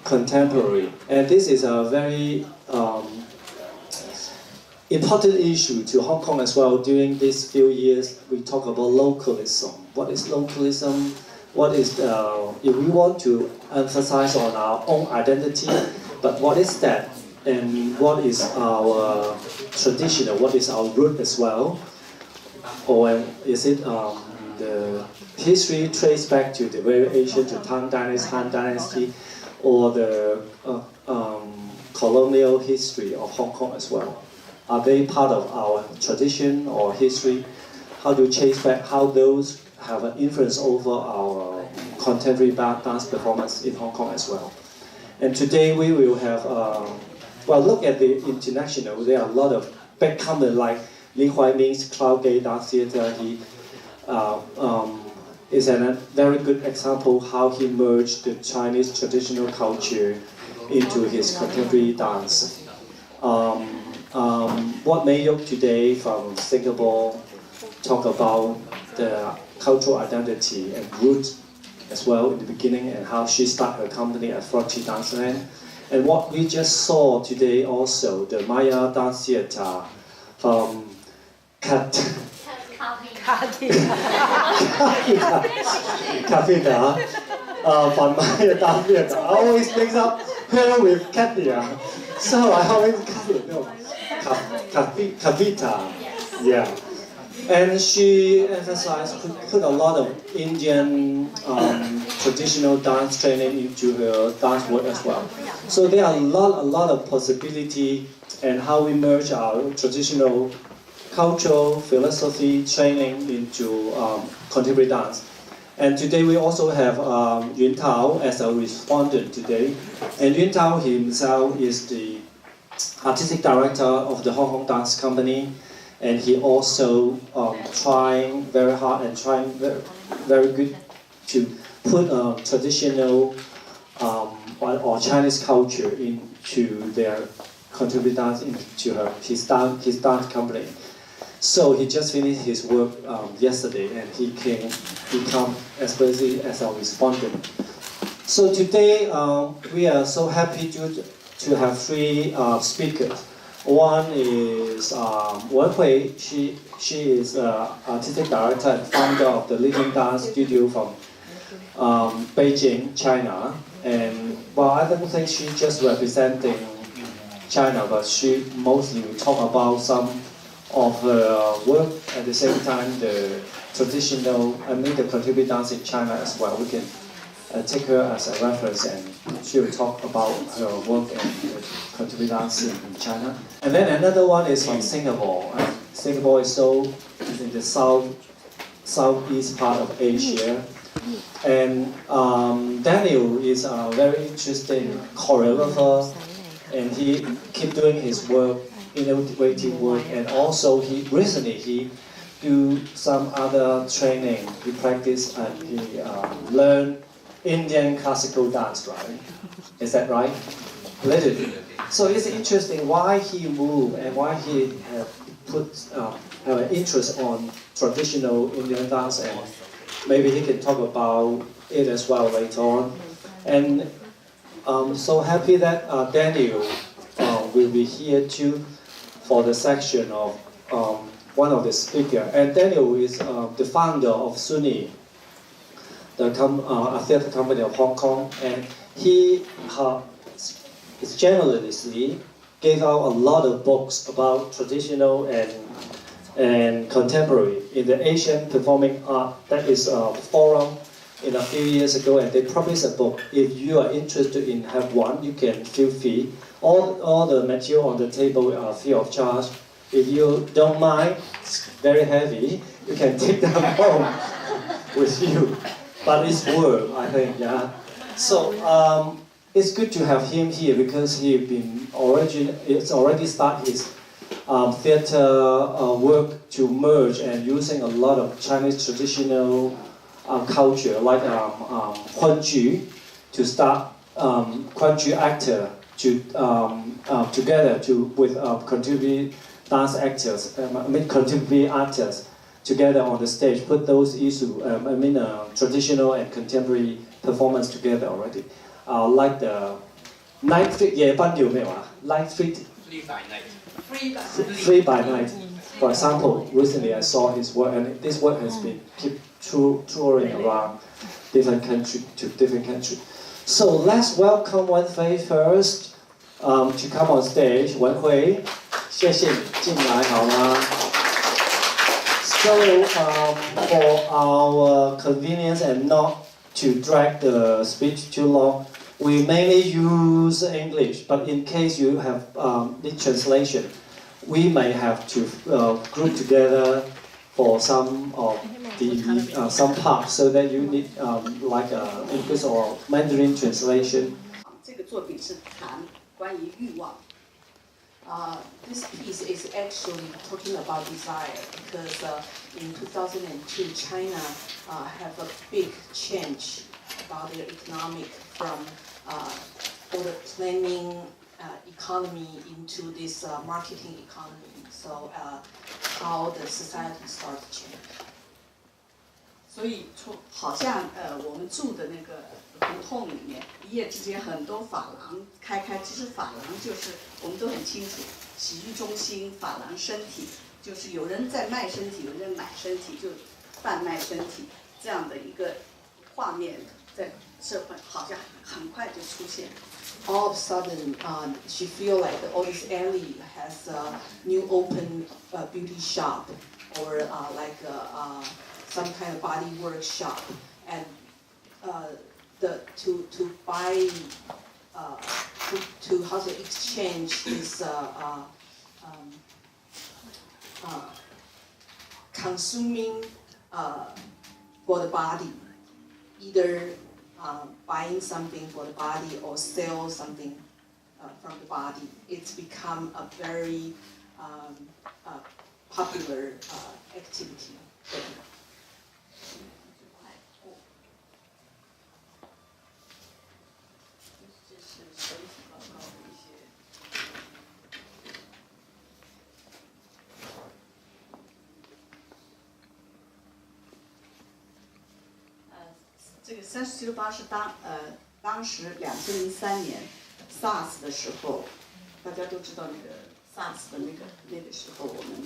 contemporary. And this is a very important issue to Hong Kong as well. During these few years, we talk about localism. What is localism? What is, if we want to emphasize on our own identity, but what is that? And what is our traditional, what is our root as well? Or is it the history traced back to the very ancient to Tang Dynasty, Han Dynasty, or the colonial history of Hong Kong as well? Are they part of our tradition or history? How do we trace back how those have an influence over our contemporary dance performance in Hong Kong as well? And today we will have, well, look at the international. There are a lot of big companies like Lin Huaiming's Cloud Gate Dance Theatre. He is a very good example how he merged the Chinese traditional culture into his contemporary dance. What Mei Yuk today from Singapore talk about the cultural identity and roots as well in the beginning, and how she started her company at Frotty Danceland. And what we just saw today also, the Maya Dance Theatre from Kavita from Maya Dance Theatre. I always mix up her with Katia. So I always Kavita, yeah. And she emphasized, put a lot of Indian traditional dance training into her dance work as well. So there are a lot of possibility and how we merge our traditional cultural philosophy training into contemporary dance. And today we also have Yuntao as a respondent today. And Yuntao himself is the artistic director of the Hong Kong Dance Company. And he also trying very hard and trying very good to put traditional or Chinese culture into their contemporary dance, into his dance company. So he just finished his work yesterday, and he come especially as a respondent. So today we are so happy to have three speakers. One is Wen Hui. She is artistic director and founder of the Living Dance Studio from Beijing, China. And well, I don't think she's just representing China, but she mostly will talk about some of her work. At the same time, the traditional, the contemporary dance in China as well. We can take her as a reference, and she will talk about her work and contemporary dance in China. And then another one is from Singapore. Singapore is so in the southeast part of Asia. And Daniel is a very interesting choreographer, and he keep doing his work, innovative work, and also he recently do some other training. He practice and he learn Indian classical dance, right? Is that right? A little bit. So it's interesting why he moved and why he have an interest on traditional Indian dance, and maybe he can talk about it as well later on. And I'm so happy that Daniel will be here too for the section of one of the speakers. And Daniel is the founder of Zuni, a theatre company of Hong Kong, and he generously gave out a lot of books about traditional and contemporary in the Asian Performing Art. That is a forum in a few years ago, and they published a book. If you are interested in have one, you can feel free. All the material on the table are free of charge. If you don't mind, it's very heavy, you can take them home with you. But it's worth, I think, yeah. So it's good to have him here because it's already started his theater work to merge and using a lot of Chinese traditional culture like Kunju to start Kunju actor to together with contemporary dance actors, contemporary artists together on the stage, put those issues, traditional and contemporary performance together already. Like the Night Fit 夜班有沒有啊 ？Night Fit Free by night. Free by night. For example, recently I saw his work, and this work has been keep touring around different country to different country. So let's welcome Wenhui first to come on stage. Wenhui, 谢谢你进来好吗？ So for our convenience and not to drag the speech too long, we mainly use English. But in case you have need translation, we may have to group together for some of the some parts, so that you need like English or Mandarin translation. 这个作品是谈关于欲望。This piece is actually talking about desire because in 2002 China have a big change about their economic from order planning economy into this marketing economy. So how the society starts to change. 所以好像我们住的那个胡同里面，一夜之间很多发廊开，其实发廊就是我们都很清楚，洗浴中心、发廊身体，就是有人在卖身体，有人在买身体，就贩卖身体这样的一个画面，在社会好像很快就出现。All of a sudden, she feel like all this alley has a new open beauty shop or like some kind of body workshop, and to buy to how to exchange this consuming for the body, either buying something for the body or sell something from the body. It's become a very popular activity. 这个3768是当时2003年 SARS 的时候，大家都知道那个 SARS 的那个时候，我们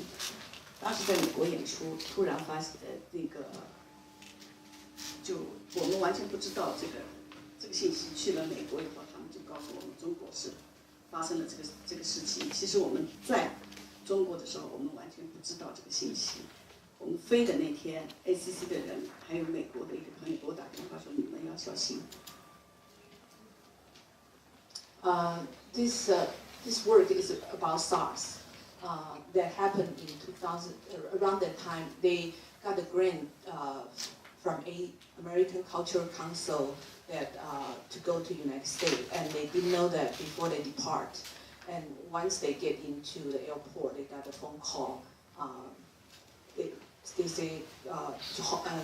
当时在美国演出，突然发现那个，就我们完全不知道这个信息，去了美国以后，他们就告诉我们中国是发生了这个事情。其实我们在中国的时候，我们完全不知道这个信息。我们飞的那天 ，ACC 的人还有美国的一个朋友给我打电话说：“你们要小心。” This work is about SARS. That happened in 2000. Around that time, they got a grant from American Cultural Council that to go to United States, and they didn't know that before they depart. And once they get into the airport, they got a phone call. They say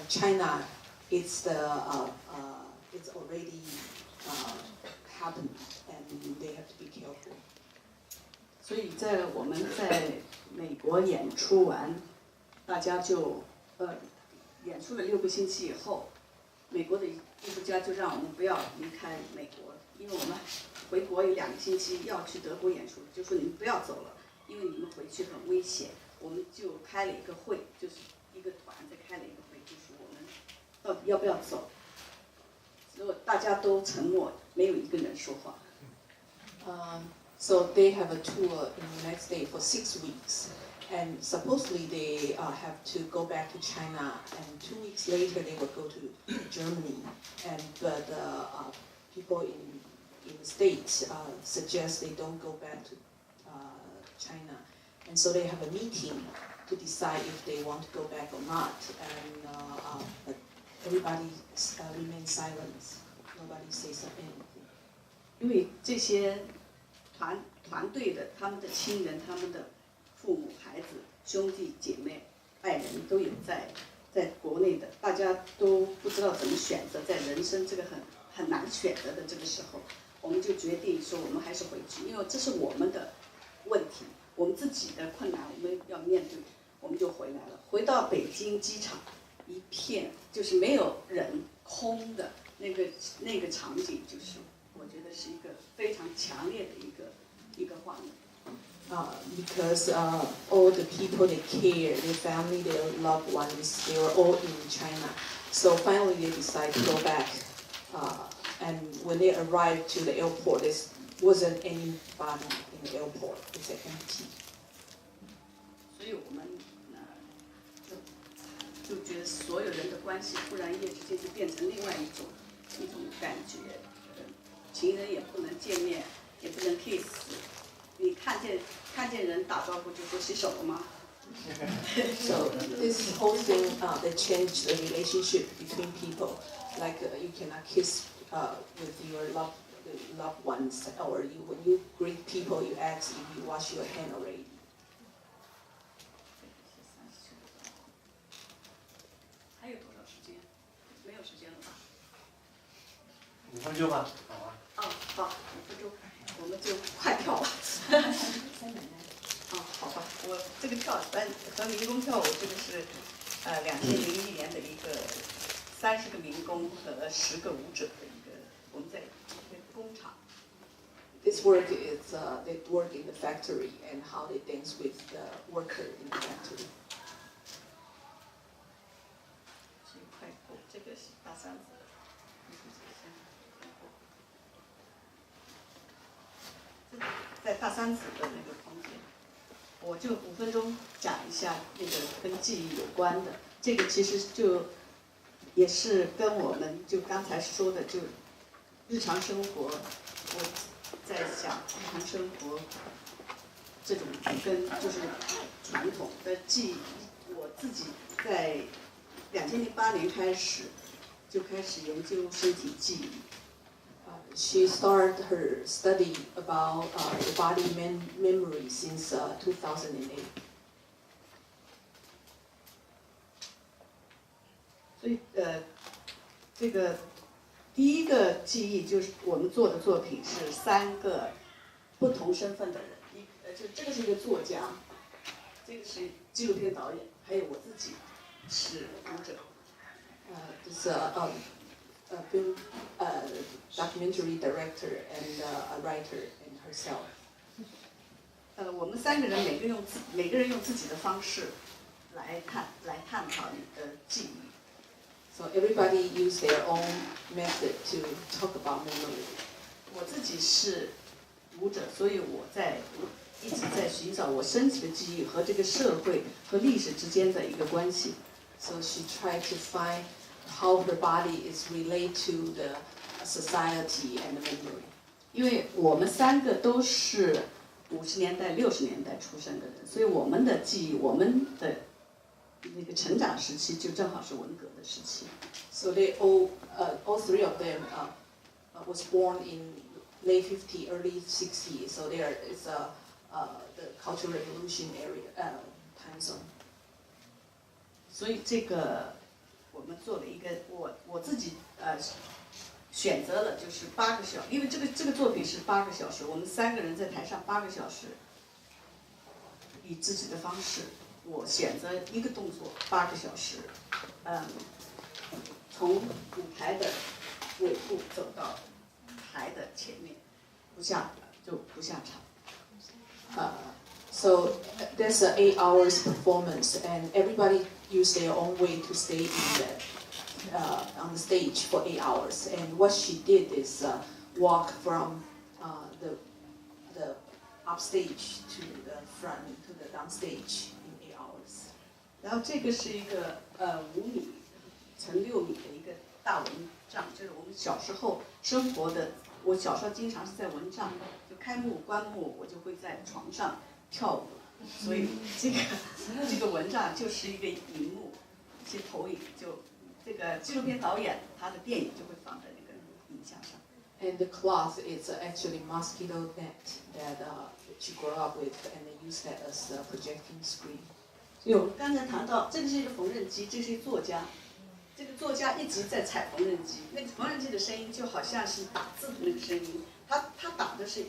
China, it's already happened, and they have to be careful. 所以我们在美国演出完，大家就演出了6个星期以后，美国的艺术家就让我们不要离开美国，因为我们回国有2个星期要去德国演出，就说你们不要走了，因为你们回去很危险。我们就开了一个会，就是一个团在开了一个会，就是我们到底要不要走。结果大家都沉默，没有一个人说话。So they have a tour in the United States for 6 weeks, and supposedly they have to go back to China, and 2 weeks later they will go to Germany. But people in the States suggest they don't go back to China, and so they have a meeting to decide if they want to go back or not. And but everybody remains silent. Nobody says anything. 因为这些团队的他们的亲人、他们的父母、孩子、兄弟姐妹、爱人都有在国内的，大家都不知道怎么选择，在人生这个很难选择的这个时候，我们就决定说我们还是回去，因为这是我们的问题，我们自己的困难我们要面对，我们就回来了。回到北京机场，一片就是没有人，空的那个场景，就是我我觉得是一个非常强烈的一个画面。Because all the people they care, their family, their loved ones, they were all in China. So finally they decided to go back. And when they arrived to the airport, there wasn't anybody in the airport. It's empty. 所以我们就觉得所有人的关系突然一夜之间就变成另外一种感觉，情人也不能见面，也不能 kiss。你看见人打招呼就说洗手了吗？ So this whole thing that changed the relationship between people. Like you cannot kiss with your loved ones, or when you greet people, you ask if you wash your hand already. 还有多少时间？没有时间了吧5分钟吧，好啊。哦，好，5分钟，我们就快跳吧。好吧，我这个跳和民工跳舞，这个是2001年的一个30个民工和10个舞者的一个，我们在一个工厂。This work is they work in the factory and how they dance with the worker in the factory. 是快步，这个是大三子。在大三子的那个空间，我就5分钟讲一下那个跟记忆有关的。这个其实就也是跟我们就刚才说的，就日常生活，我在想日常生活这种跟就是传统的记忆，我自己在2008年开始就开始研究身体记忆。She started her study about the body memory since 2008. 所以这个第一个记忆就是我们做的作品是3个不同身份的人，就这个是一个作家，这个是纪录片导演，还有我自己是舞者。This film documentary director and a writer and herself. 我们3个人每个人用自己的方式来探讨你的记忆。So everybody use their own method to talk about memory. 我自己是舞者，所以我一直在寻找我身体的记忆和这个社会和历史之间的一个关系。So she tried to find how her body is related to the society and the memory. 因为我们3个都是50年代、60年代出生的人，所以我们的记忆，我们的那个成长时期就正好是文革的时期。So they all three of them was born in late 50s, early 60s. So there is the Cultural Revolution area time zone. 所以这个我们做了一个我自己选择了就是8个小时，因为这个作品是8个小时，我们3个人在台上8个小时，以自己的方式，我选择一个动作8个小时，从舞台的尾部走到台的前面，不下场。So there's an 8 hours performance, and everybody use their own way to stay on the stage for 8 hours. And what she did is walk from the upstage to the front to the downstage in 8 hours. 然后这个是一个5米乘6米的一个大蚊帐，就是我们小时候生活的。我小时候经常是在蚊帐，就开幕关幕，我就会在床上跳舞，所以这个蚊帐就是一个荧幕，一些投影，就这个纪录片导演他的电影就会放在那个影像上。And the cloth is actually mosquito net that she grew up with, and they use that as a projecting screen. 所以我们刚才谈到，这个是一个缝纫机，这是一个作家。这个作家一直在踩缝纫机，那个缝纫机的声音就好像是打字的那个声音，他打的是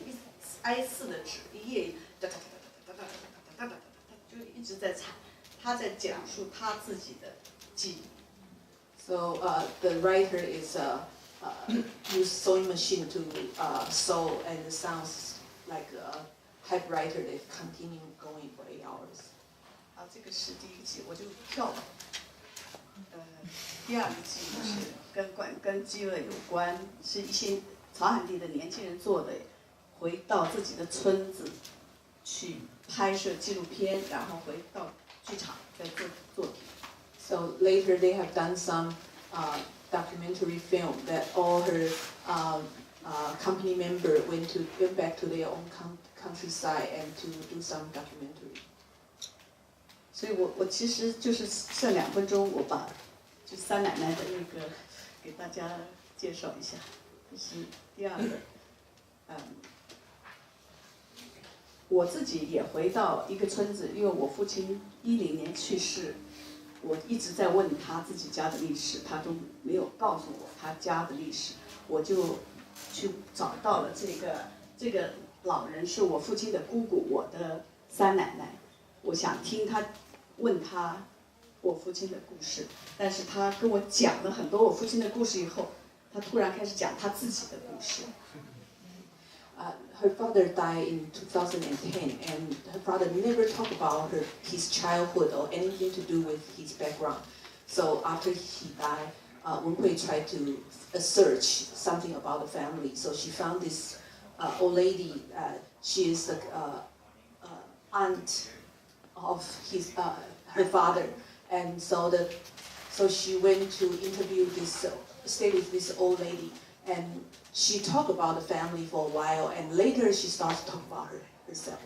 A4的纸，一页哒哒哒哒哒哒哒哒哒哒，就一直在踩，他在讲述他自己的记忆。So the writer is use sewing machine to sew, and it sounds like a typewriter that continue going for 8 hours. 好，这个是第一个季，我就跳了。第二个季是跟饥饿有关，是一些草罕地的年轻人做的，回到自己的村子去拍摄纪录片，然后回到剧场再做作品。So later they have done some documentary film that all her company member went back to their own countryside and to do some documentary. 所以我其实就是剩2分钟，我把就三奶奶的那个给大家介绍一下，这是第二个。我自己也回到一个村子，因为我父亲10年去世，我一直在问他自己家的历史，他都没有告诉我他家的历史，我就去找到了这个老人是我父亲的姑姑，我的三奶奶。我想听他问他我父亲的故事，但是他跟我讲了很多我父亲的故事以后，他突然开始讲他自己的故事。Her father died in 2010, and her father never talked about his childhood or anything to do with his background. So after he died, Wen-hui tried to search something about the family. So she found this old lady. She is the aunt of her father, and so she went to stay with this old lady. And she talked about the family for a while, and later she starts to talk about herself.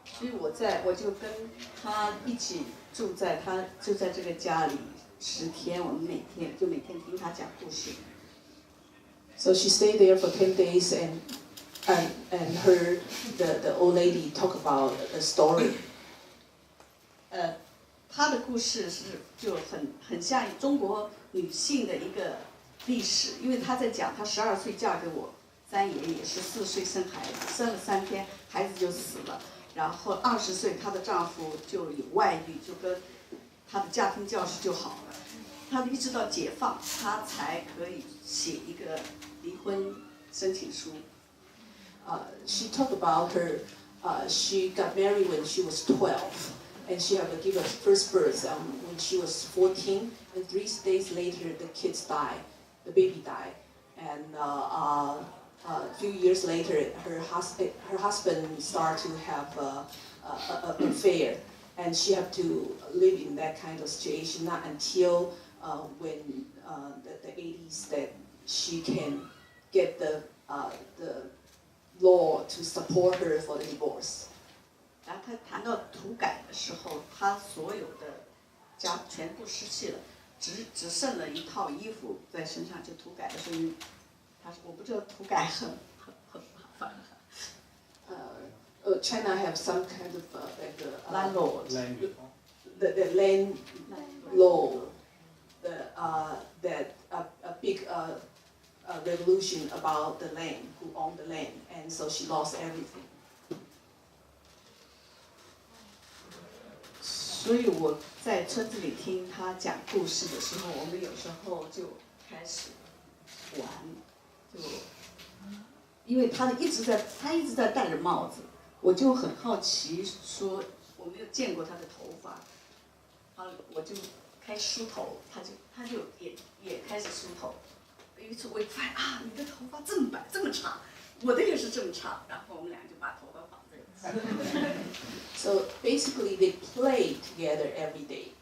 所以我就跟他一起就在这个家里10天，我们每天听他讲故事。So she stayed there for 10 days, and heard the old lady talk about a story. 她的故事就很像中国女性的一个历史，因为她在讲她12岁嫁给我三爷爷，14岁生孩子，生了3天孩子就死了，然后20岁她的丈夫就有外遇，就跟她的家庭教师就好了，她一直到解放，她才可以写一个离婚申请书。She talked about her. She got married when she was 12. And she had to give her first birth when she was 14, and 3 days later the baby died, and a few years later her husband started to have an affair, and she had to live in that kind of situation, not until when the 80s that she can get the law to support her for the divorce. 然后他谈到土改的时候，他所有的家全部失去了，只剩了一套衣服在身上，就土改的时候，我不知道土改很麻烦。China have some kind of landlord. The land law, that a big revolution about the land, who owned the land, and so she lost everything. 所以我在村子里听他讲故事的时候，我们有时候就开始玩，因为他一直在戴着帽子，我就很好奇，说我没有见过他的头发，我就开始梳头，他就也开始梳头，有一次我一发现啊，你的头发这么白这么长，我的也是这么长，然后我们俩就把头发绑在一起。So basically, they play together every day.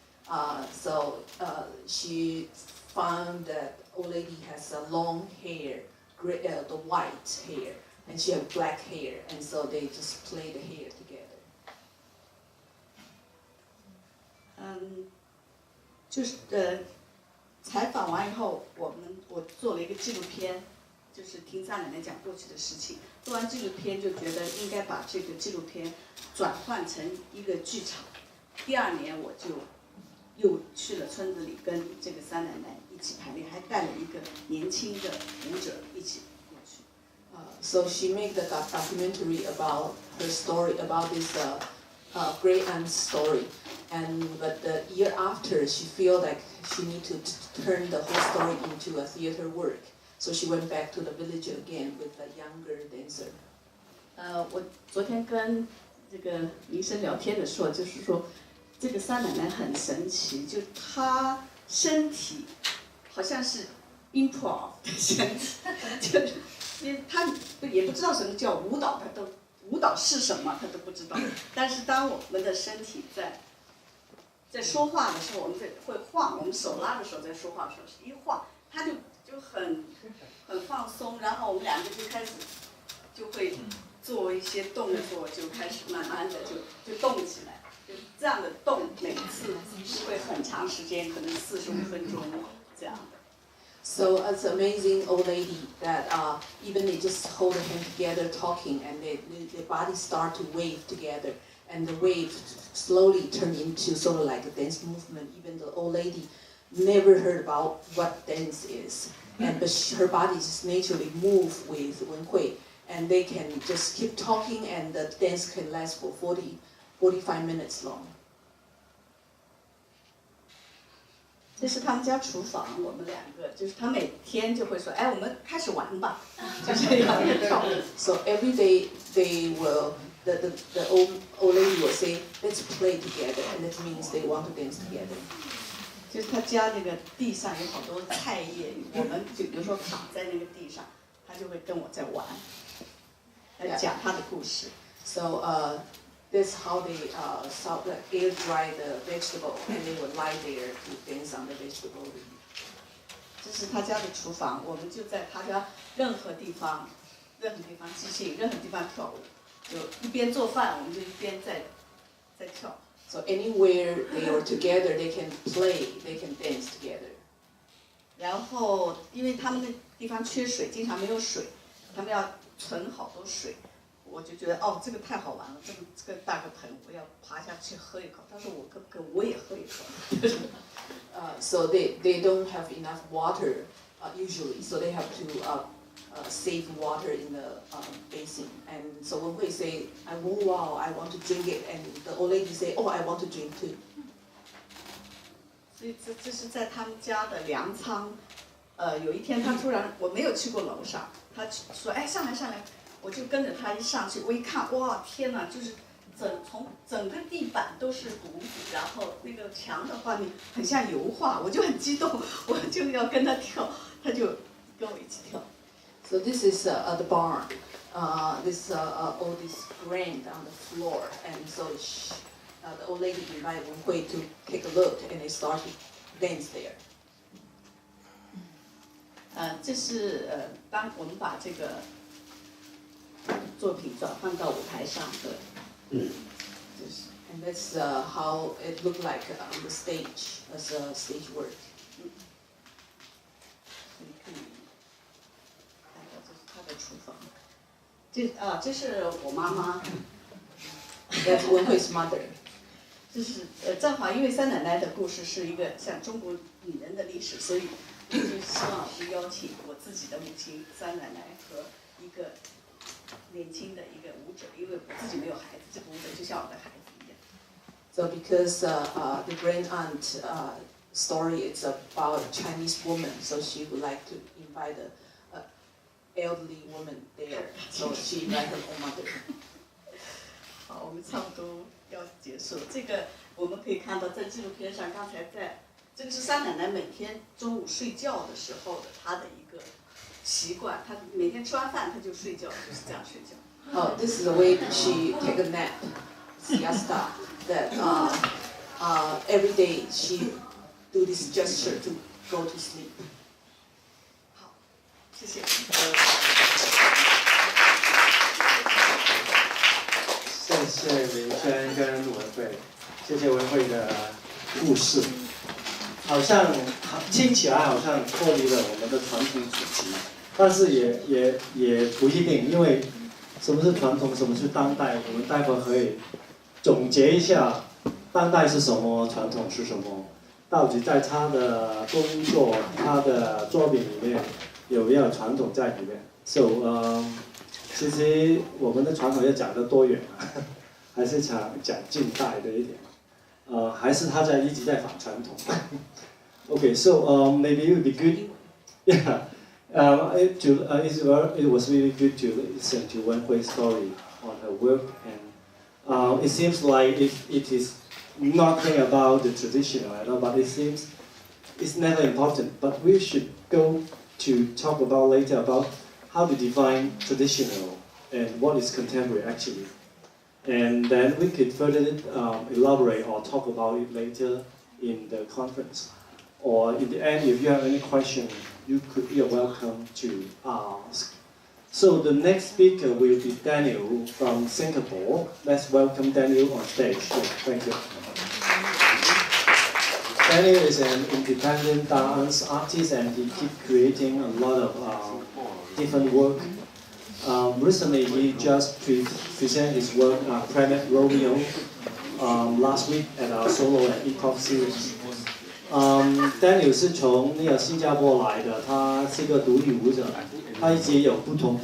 So she found that old lady has a long hair, the white hair, and she has black hair, and so they just play the hair together. 就是采访完以后，我做了一个纪录片，就是听三奶奶讲过去的事情。做完纪录片就觉得应该把这个纪录片转换成一个剧场。第2年我就又去了村子里，跟这个三奶奶一起排练，还带了一个年轻的舞者一起过去。So she made the documentary about her story, about this great aunt's story, But the year after, she feel like she need to turn the whole story into a theater work. So she went back to the village again with a younger dancer. 我昨天跟这个医生聊天的时候，就是说，这个三奶奶很神奇，就她身体好像是 improv 的身体，就是因为她也不知道什么叫舞蹈，舞蹈是什么她都不知道。但是当我们的身体在说话的时候，我们会晃，我们手拉着手在说话的时候，一晃，她就很放松，然后我们两个就开始就会做一些动作，就开始慢慢的就动起来，就这样的动，每次会很长时间，可能45分钟这样的。So it's amazing old lady that even they just hold their hand together talking and their bodies start to wave together and the wave slowly turn into sort of like a dance movement. Even the old lady never heard about what dance is, but her body just naturally move with Wenhui, and they can just keep talking and the dance can last for 45 minutes long. 这是他们家厨房，我们两个就是他每天就会说，哎，我们开始玩吧，就这样跳。So every day the old lady will say, let's play together, and that means they want to dance together. 就是他家那个地上有好多菜叶，我们就比如说躺在那个地上，他就会跟我在玩，来讲他的故事。So that's how they air dry the vegetable, and they would lie there to dance on the vegetable. 这是他家的厨房，我们就在他家任何地方即兴，任何地方跳舞，就一边做饭，我们就一边在跳。So anywhere they are together, they can play, they can dance together. 然后，因为他们那地方缺水，经常没有水，他们要存好多水。我就觉得哦，这个太好玩了，这个大个盆，我要爬下去喝一口。他说我可不可以我也喝一口？So they don't have enough water usually, so they have to save water in the basin. And so when we say, "Oh wow, I want to drink it," and the old lady say, "Oh, I want to drink too." 所以这是在他们家的粮仓。有一天他突然，我没有去过楼上，他说，哎，上来。我就跟着他一上去，我一看，哇，天哪，就是从整个地板都是谷子，然后那个墙的话，你很像油画，我就很激动，我就要跟他跳，他就跟我一起跳。So this is the barn. This all this grain on the floor, and so the old lady invited Wenhui to take a look, and they started dance there. 这是当我们把这个作品转换到舞台上的，就是 And that's how it looked like on the stage as a stage work. 你可以看到这是他的厨房，这是我妈妈。That's Wenhui's mother. 就是正好因为三奶奶的故事是一个像中国女人的历史，所以我就希望是邀请我自己的母亲三奶奶和一个年轻的一个舞者，因为我自己没有孩子，这个舞者就像我的孩子一样。So because the grand aunt story is about a Chinese woman, so she would like to invite an elderly woman there. So she invited her own mother. 好，我们差不多要结束。这个我们可以看到在纪录片上，刚才这个是三奶奶每天中午睡觉的时候的她的一个习惯，她每天吃完饭她就睡觉，就是这样睡觉。Oh, this is the way she take a nap, siesta. That every day she do this gesture to go to sleep. 好，谢谢。谢谢明轩跟文慧，谢谢文慧的故事，好像听起来好像脱离了我们的传统主题，但是也不一定，因为什么是传统，什么是当代，我们待会可以总结一下，当代是什么，传统是什么，到底在他的工作、他的作品里面有没有传统在里面 ？So 其实我们的传统要讲得多远啊？还是讲近代的一点。还是他一直在反传统。Okay, so maybe it would be good. Yeah, it was really good to listen to Wenhui's story on her work, and it seems like it is nothing about the traditional at all, but it seems it's never important. But we should go to talk about later about how to define traditional and what is contemporary actually. And then we could further elaborate or talk about it later in the conference. Or in the end, if you have any question, you're welcome to ask. So the next speaker will be Daniel from Singapore. Let's welcome Daniel on stage. Thank you. Daniel is an independent dance artist and he keeps creating a lot of different work. Recently, he just presented his work, Planet Romeo, last week at our solo and Ecos series. Daniel 是从那个新加坡来的，他是一个独立舞者，他一直有不同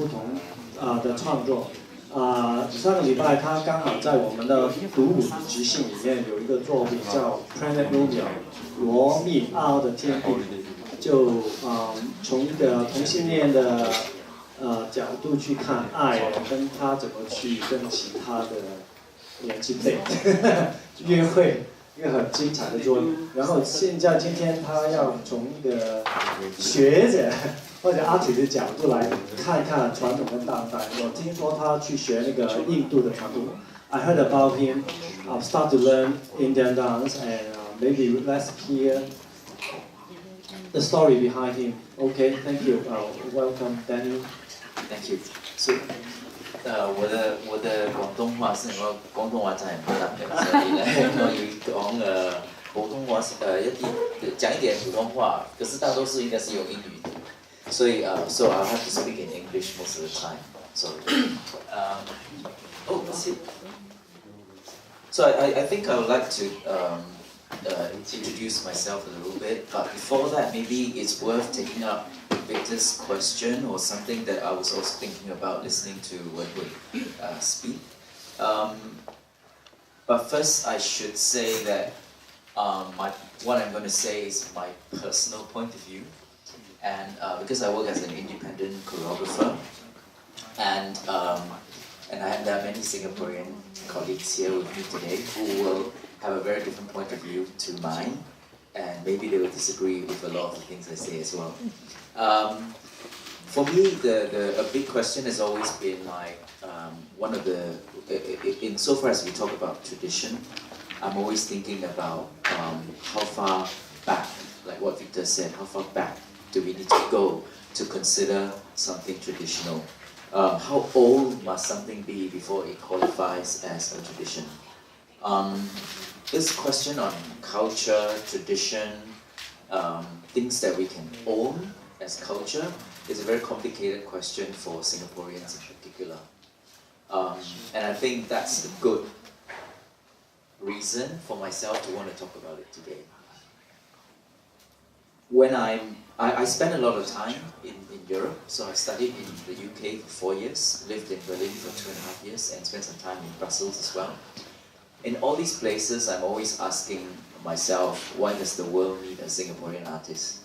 的创作。上个礼拜他刚好在我们的独舞即兴里面有一个作品叫 Planet Romeo 罗密欧的天地，就从一个同性恋的角度去看爱，跟他怎么去跟其他的年纪辈约会。一个很精彩的作品，然后今天他要从一个学者或者 artist 的角度来看看传统跟当代。我听说他去学那个印度的传统。I heard about him. I'll start to learn Indian dance and maybe let's hear the story behind him. Okay, thank you. Welcome, Daniel. Thank you. So. 我的廣東話雖然我廣東話真係唔得嘅，所以咧我要講普通話講一點普通話，可是大多數應該是用英語的，所以so I'll have to speak in English most of the time. So I think I would like to introduce myself a little bit, but before that maybe it's worth taking up Victor's question or something that I was also thinking about listening to when we speak. But first I should say that what I'm going to say is my personal point of view, and because I work as an independent choreographer, and there are many Singaporean colleagues here with me today who will have a very different point of view to mine, and maybe they will disagree with a lot of the things I say as well. For me, a big question has always been like one of the, insofar as we talk about tradition, I'm always thinking about how far back, like what Victor said, how far back do we need to go to consider something traditional? How old must something be before it qualifies as a tradition? This question on culture, tradition, things that we can own as culture is a very complicated question for Singaporeans in particular. And I think that's a good reason for myself to want to talk about it today. When I spent a lot of time in Europe, so I studied in the UK for 4 years, lived in Berlin for 2.5 years, and spent some time in Brussels as well. In all these places, I'm always asking myself, why does the world need a Singaporean artist?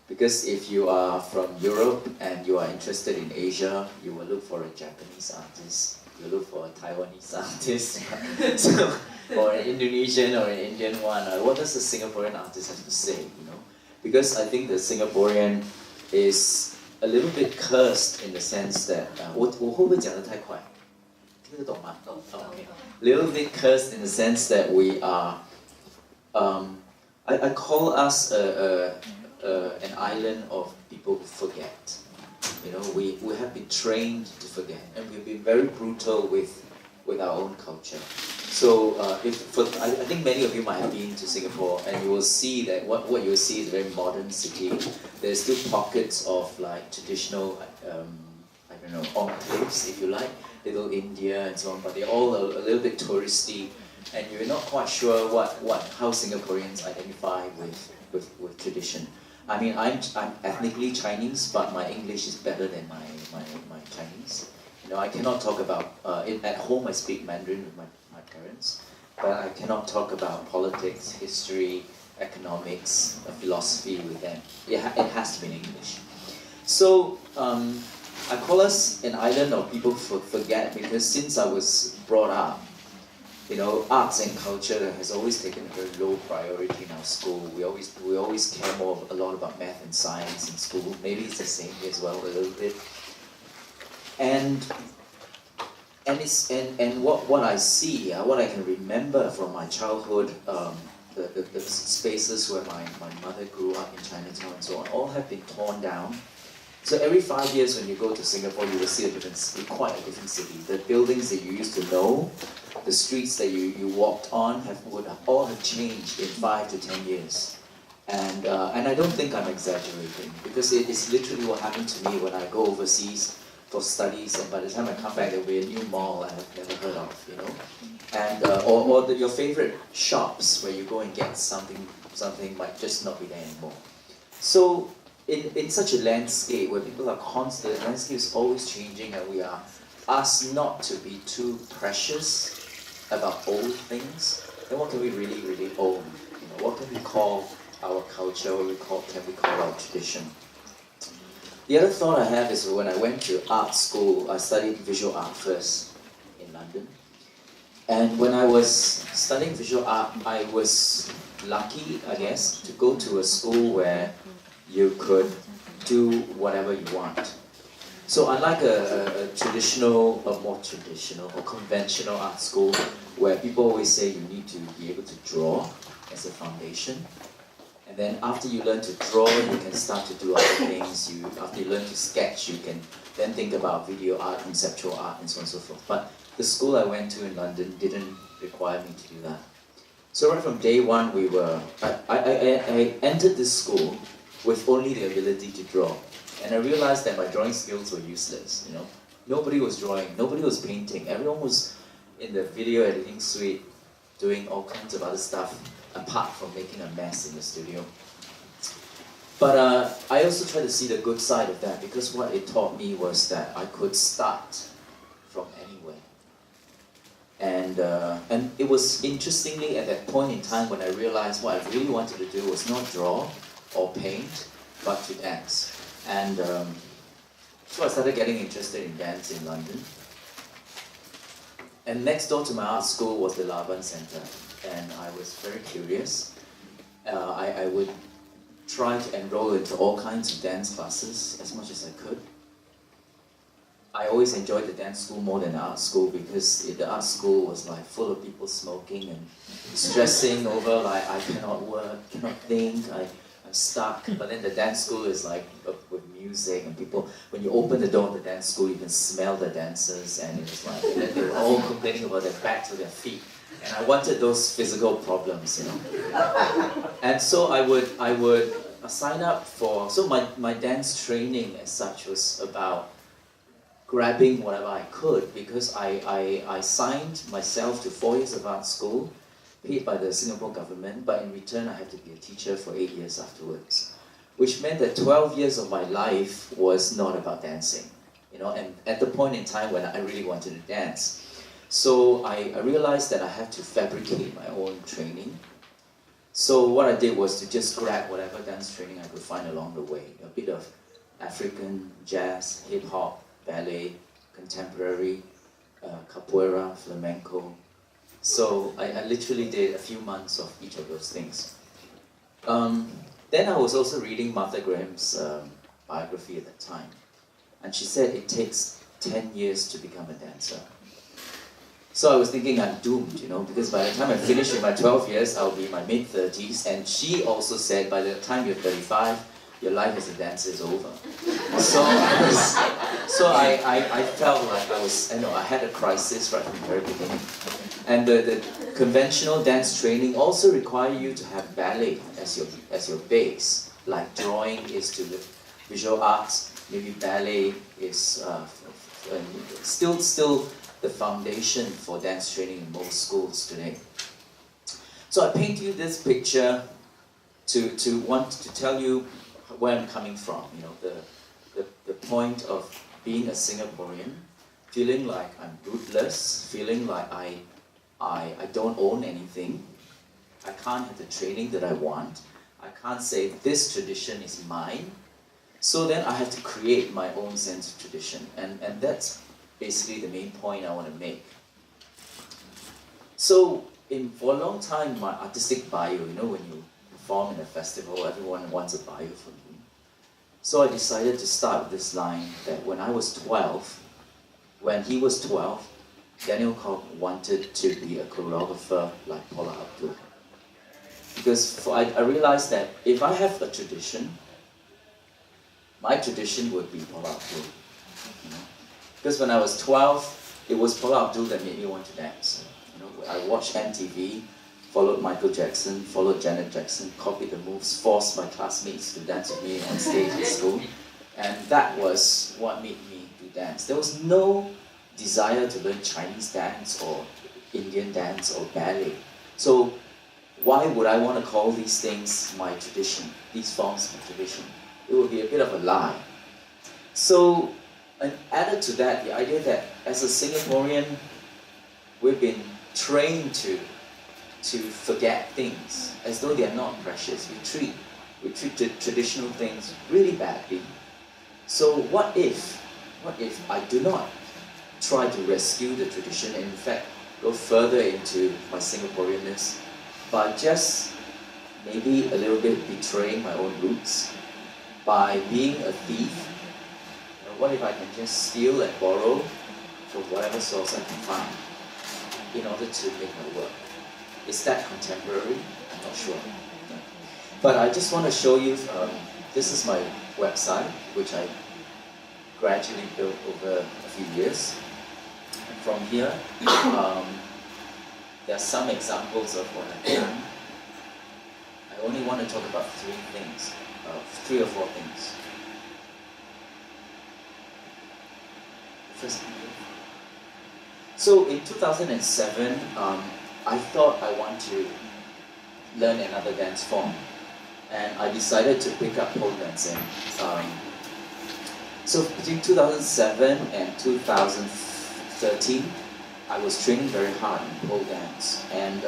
Because if you are from Europe and you are interested in Asia, you will look for a Japanese artist, you look for a Taiwanese artist, or an Indonesian or an Indian one. What does a Singaporean artist have to say, you know? Because I think the Singaporean is a little bit cursed in the sense that, 我会不会讲得太快？听得懂吗？懂。Okay. Little bit cursed in the sense that we are, I call us an island of people who forget. You know, we have been trained to forget, and we've been very brutal with our own culture. So I think many of you might have been to Singapore, and you will see that what you will see is a very modern city. There's still pockets of like traditional, I don't know, enclaves, if you like, Little India and so on, but they're all a little bit touristy, and you're not quite sure how Singaporeans identify with tradition. I mean, I'm ethnically Chinese, but my English is better than my Chinese. You know, I cannot talk about, at home I speak Mandarin with my parents, but I cannot talk about politics, history, economics, philosophy with them. It has to be in English. So I call us an island of people forget, because since I was brought up, you know, arts and culture has always taken a very low priority in our school. We always care a lot about math and science in school. Maybe it's the same here as well, a little bit. And what I see, what I can remember from my childhood, the spaces where my mother grew up in Chinatown and so on, all have been torn down. So every 5 years when you go to Singapore, you will see quite a different city. The buildings that you used to know, the streets that you walked on would all have changed in 5 to 10 years. And I don't think I'm exaggerating, because it is literally what happened to me when I go overseas for studies, and by the time I come back, there will be a new mall I have never heard of, you know. And your favorite shops where you go and get something might just not be there anymore. So in such a landscape where people are constant, the landscape is always changing, and we are asked not to be too precious about old things, then what can we really, really own? You know, what can we call our culture? What can we call our tradition? The other thought I have is when I went to art school, I studied visual art first in London. And when I was studying visual art, I was lucky, I guess, to go to a school where you could do whatever you want. So unlike a more traditional or conventional art school, where people always say you need to be able to draw as a foundation, and then after you learn to draw, you can start to do other things. After you learn to sketch, you can then think about video art, conceptual art, and so on and so forth. But the school I went to in London didn't require me to do that. So right from day one, I entered this school with only the ability to draw. And I realized that my drawing skills were useless, you know. Nobody was drawing, nobody was painting. Everyone was in the video editing suite doing all kinds of other stuff apart from making a mess in the studio. But I also try to see the good side of that, because what it taught me was that I could start from anywhere. And it was interestingly at that point in time when I realized what I really wanted to do was not draw or paint, but to dance. And so I started getting interested in dance in London. And next door to my art school was the Laban Center. And I was very curious. I would try to enroll into all kinds of dance classes as much as I could. I always enjoyed the dance school more than the art school, because the art school was like full of people smoking and stressing over like I cannot work, cannot think, I'm stuck. But then the dance school is like with music, and people, when you open the door of the dance school, you can smell the dancers, and it was like, and then they were all complaining about their backs or their feet. And I wanted those physical problems, you know. And so I would sign up for, so my dance training as such was about grabbing whatever I could, because I signed myself to 4 years of art school, paid by the Singapore government, but in return I had to be a teacher for 8 years afterwards. Which meant that 12 years of my life was not about dancing, you know, and at the point in time when I really wanted to dance. So I realized that I had to fabricate my own training. So what I did was to just grab whatever dance training I could find along the way. A bit of African, jazz, hip-hop, ballet, contemporary, capoeira, flamenco. So I literally did a few months of each of those things. Then I was also reading Martha Graham's biography at that time. And she said it takes 10 years to become a dancer. So I was thinking I'm doomed, you know, because by the time I finish with my 12 years, I'll be in my mid-30s. And she also said by the time you're 35, your life as a dancer is over. So I felt like I had a crisis right from the very beginning. And the conventional dance training also require you to have ballet as your base. Like drawing is to the visual arts, maybe ballet is still the foundation for dance training in most schools today. So I paint you this picture to want to tell you where I'm coming from. You know, the point of being a Singaporean, feeling like I'm rootless, feeling like I I don't own anything. I can't have the training that I want. I can't say this tradition is mine. So then I have to create my own sense of tradition. And that's basically the main point I want to make. So for a long time, my artistic bio, you know, when you perform in a festival, everyone wants a bio from you. So I decided to start with this line that when I was 12, when he was 12, Daniel Koch wanted to be a choreographer like Paula Abdul. Because I realized that if I have a tradition, my tradition would be Paula Abdul. You know? Because when I was 12, it was Paula Abdul that made me want to dance. You know, I watched MTV, followed Michael Jackson, followed Janet Jackson, copied the moves, forced my classmates to dance with me on stage in school. And that was what made me do dance. There was no desire to learn Chinese dance or Indian dance or ballet. So why would I want to call these things my tradition, these forms my tradition? It would be a bit of a lie. So, and added to that, the idea that as a Singaporean, we've been trained to forget things as though they are not precious. We treat the traditional things really badly. So what if I do not try to rescue the tradition and in fact go further into my Singaporeanness by just maybe a little bit betraying my own roots, by being a thief? You know, what if I can just steal and borrow from whatever source I can find in order to make my work? Is that contemporary? I'm not sure. But I just want to show you, this is my website, which I gradually built over a few years. And from here, there are some examples of what I've done. I only want to talk about three or four things. First, so in 2007, I thought I want to learn another dance form, and I decided to pick up pole dancing. So between 2007 and 2013, I was training very hard in pole dance, and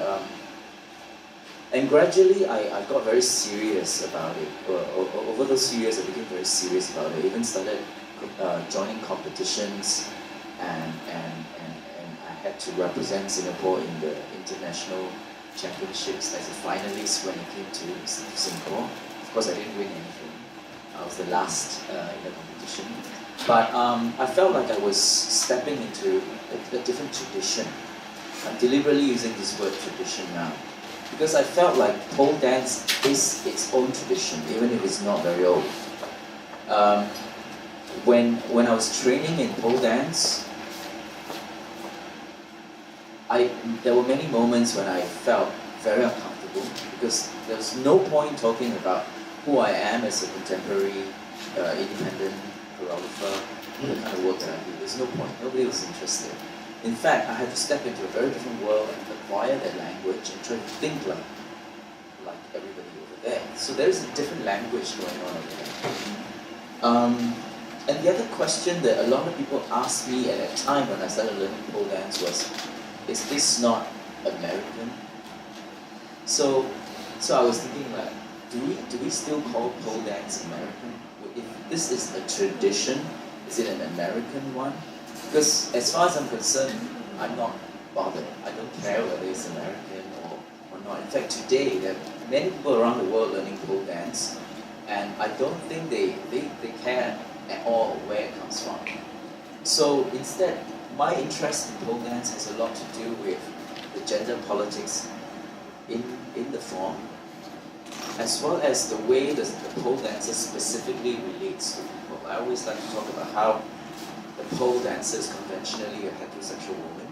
gradually I got very serious about it. Over those few years, I became very serious about it. I even started joining competitions, and I had to represent Singapore in the international championships as a finalist when it came to Singapore. Of course, I didn't win anything. I was the last in the competition. But I felt like I was stepping into a different tradition. I'm deliberately using this word tradition now, because I felt like pole dance is its own tradition, even if it's not very old. When I was training in pole dance, there were many moments when I felt very uncomfortable, because there was no point talking about who I am as a contemporary, independent choreographer, the kind of work that I do. There's no point. Nobody was interested. In fact, I had to step into a very different world and acquire that language and try to think like everybody over there. So there is a different language going on over there. And the other question that a lot of people asked me at that time when I started learning pole dance was, is this not American? So I was thinking like, do we still call pole dance American? If this is a tradition, is it an American one? Because as far as I'm concerned, I'm not bothered. I don't care whether it's American or not. In fact, today there are many people around the world learning pole dance, and I don't think they care at all where it comes from. So instead, my interest in pole dance has a lot to do with the gender politics in the form, as well as the way the pole dancer specifically relates to people. I always like to talk about how the pole dancer is conventionally a heterosexual woman.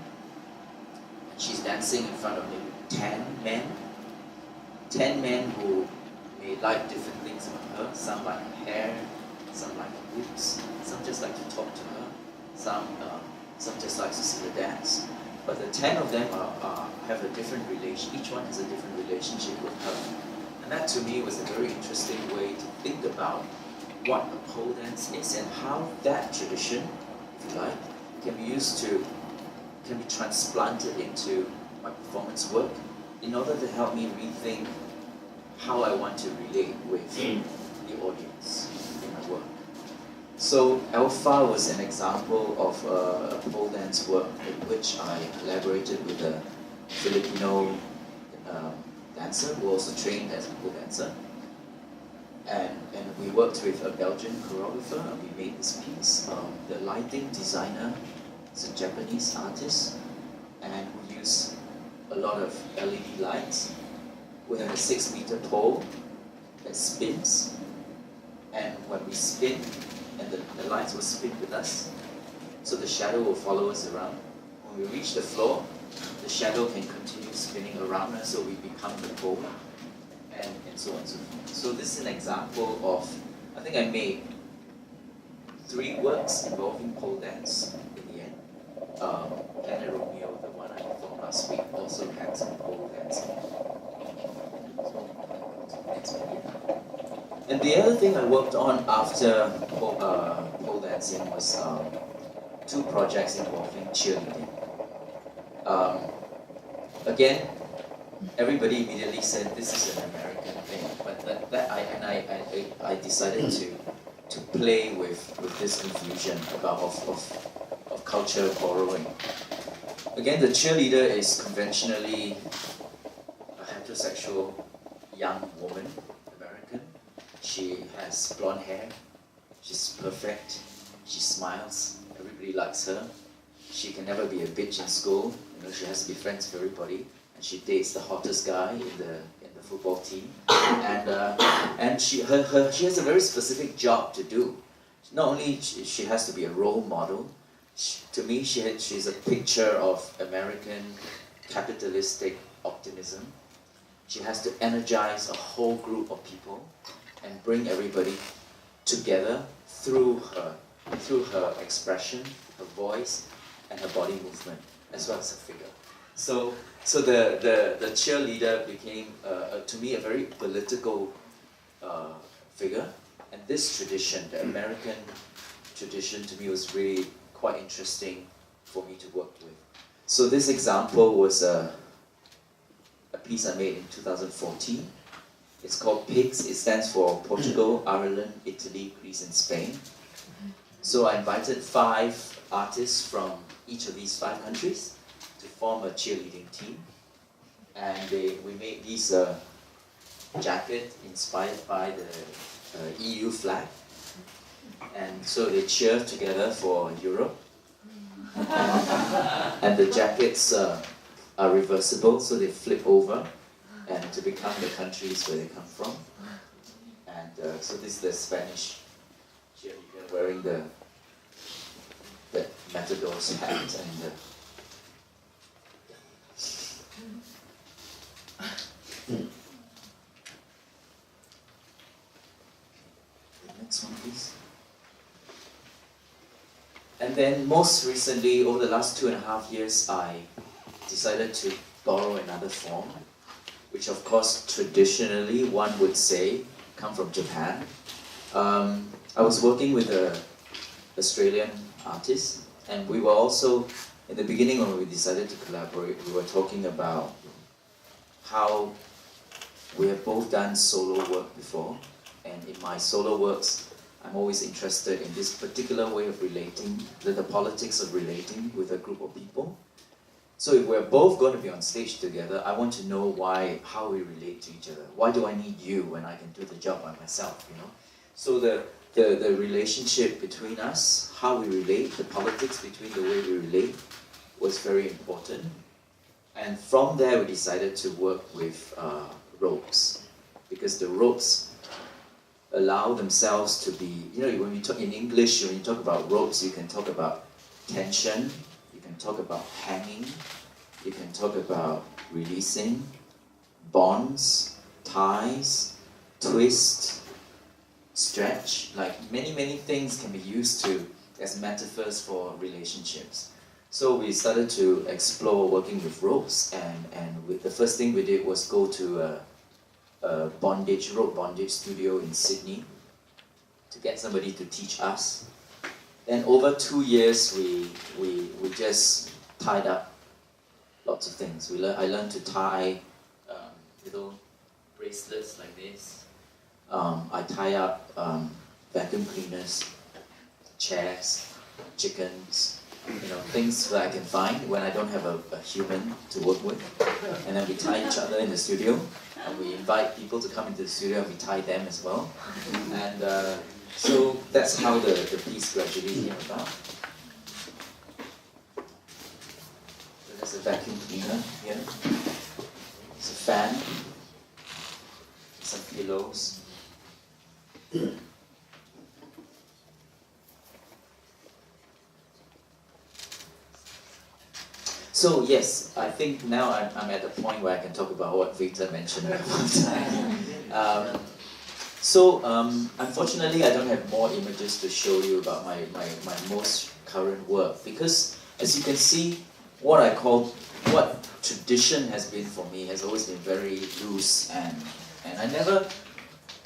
She's dancing in front of maybe 10 men. 10 men who may like different things about her. Some like her hair, some like her boobs, some just like to talk to her, some just like to see her dance. But the 10 of them have a different relation. Each one has a different relationship with her. And that to me was a very interesting way to think about what a pole dance is and how that tradition, if you like, can be transplanted into my performance work in order to help me rethink how I want to relate with the audience in my work. So Alpha was an example of a pole dance work in which I collaborated with a Filipino dancer who also trained as a pole dancer. And we worked with a Belgian choreographer and we made this piece. The lighting designer is a Japanese artist, and we use a lot of LED lights. We have a 6-meter pole that spins, and when we spin, and the lights will spin with us, so the shadow will follow us around. When we reach the floor, the shadow can continue spinning around us, so we become the pole, and so on and so forth. So this is an example of, I think I made 3 works involving pole dance in the end. Planet Romeo, the one I performed last week, also had some pole dancing. And the other thing I worked on after pole dancing was 2 projects involving cheerleading. Again, everybody immediately said this is an American thing, but I decided to play with this confusion of culture borrowing. Again, the cheerleader is conventionally a heterosexual young woman, American. She has blonde hair, she's perfect, she smiles, everybody likes her. She can never be a bitch in school, she has to be friends with everybody. And she dates the hottest guy in the football team. And she has a very specific job to do. Not only she has to be a role model, to me she's a picture of American capitalistic optimism. She has to energize a whole group of people and bring everybody together through her expression, her voice, and her body movement, as well as her figure. So the cheerleader became, to me, a very political figure. And this tradition, the American tradition, to me was really quite interesting for me to work with. So this example was a piece I made in 2014. It's called PIGS. It stands for Portugal, Ireland, Italy, Greece, and Spain. So I invited 5 artists from each of these 5 countries to form a cheerleading team. And we made this jacket inspired by the EU flag. And so they cheer together for Europe. And the jackets are reversible, so they flip over and to become the countries where they come from. And so this is the Spanish cheerleader wearing the Matador's hat and the next one, please. And then most recently, over the last 2.5 years, I decided to borrow another form, which of course traditionally one would say come from Japan. I was working with an Australian artist, and we were also, in the beginning when we decided to collaborate, we were talking about how we have both done solo work before, and in my solo works, I'm always interested in this particular way of relating, the politics of relating with a group of people. So if we're both going to be on stage together, I want to know how we relate to each other. Why do I need you when I can do the job by myself, you know? So the relationship between us, how we relate, the politics between the way we relate was very important. And from there we decided to work with ropes, because the ropes allow themselves to be, you know, when you talk in English, when you talk about ropes, you can talk about tension, you can talk about hanging, you can talk about releasing, bonds, ties, twist, stretch, like many things can be used as metaphors for relationships. So we started to explore working with ropes, and the first thing we did was go to a rope bondage studio in Sydney to get somebody to teach us. Then over 2 years, we just tied up lots of things. I learned to tie little bracelets like this. I tie up vacuum cleaners, chairs, chickens, things that I can find when I don't have a human to work with. And then we tie each other in the studio, and we invite people to come into the studio and we tie them as well. And so that's how the piece gradually came about. So there's a vacuum cleaner here. There's a fan. Some pillows. So yes, I think now I'm at the point where I can talk about what Victor mentioned about time. Unfortunately, I don't have more images to show you about my most current work, because as you can see, what tradition has been for me has always been very loose, and I never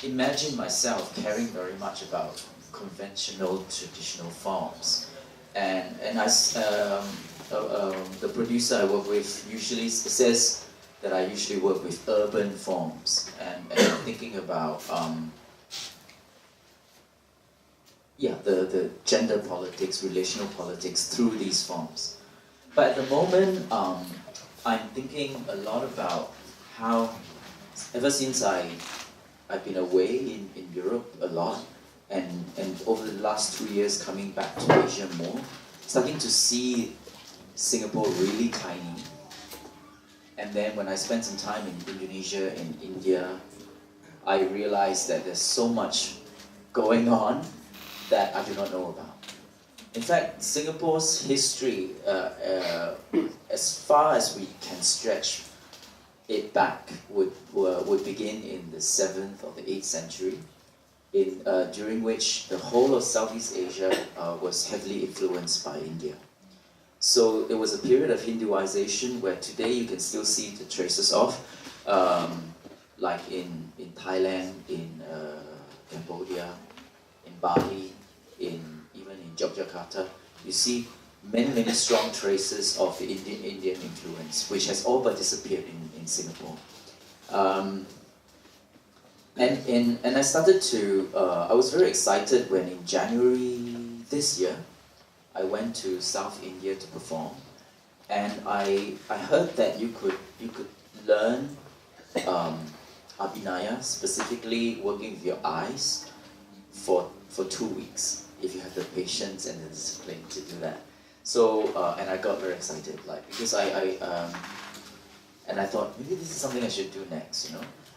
imagined myself caring very much about conventional, traditional forms. And the producer I work with usually says that I usually work with urban forms, and I'm thinking about the gender politics, relational politics through these forms. But at the moment, I'm thinking a lot about how, ever since I've been away in Europe a lot, and over the last 2 years coming back to Asia more, starting to see Singapore really tiny. And then when I spent some time in Indonesia and India, I realized that there's so much going on that I do not know about. In fact, Singapore's history, as far as we can stretch it back, would begin in the 7th or the 8th century, during which the whole of Southeast Asia was heavily influenced by India. So it was a period of Hinduization where today you can still see the traces of, like in Thailand, in Cambodia, in Bali, even in Yogyakarta. You see many strong traces of the Indian influence, which has all but disappeared in Singapore. And I started to, I was very excited when in January this year, I went to South India to perform, and I heard that you could learn Abhinaya, specifically working with your eyes, for 2 weeks, if you have the patience and the discipline to do that. So, and I got very excited, because I thought, maybe this is something I should do next,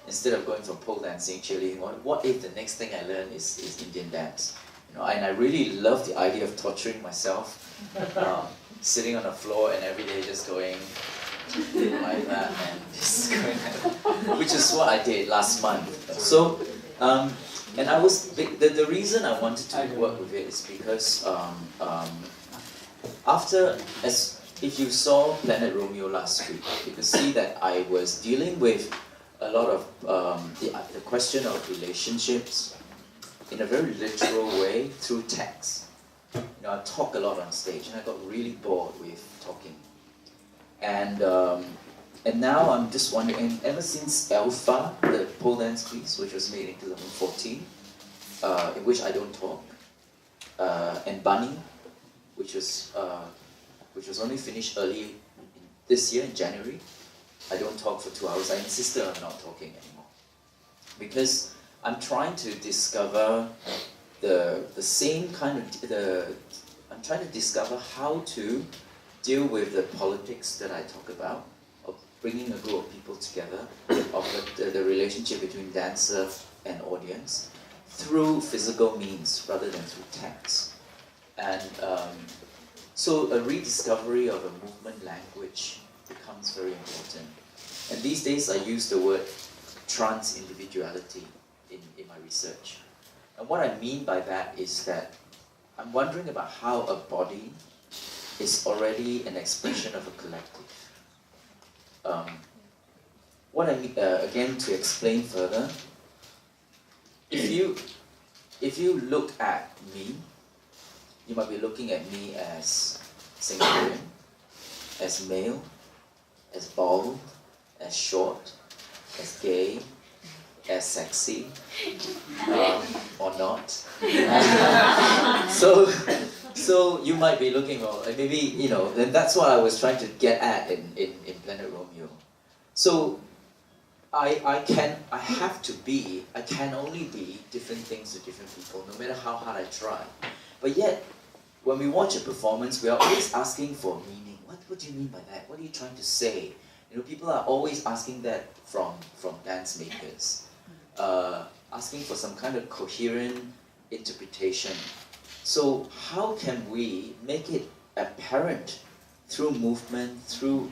Instead of going from pole dancing, cheerleading, what if the next thing I learn is Indian dance? And I really love the idea of torturing myself, sitting on the floor and every day just going like that, and just going, which is what I did last month. So, and I was, the reason I wanted to work with it is because if you saw Planet Romeo last week, you could see that I was dealing with a lot of the question of relationships in a very literal way through text. I talk a lot on stage, and I got really bored with talking. And now I'm just wondering, and ever since Alpha, the pole dance piece, which was made in 2014, in which I don't talk, and Bunny, which was only finished early this year in January, I don't talk for 2 hours. I insisted on not talking anymore, because I'm trying to discover I'm trying to discover how to deal with the politics that I talk about, of bringing a group of people together, of the relationship between dancer and audience, through physical means rather than through text. And so a rediscovery of a movement language becomes very important. And these days I use the word trans-individuality in my research. And what I mean by that is that I'm wondering about how a body is already an expression of a collective. What I mean, again, to explain further, if you look at me, you might be looking at me as Singaporean, as male, as bald, as short, as gay, as sexy, or not. So you might be looking, well, maybe, you know, and that's what I was trying to get at in Planet Romeo. So I can only be different things to different people, no matter how hard I try. But yet, when we watch a performance, we are always asking for meaning. What do you mean by that? What are you trying to say? You know, people are always asking that from dance makers, asking for some kind of coherent interpretation. So how can we make it apparent through movement, through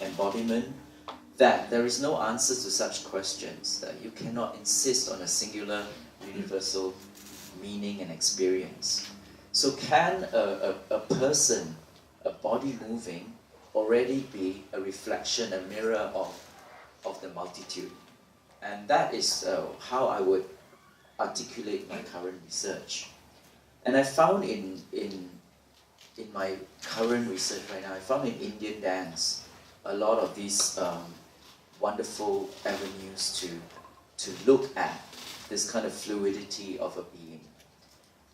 embodiment, that there is no answer to such questions, that you cannot insist on a singular, universal meaning and experience? So can a person, a body moving, already be a reflection, a mirror of the multitude? And that is how I would articulate my current research. And I found in my current research right now, I found in Indian dance a lot of these wonderful avenues to look at this kind of fluidity of a being.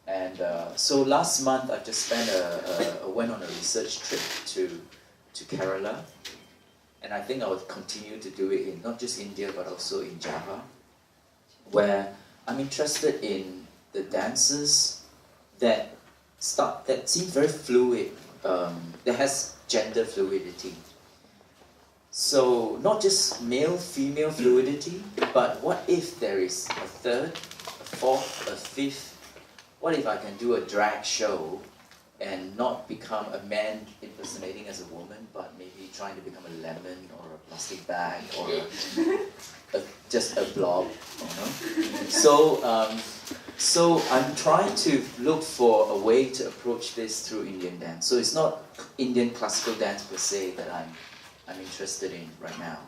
And so last month I just went on a research trip to Kerala, and I think I would continue to do it in not just India but also in Java, where I'm interested in the dances that seem very fluid, that has gender fluidity. So not just male-female fluidity, but what if there is a third, a fourth, a fifth? What if I can do a drag show and not become a man impersonating as a woman, but maybe trying to become a lemon or a plastic bag or just a blob, you know? So I'm trying to look for a way to approach this through Indian dance. So it's not Indian classical dance per se that I'm interested in right now.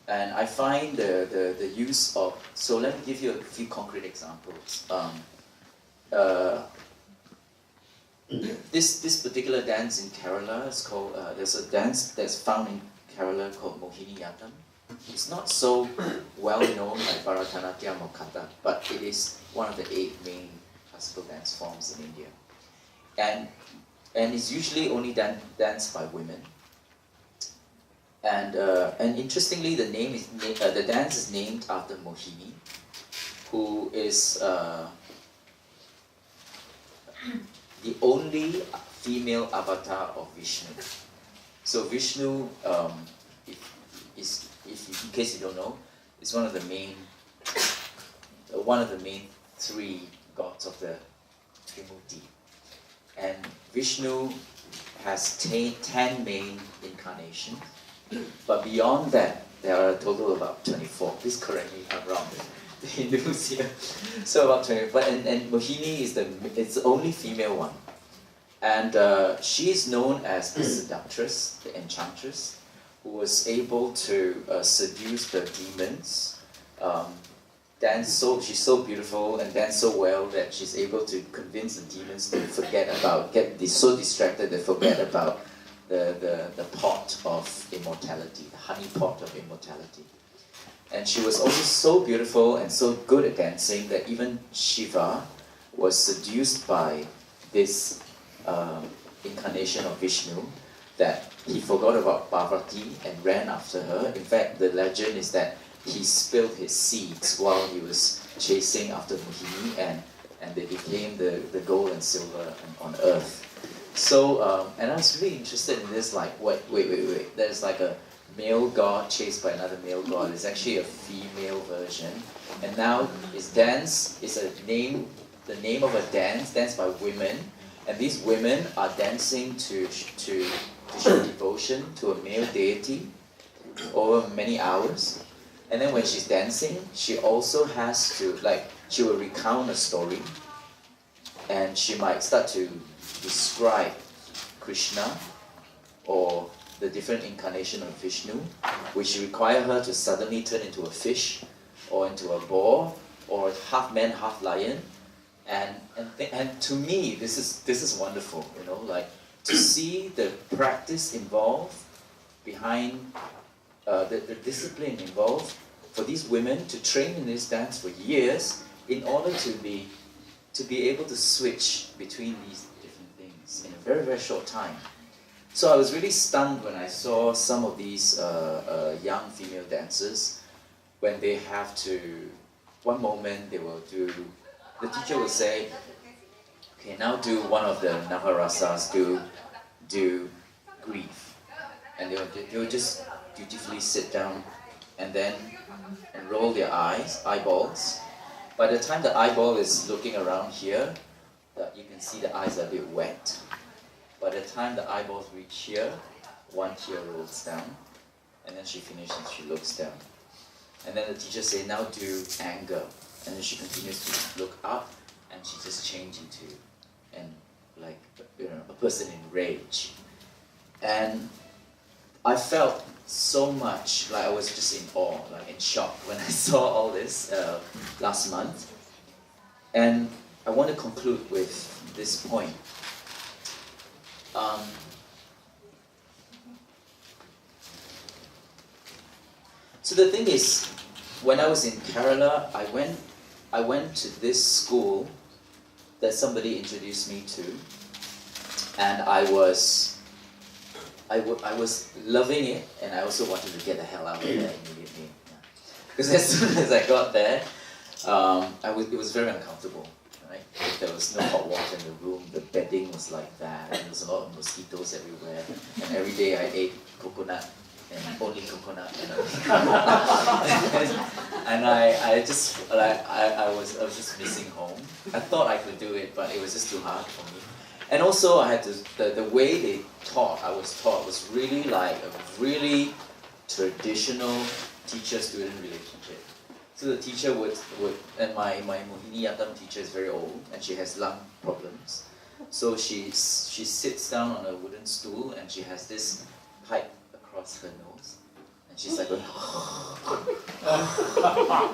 And I find the use of, so let me give you a few concrete examples. This particular dance in Kerala is called, there's a dance that's found in Kerala called Mohiniyattam. It's not so well known like Bharatanatyam or Kathak, but it is one of the 8 main classical dance forms in India. And it's usually only danced by women. And interestingly, the dance is named after Mohini, who is the only female avatar of Vishnu. So Vishnu, in case you don't know, is one of the main 3 gods of the Trimurti. And Vishnu has 10 main incarnations, but beyond that, there are a total of about 24. Please correct me if I'm wrong. The Hindus here. So about 20. But and Mohini is the only female one, and she is known as the seductress, the enchantress, who was able to seduce the demons. She's so beautiful and dance so well that she's able to convince the demons to get so distracted they forget about the pot of immortality, the honey pot of immortality. And she was also so beautiful and so good at dancing that even Shiva was seduced by this incarnation of Vishnu, that he forgot about Parvati and ran after her. In fact, the legend is that he spilled his seeds while he was chasing after Mohini, and they became the gold and silver on earth. So, and I was really interested in this, like, wait, there's like a male god chased by another male god. It's actually a female version. And now dance is the name of a dance danced by women, and these women are dancing to show devotion to a male deity over many hours. And then when she's dancing, she also has to, she will recount a story, and she might start to describe Krishna or the different incarnation of Vishnu, which require her to suddenly turn into a fish or into a boar or half man, half lion. And to me, this is wonderful, you know, like to see the practice involved behind the discipline involved for these women to train in this dance for years in order to be able to switch between these different things in a very, very short time. So I was really stunned when I saw some of these young female dancers when they have to, one moment they will do, the teacher will say, okay, now do one of the Navarasas, do grief. And they will just dutifully sit down and then roll their eyeballs. By the time the eyeball is looking around here, you can see the eyes are a bit wet. By the time the eyeballs reach here, one tear rolls down, and then she finishes and she looks down. And then the teacher says, now do anger. And then she continues to look up, and she just changes into a person in rage. And I felt so much like I was just in awe, like in shock when I saw all this last month. And I want to conclude with this point. So the thing is, when I was in Kerala, I went to this school that somebody introduced me to, and I was loving it, and I also wanted to get the hell out of there immediately. Because as soon as I got there, it was very uncomfortable. Right? There was no hot water in the room, the bedding was like that, and there was a lot of mosquitoes everywhere, and every day I ate coconut, and only coconut, and I was just missing home. I thought I could do it, but it was just too hard for me. And also I had to, the way they taught, I was taught was really like a really traditional teacher-student relationship. So the teacher would and my Mohiniyattam teacher is very old, and she has lung problems. So she sits down on a wooden stool, and she has this pipe across her nose, and she's like going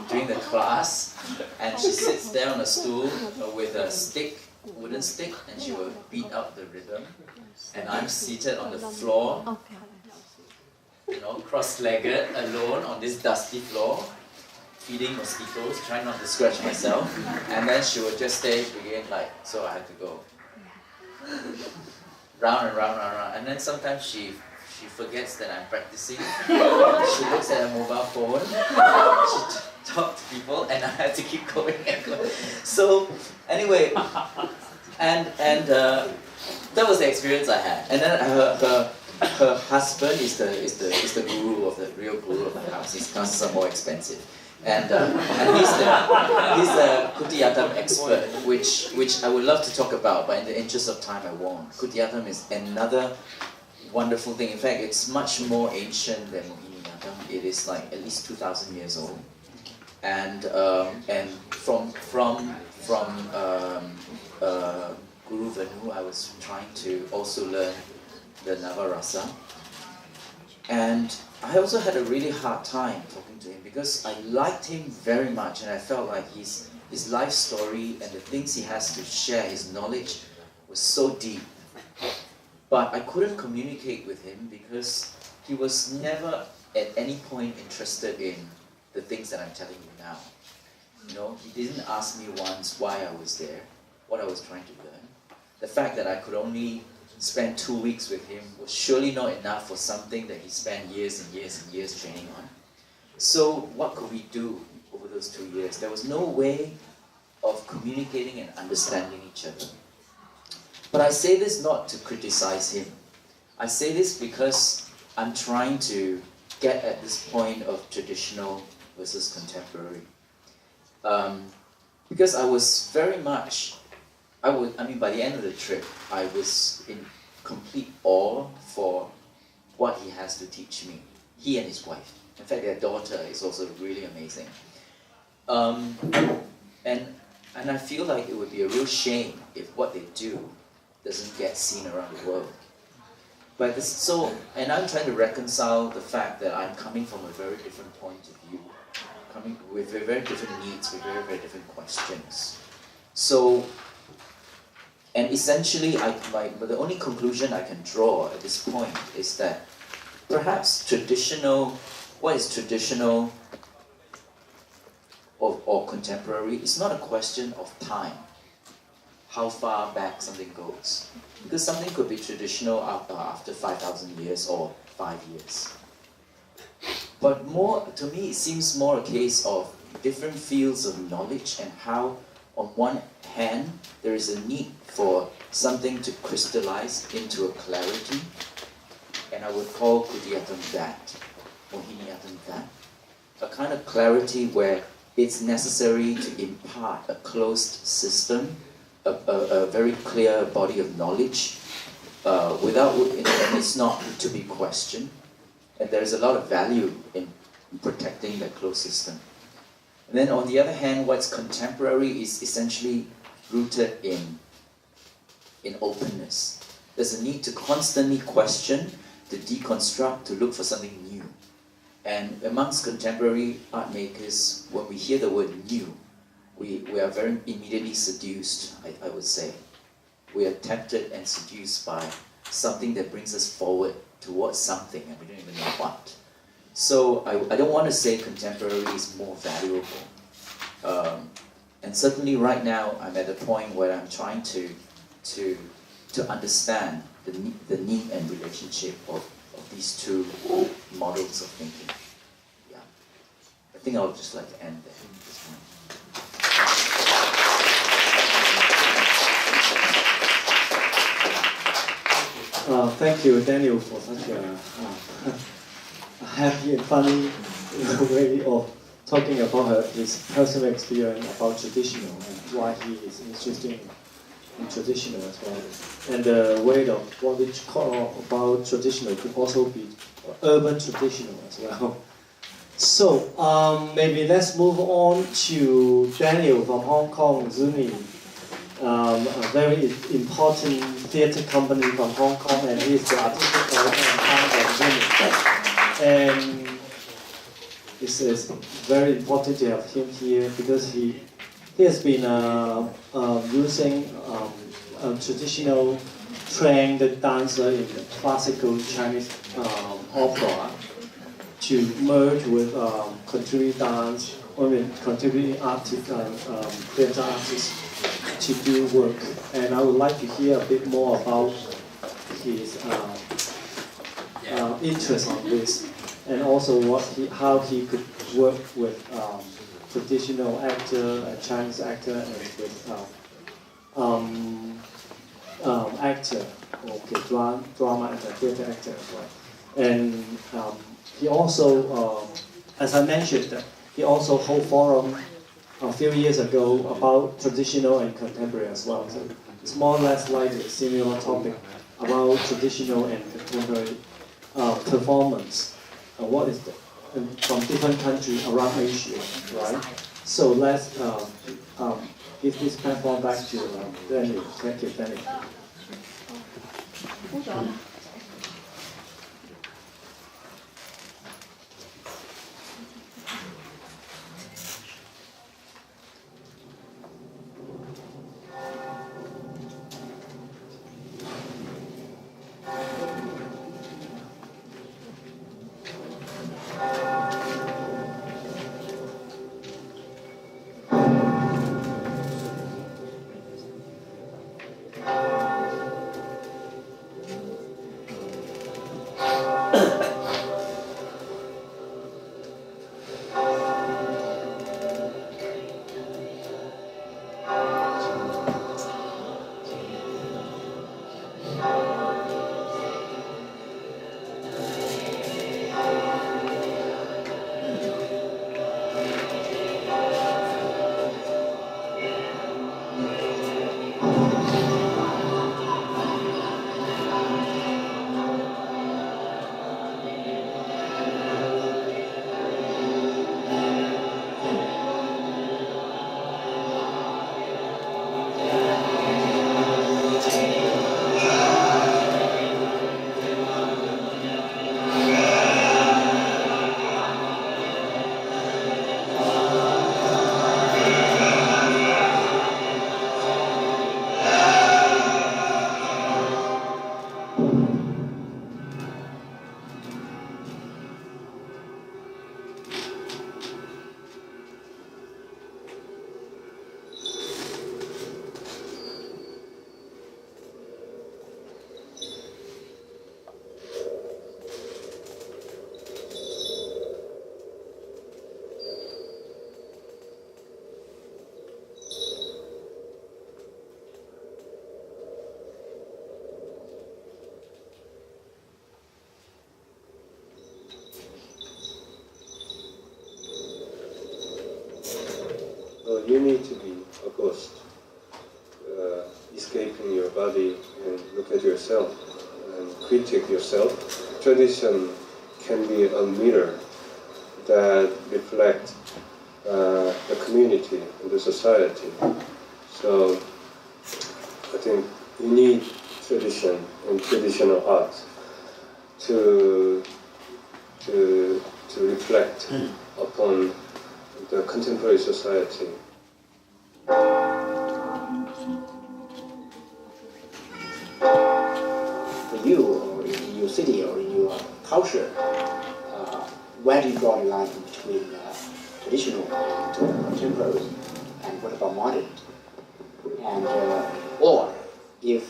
during the class, and she sits there on a stool with a stick, wooden stick, and she will beat out the rhythm, and I'm seated on the floor, cross-legged, alone on this dusty floor, feeding mosquitoes, trying not to scratch myself, and then she would just stay again so I had to go round and round and round, and then sometimes she forgets that I'm practicing. She looks at her mobile phone, she talks to people, and I had to keep going and going. So anyway, and that was the experience I had. And then her husband is the guru of the real guru of the house. His classes are more expensive. And he's the Kutiyattam expert, which I would love to talk about, but in the interest of time I won't. Kutiyattam is another wonderful thing. In fact, it's much more ancient than Mohiniyattam. It is like at least 2,000 years old. And from Guru Venu, I was trying to also learn the Navarasa. And I also had a really hard time talking to him because I liked him very much, and I felt like his life story and the things he has to share, his knowledge, was so deep. But I couldn't communicate with him because he was never at any point interested in the things that I'm telling you now. He didn't ask me once why I was there, what I was trying to learn. The fact that I could only spend 2 weeks with him was surely not enough for something that he spent years and years and years training on. So what could we do over those 2 years? There was no way of communicating and understanding each other. But I say this not to criticize him. I say this because I'm trying to get at this point of traditional versus contemporary. Because I was very much, by the end of the trip, I was in complete awe for what he has to teach me. He and his wife. In fact, their daughter is also really amazing. And I feel like it would be a real shame if what they do doesn't get seen around the world. And I'm trying to reconcile the fact that I'm coming from a very different point of view, coming with very different needs, with very, very different questions. So, and essentially, the only conclusion I can draw at this point is that perhaps traditional, what is traditional or contemporary? It's not a question of time, how far back something goes. Because something could be traditional after 5,000 years or 5 years. But more, to me, it seems more a case of different fields of knowledge and how, on one hand, there is a need for something to crystallize into a clarity, and I would call Kudiatam that, Mohiniatam that, a kind of clarity where it's necessary to impart a closed system, a very clear body of knowledge, without, and it's not to be questioned, and there's a lot of value in protecting that closed system. And then on the other hand, what's contemporary is essentially rooted in openness. There's a need to constantly question, to deconstruct, to look for something new. And amongst contemporary art makers, when we hear the word new, we are very immediately seduced, I would say. We are tempted and seduced by something that brings us forward towards something, and we don't even know what. So I don't want to say contemporary is more valuable. And certainly right now, I'm at a point where I'm trying to understand the need and relationship of these two models of thinking. Yeah, I think I would just like to end there. Thank you, Daniel, for such a happy and funny way of talking about his personal experience about traditional and why he is interested in traditional as well. And the way of what we call about traditional could also be urban traditional as well. So maybe let's move on to Daniel from Hong Kong, Zuni. A very important theatre company from Hong Kong, and he's the artistic director and founder of Zuni. And it's very important to have him here because he has been using traditional trained dancer in classical Chinese opera to merge with contemporary dance, contemporary artists and theatre artists to do work. And I would like to hear a bit more about his interest on this, and also how he could work with traditional actor, a Chinese actor, and with actor, drama and theatre actor as well. And he also, as I mentioned, he also held forum a few years ago about traditional and contemporary as well. So it's more or less like a similar topic about traditional and contemporary performance. What is from different countries around Asia, right? So let's give this platform back to Daniel. Thank you, Daniel. Well, you need to be a ghost, escaping your body and look at yourself and critique yourself. Tradition can be a mirror that reflects the community and the society. So I think you need tradition and traditional art to reflect upon the contemporary society. For you, or in your city, or in your culture, where do you draw the line between traditional and contemporary, and what about modern? And or if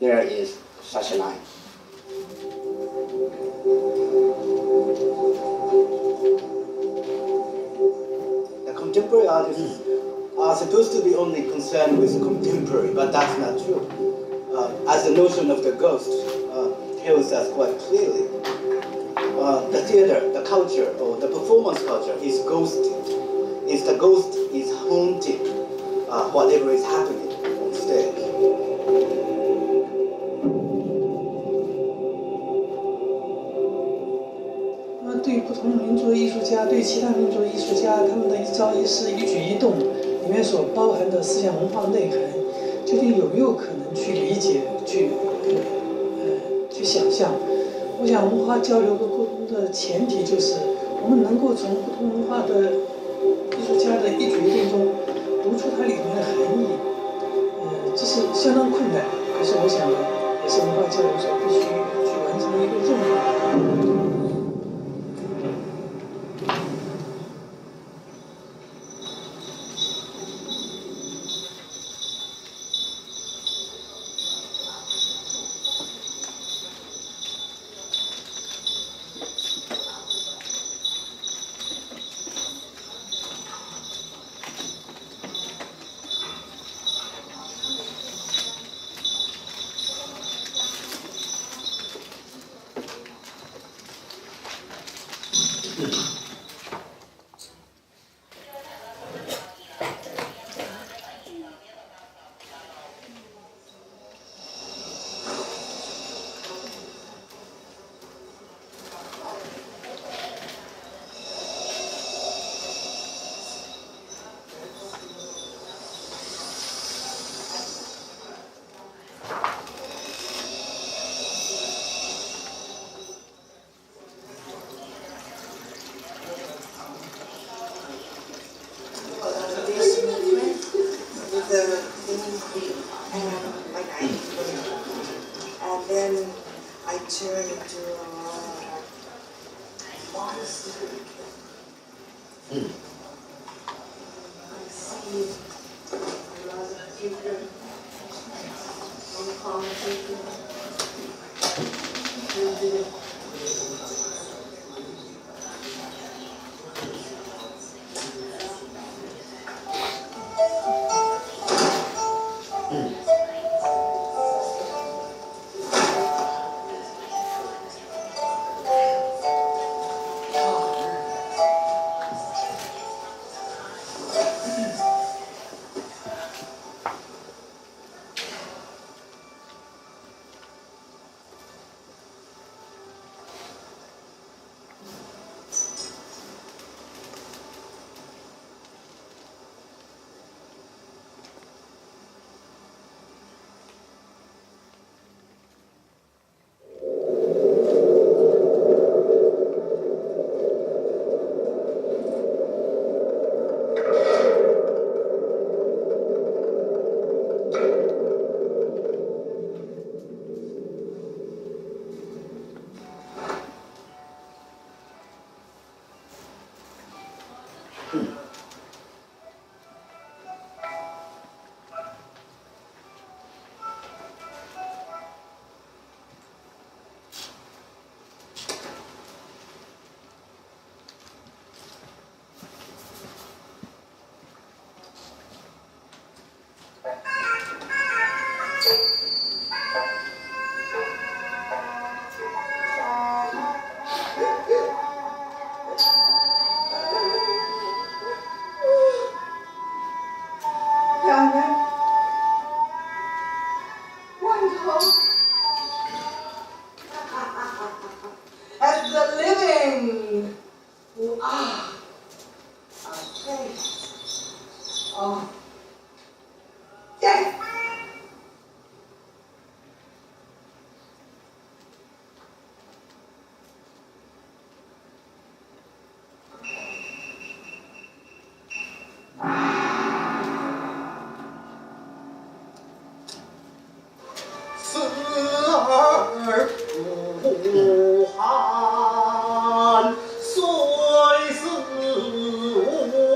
there is such a line. The contemporary artists are supposed to be only concerned with contemporary, but that's not true. As the notion of the ghost tells us quite clearly, the theater, the culture, or the performance culture is ghosted. If the ghost is haunting whatever is happening on stage. 对于不同民族艺术家，对其他民族艺术家，他们的一招一式、一举一动里面所包含的思想文化内涵，究竟有没有可能去理解、去想象？我想文化交流和沟通的前提就是，我们能够从不同文化的艺术家的一举一动中读出它里面的含义。这是相当困难，可是我想呢，也是文化交流所必须去完成的一个任务。对。不寒，虽是无寒。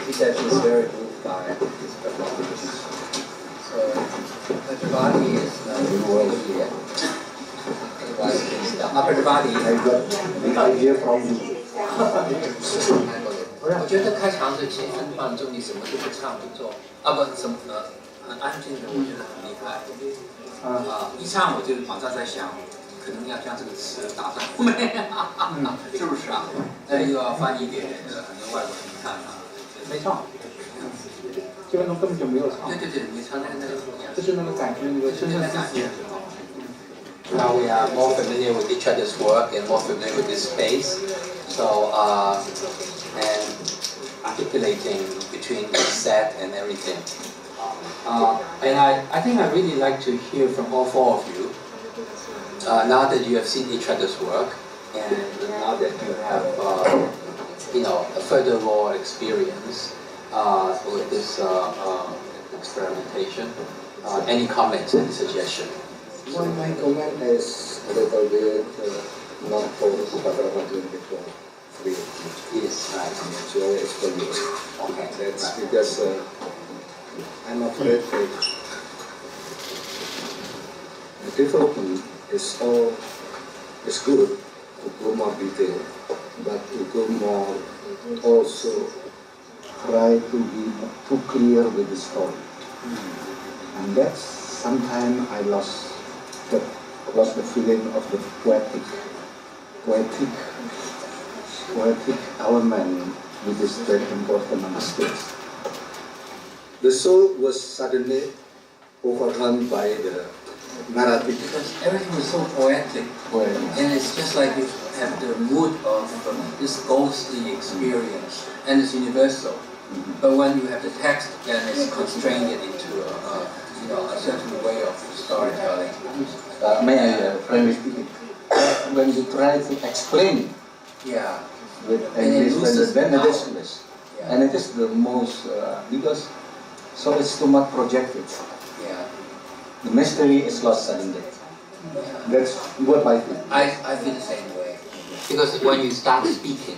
He said he's very moved by his performance. So everybody is really here. Everybody. I got the idea from you. 我觉得开场这气氛放纵，你什么都不唱不做，不什么很安静的，我觉得很厉害。一唱我就马上在想，可能要将这个词打在后面，是不是啊？又要翻译给很多外国人看啊。没唱，基本上根本就没有唱。对，你唱那个，就是那个感觉，那个深深的感觉。Now we are more familiar with each other's work and more familiar with this space. So, and articulating between the set and everything. And I think I really like to hear from all four of you. Now that you have seen each other's work, and now that you have, a further more experience with this experimentation, any comments, any suggestions? Well, my comment is a little bit not focused, but I want to make it free. Yes, right. Enjoy experience. Okay. That's because I'm afraid that the development is good to go more detail, but to go more also try to be too clear with the story. And that's sometimes I lost the feeling of the poetic element, which is very important on the stage. The soul was suddenly overrun by the narrative. Because everything was so poetic, and it's just like you have the mood of this ghostly experience, and it's universal. But when you have the text, then it's constrained into a certain way of storytelling. May I frankly speaking? When you try to explain, with English, then it is English, and it is the most because so it's too much projected. The mystery is lost suddenly. That's what I think. I feel the same way. Because when you start speaking,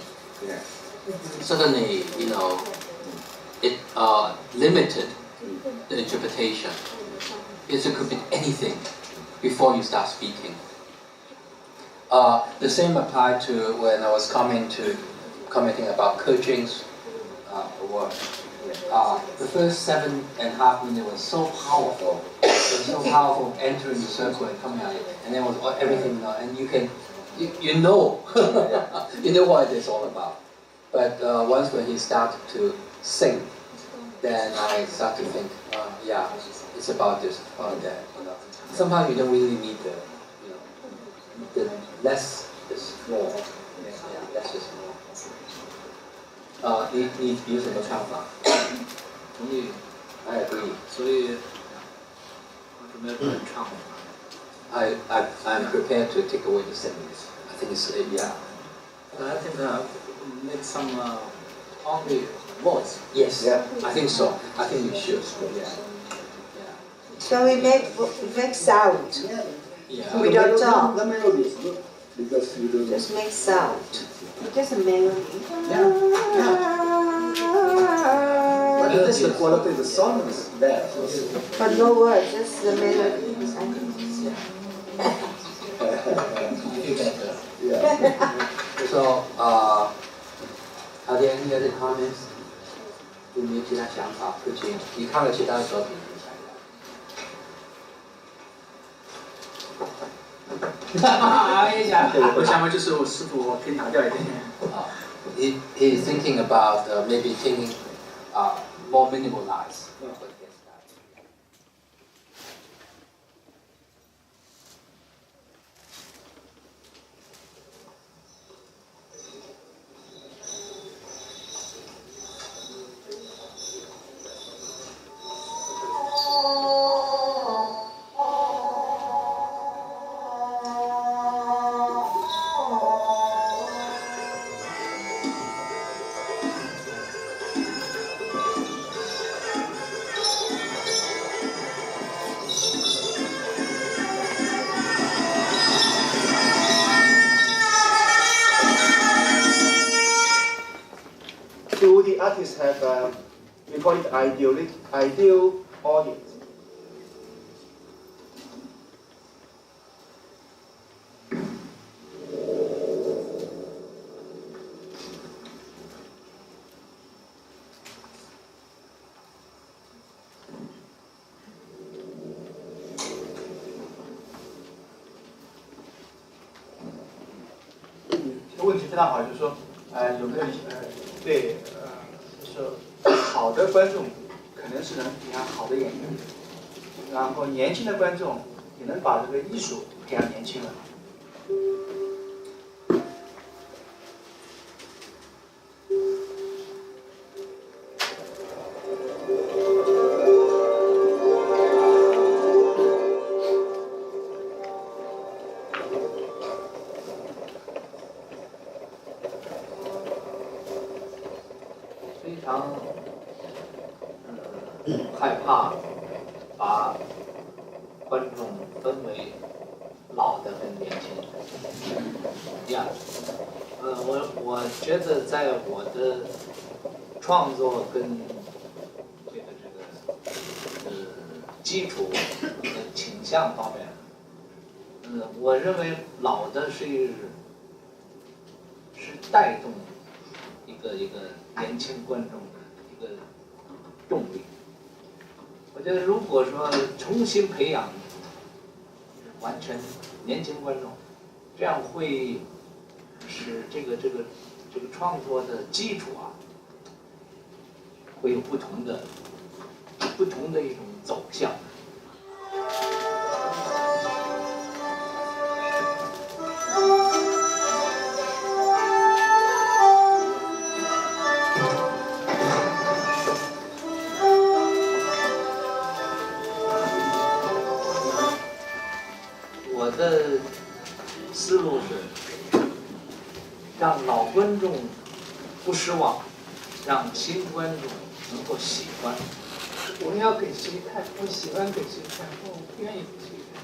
suddenly, it limited the interpretation. Because it could be anything before you start speaking. The same applied to when I was commenting about Kerching's work. the first 7.5 minutes was so powerful. It was so powerful entering the circle and coming out, and then was everything, and you know what it's all about. But once when he started to sing, then I start to think, yeah, it's about this, about that. Sometimes you don't really need the less is more. Yeah, less is more. 你有什么看法？同意。I agree. 所以我准备本唱。I'm prepared to take away the singings. I think it's yeah. I think make some only voice. Yes. Yeah. I think so. I think we should. Yeah. So we make sound. Yeah. We don't talk. The melody is good because you don't. Just make sound. Just a melody. But it is the quality of the song is there. But no words, just the melody. Yeah. So, are there any other comments? 有没有其他想法？不行，你看了其他的作品？我想问就是我师傅可以拿掉一点。He is thinking about maybe taking more minimalized. Do the artists have, we call it ideal audience? 这个问题非常好，就是说，有没有对就是好的观众可能是能培养好的演员，然后年轻的观众也能把这个艺术培养年轻人。非常害怕把观众分为老的跟年轻的。呀，我觉得在我的创作跟这个基础的倾向方面，我认为老的是带动一个年轻观众的一个动力。我觉得如果说重新培养完全年轻观众，这样会使这个创作的基础会有不同的一种走向。我的思路是让老观众不失望，让新观众能够喜欢。我要给谁看？我喜欢给谁看？我不愿意给谁看。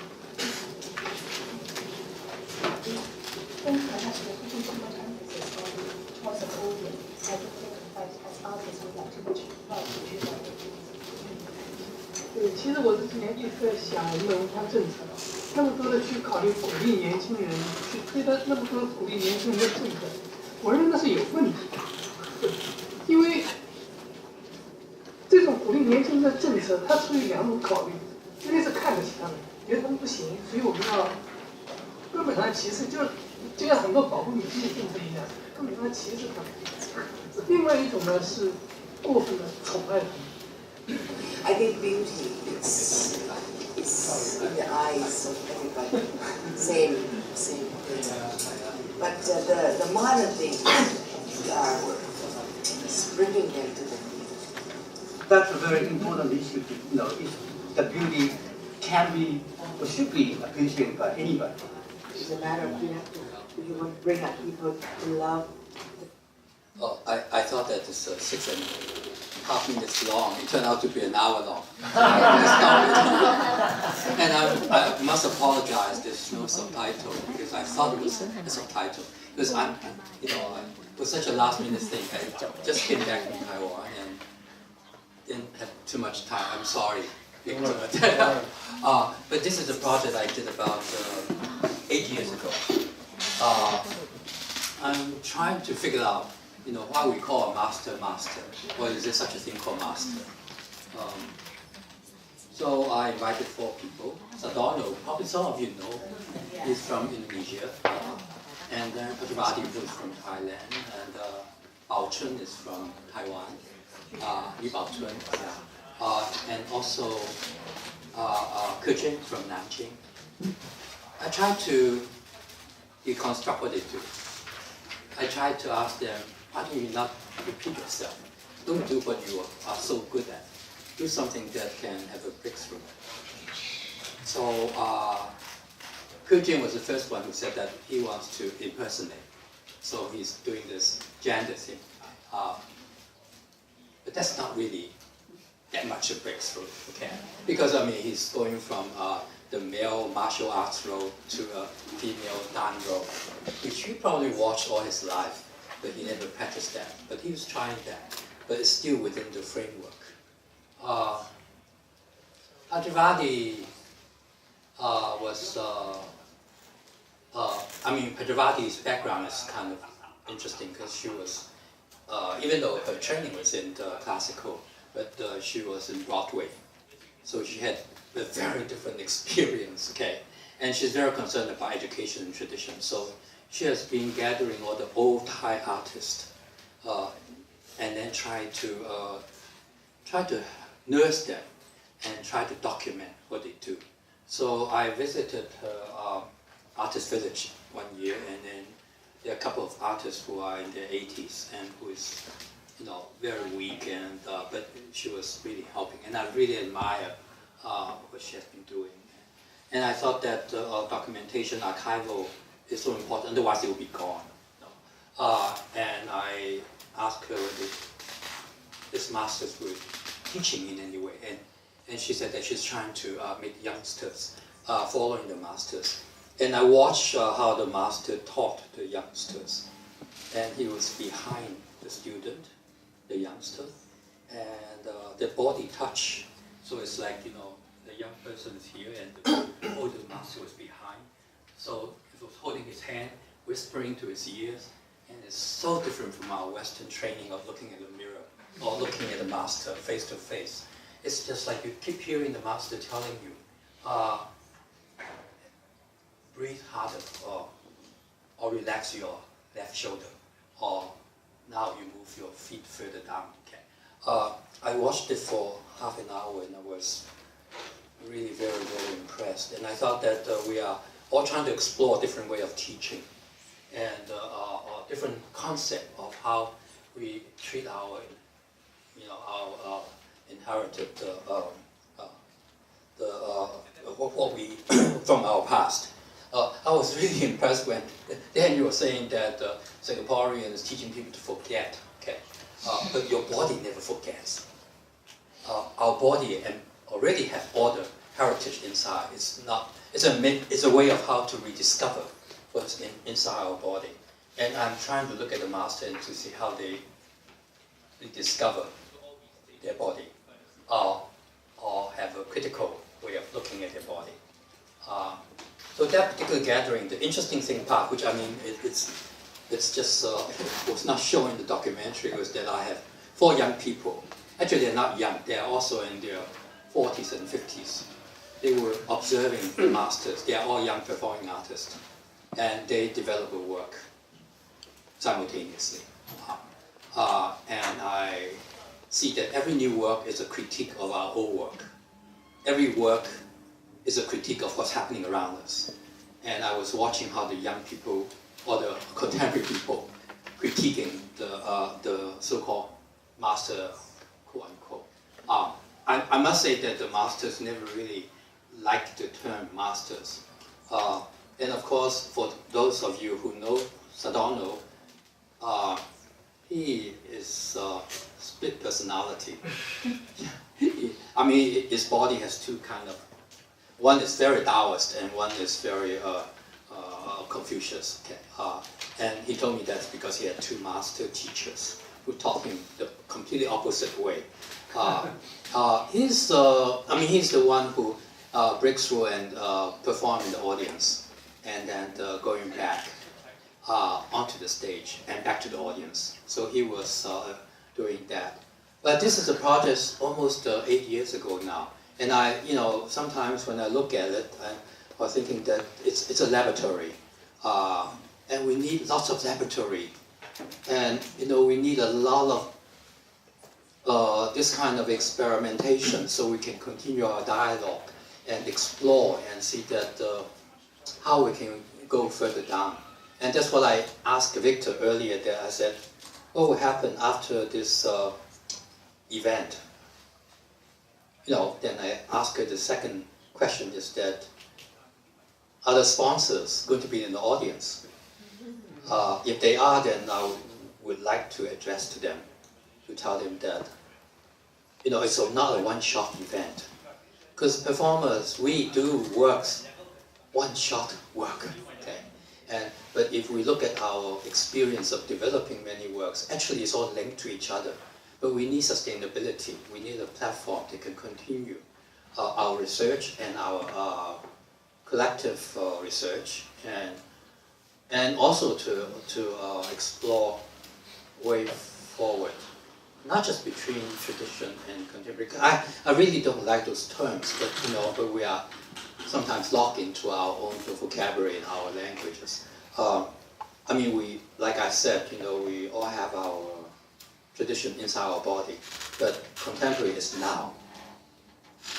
对，其实我这几年一直在想我们的文化政策，那么多的去考虑鼓励年轻人，去推的那么多鼓励年轻人的政策，我认为那是有问题的，因为年轻的政策，它出于两种考虑，一类是看得起他们，觉得他们不行，所以我们要根本上歧视，就像很多保护女性的政策一样，根本上歧视他们。另外一种呢是过分的宠爱他们。I think beauty is in the eyes of everybody. Same thing. But the modern thing is bringing them to the beauty. That's a very important issue. The beauty can be or should be appreciated by anybody. It's a matter of you want to bring up people to love. Oh, I thought that it's 6.5 minutes long. It turned out to be an hour long. And I must apologize. There's no subtitle because I thought it was a subtitle. Because it was such a last-minute thing. I just came back from Taiwan and didn't have too much time. I'm sorry, Victor. But this is a project I did about 8 years ago. I'm trying to figure out, why we call a master, or is there such a thing called master? So I invited 4 people. Sadorno, probably some of you know, he's from Indonesia. And then Pajavati is from Thailand, and Bao Chun is from Taiwan. Li Bao Chun, and also Kejin from Nanjing. I tried to deconstruct what they do. I tried to ask them, why do you not repeat yourself? Don't do what you are so good at. Do something that can have a breakthrough. So Kujin was the first one who said that he wants to impersonate. So he's doing this gender thing. But that's not really that much a breakthrough, okay? Because he's going from the male martial arts role to a female Dan role, which he probably watched all his life, but he never practiced that. But he was trying that, but it's still within the framework. Pajavati was, Pajavati's background is kind of interesting because she was, even though her training was in the classical, but she was in Broadway. So she had a very different experience, okay? And she's very concerned about education and tradition. So she has been gathering all the old Thai artists and then try to nurse them and try to document what they do. So I visited her artist village one year, and then there are a couple of artists who are in their 80s and who is, very weak, and but she was really helping, and I really admire what she has been doing. And I thought that documentation, archival, is so important. Otherwise, it will be gone. And I asked her if this masters were teaching in any way, and she said that she's trying to make youngsters following the masters. And I watched how the master taught the youngsters, and he was behind the student, the youngster, and the body touch. So it's like, the young person is here and the older master was behind. So he was holding his hand, whispering to his ears, and it's so different from our Western training of looking at the mirror or looking at the master face to face. It's just like you keep hearing the master telling you, breathe harder, or relax your left shoulder, or now you move your feet further down. Okay. I watched it for half an hour and I was really very, very impressed. And I thought that we are all trying to explore a different way of teaching and a different concept of how we treat our, our inherited what we from our past. I was really impressed when Daniel was saying that Singaporean is teaching people to forget. Okay, but your body never forgets. Our body already has all the heritage inside. It's a way of how to rediscover what's inside our body. And I'm trying to look at the master and to see how they rediscover their body, or have a critical way of looking at their body. So that particular gathering, the interesting thing part, which it's just was not shown in the documentary, was that I have 4 young people, Actually, they're not young. They're also in their 40s and 50s. They were observing the masters. They are all young performing artists. And they develop a work simultaneously. And I see that every new work is a critique of our old work. Every work is a critique of what's happening around us. And I was watching how the young people, or the contemporary people, critiquing the so-called master, quote-unquote. I must say that the masters never really liked the term masters. And of course, for those of you who know Sadano, he is split personality. I mean, his body has two kind of, one is very Taoist and one is very Confucius. Okay? And he told me that's because he had two master teachers who taught him the completely opposite way. He's the one who breaks through and performs in the audience, and then going back onto the stage and back to the audience. So he was doing that. But this is a project almost 8 years ago now. And sometimes when I look at it, I was thinking that it's a laboratory. And we need lots of laboratory. And we need a lot of this kind of experimentation so we can continue our dialogue and explore and see that how we can go further down. And that's what I asked Victor earlier. That I said, what will happen after this event? Then I asked her the second question is that, are the sponsors going to be in the audience? If they are, then I would like to address to them, to tell them that, it's not a one-shot event. Because performers, we do works, one-shot work, okay? But if we look at our experience of developing many works, actually it's all linked to each other. But we need sustainability. We need a platform that can continue our research and our collective research, and also to explore way forward, not just between tradition and contemporary. I really don't like those terms, but we are sometimes locked into our own vocabulary and our languages. We, like I said, we all have our tradition inside our body, but contemporary is now.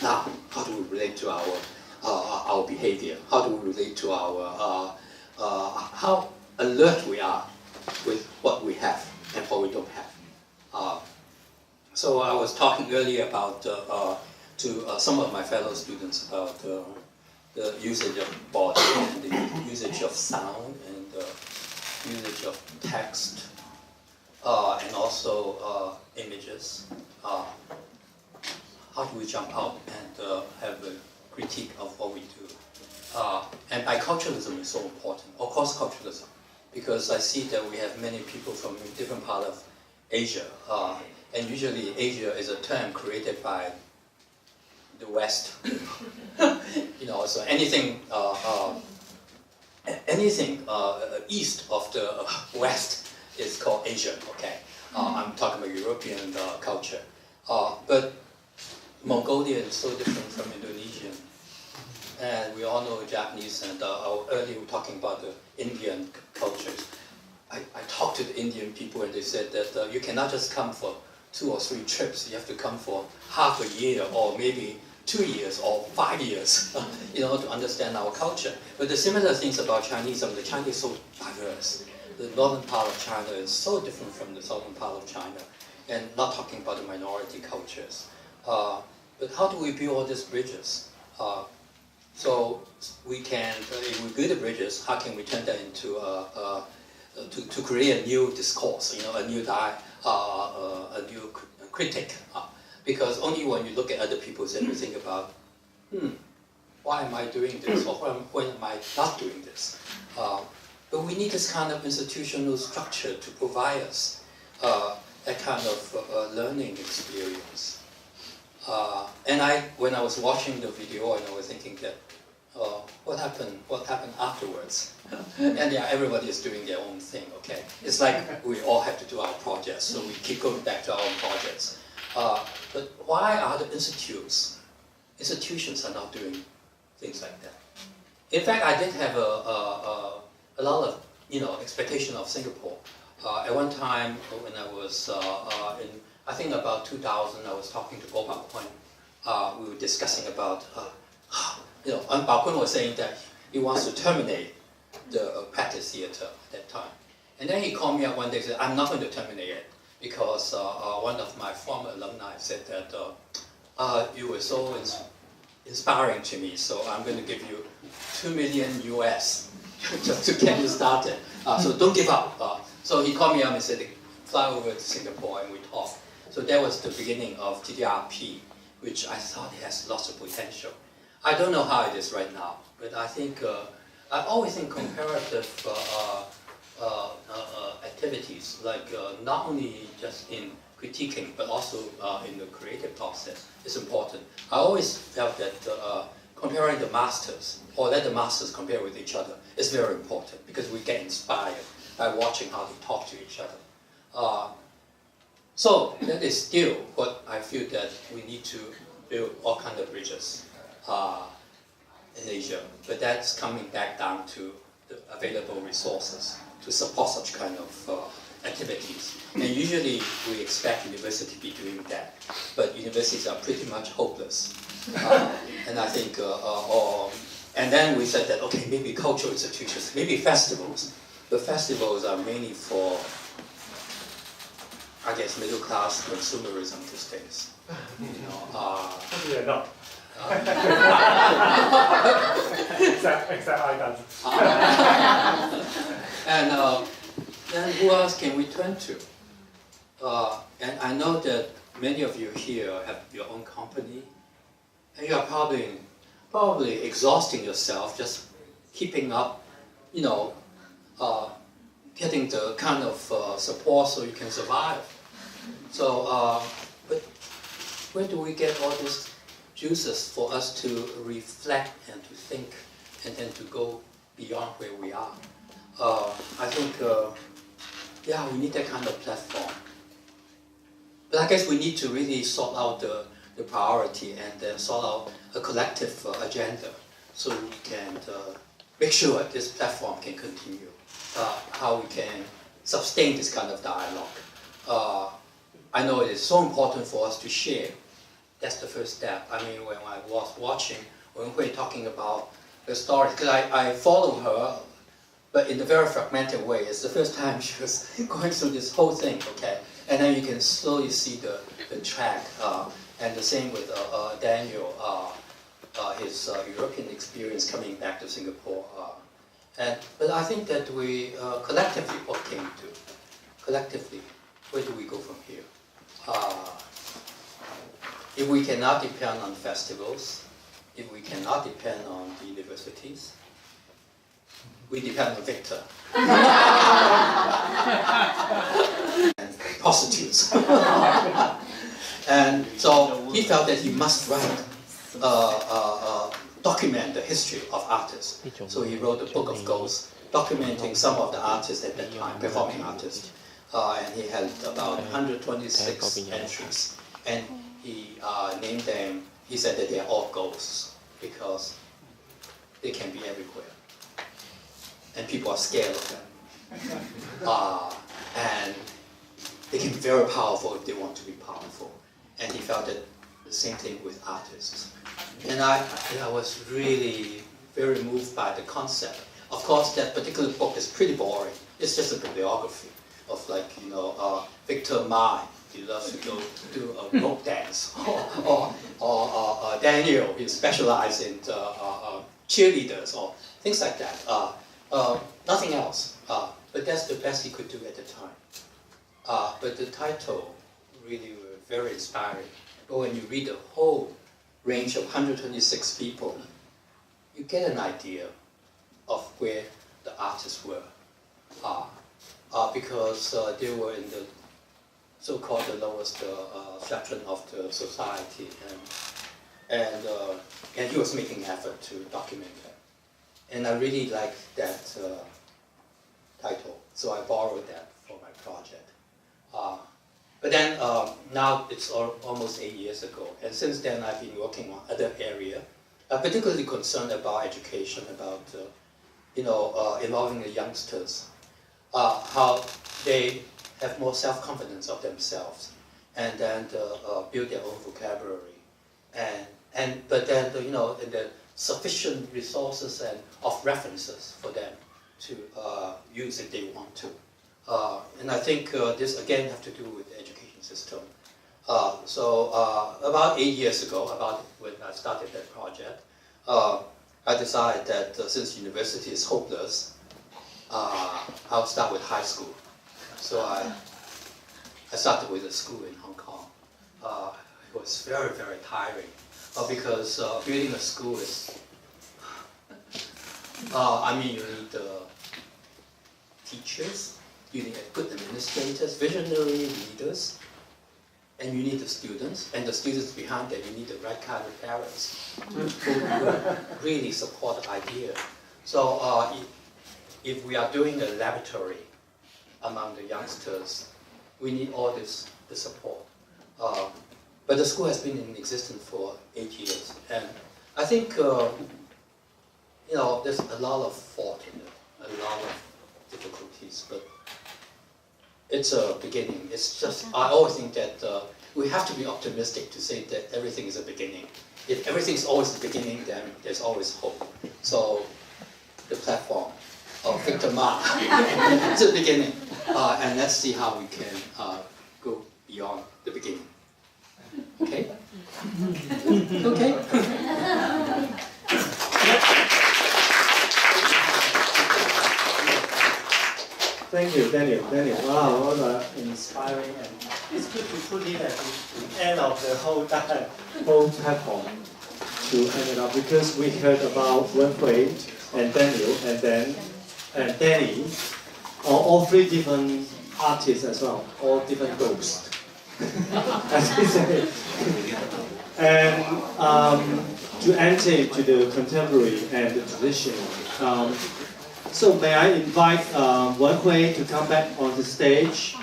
Now, how do we relate to our behavior? How do we relate to our how alert we are with what we have and what we don't have? So I was talking earlier about to some of my fellow students about the usage of body and the usage of sound and the usage of text. And also images. How do we jump out and have a critique of what we do? And biculturalism is so important, or cross-culturalism, because I see that we have many people from different parts of Asia. And usually Asia is a term created by the West. So anything east of the West is called Asian, okay? I'm talking about European culture. But Mongolian is so different from Indonesian. And we all know Japanese, and earlier we were talking about the Indian cultures. I talked to the Indian people and they said that you cannot just come for 2 or 3 trips. You have to come for half a year or maybe 2 years or 5 years, to understand our culture. But the similar things about Chinese, the Chinese is so diverse. The northern part of China is so different from the southern part of China, and not talking about the minority cultures. But how do we build all these bridges? So we can, if we build the bridges, how can we turn that into to create a new discourse, a new a new critic? Because only when you look at other people, then you think about, why am I doing this, or when am I not doing this? But we need this kind of institutional structure to provide us that kind of learning experience. And when I was watching the video, and I was thinking that, what happened afterwards? And everybody is doing their own thing, okay? It's like we all have to do our projects, so we keep going back to our own projects. But why other institutions are not doing things like that? In fact, I did have a lot of expectation of Singapore. At one time, when I was I think about 2000, I was talking to Bo Bao-kun. We were discussing about, and Bao-kun was saying that he wants to terminate the practice theater at that time. And then he called me up one day and said, I'm not going to terminate it, because one of my former alumni said that you were so inspiring to me, so I'm going to give you $2 million US just to get you started. So don't give up. So he called me up and said, fly over to Singapore and we talked. So that was the beginning of GDRP, which I thought has lots of potential. I don't know how it is right now, but I think, I always think comparative activities, like not only just in critiquing, but also in the creative process is important. I always felt that comparing the masters, or let the masters compare with each other, is very important, because we get inspired by watching how they talk to each other. So that is still what I feel that we need to build all kinds of bridges in Asia. But that's coming back down to the available resources to support such kind of activities. And usually we expect university to be doing that, but universities are pretty much hopeless. And I think, and then we said that, okay, maybe cultural institutions, maybe festivals. The festivals are mainly for, I guess, middle class consumerism these days. And then who else can we turn to? And I know that many of you here have your own company, and you are probably exhausting yourself just keeping up, getting the kind of support so you can survive. So, but where do we get all these juices for us to reflect and to think and then to go beyond where we are? I think, yeah, we need that kind of platform. But I guess we need to really sort out the priority and then sort out a collective agenda so we can make sure this platform can continue, how we can sustain this kind of dialogue. I know it is so important for us to share. That's the first step. I mean, when I was watching Wen Hui talking about the story, because I follow her, but in a very fragmented way. It's the first time she was going through this whole thing, okay? And then you can slowly see the track. And the same with Daniel, his European experience coming back to Singapore. But I think that we collectively, what can we do? Collectively, where do we go from here? If we cannot depend on festivals, if we cannot depend on the universities, we depend on Victor. And prostitutes. And so he felt that he must write, document the history of artists. So he wrote a book of ghosts, documenting some of the artists at that time, performing artists. And he had about 126 entries. And he named them, he said that they are all ghosts because they can be everywhere. And people are scared of them. And they can be very powerful if they want to be powerful. And he felt that the same thing with artists. And I was really very moved by the concept. Of course, that particular book is pretty boring. It's just a bibliography of Victor Mai. He loves to go do a rope dance. or Daniel, he specializes in cheerleaders or things like that. Nothing else. But that's the best he could do at the time. But the title really were very inspiring. But when you read the whole range of 126 people, you get an idea of where the artists were. Because they were in the so-called the lowest section of the society, and he was making effort to document that. And I really liked that title, so I borrowed that for my project. But then now it's almost 8 years ago, and since then I've been working on other area, particularly concerned about education, about involving the youngsters, how they have more self-confidence of themselves, and then build their own vocabulary, but then and the sufficient resources and of references for them to use if they want to. And I think this again has to do with the education system. So about 8 years ago, about when I started that project, I decided that since university is hopeless, I'll start with high school. So I started with a school in Hong Kong. It was very, very tiring because building a school is, you need teachers, you need good administrators, visionary leaders, and you need the students, and the students behind that, you need the right kind of parents who really support the idea. So if we are doing a laboratory among the youngsters, we need all the support. But the school has been in existence for 8 years, and I think there's a lot of fault in it, a lot of difficulties, but it's a beginning. It's just, I always think that we have to be optimistic to say that everything is a beginning. If everything is always a beginning, then there's always hope. So the platform of Victor Ma is a beginning. And let's see how we can go beyond the beginning. Okay? Okay? Thank you, Daniel. Wow, what inspiring, and it's good to put it at the end of the whole platform to end it up, because we heard about Wenhui and Daniel and Danny, all three different artists as well, all different ghosts, as we say. And to enter into the contemporary and the traditional. So may I invite Wenhui to come back on the stage,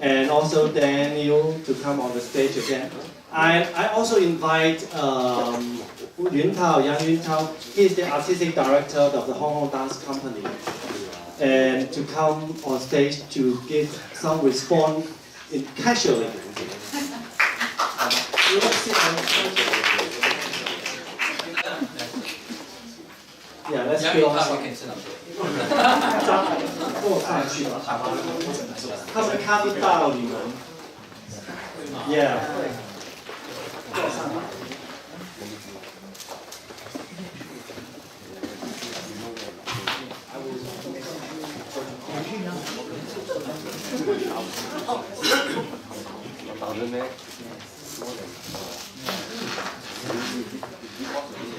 and also Daniel to come on the stage again. I also invite Yuntao, Yang Yuntao. He is the artistic director of the Hong Kong Dance Company, and to come on stage to give some response casually. Yeah, let's be honest. 坐上去吧，他们看不到你们。Yeah. 坐上来。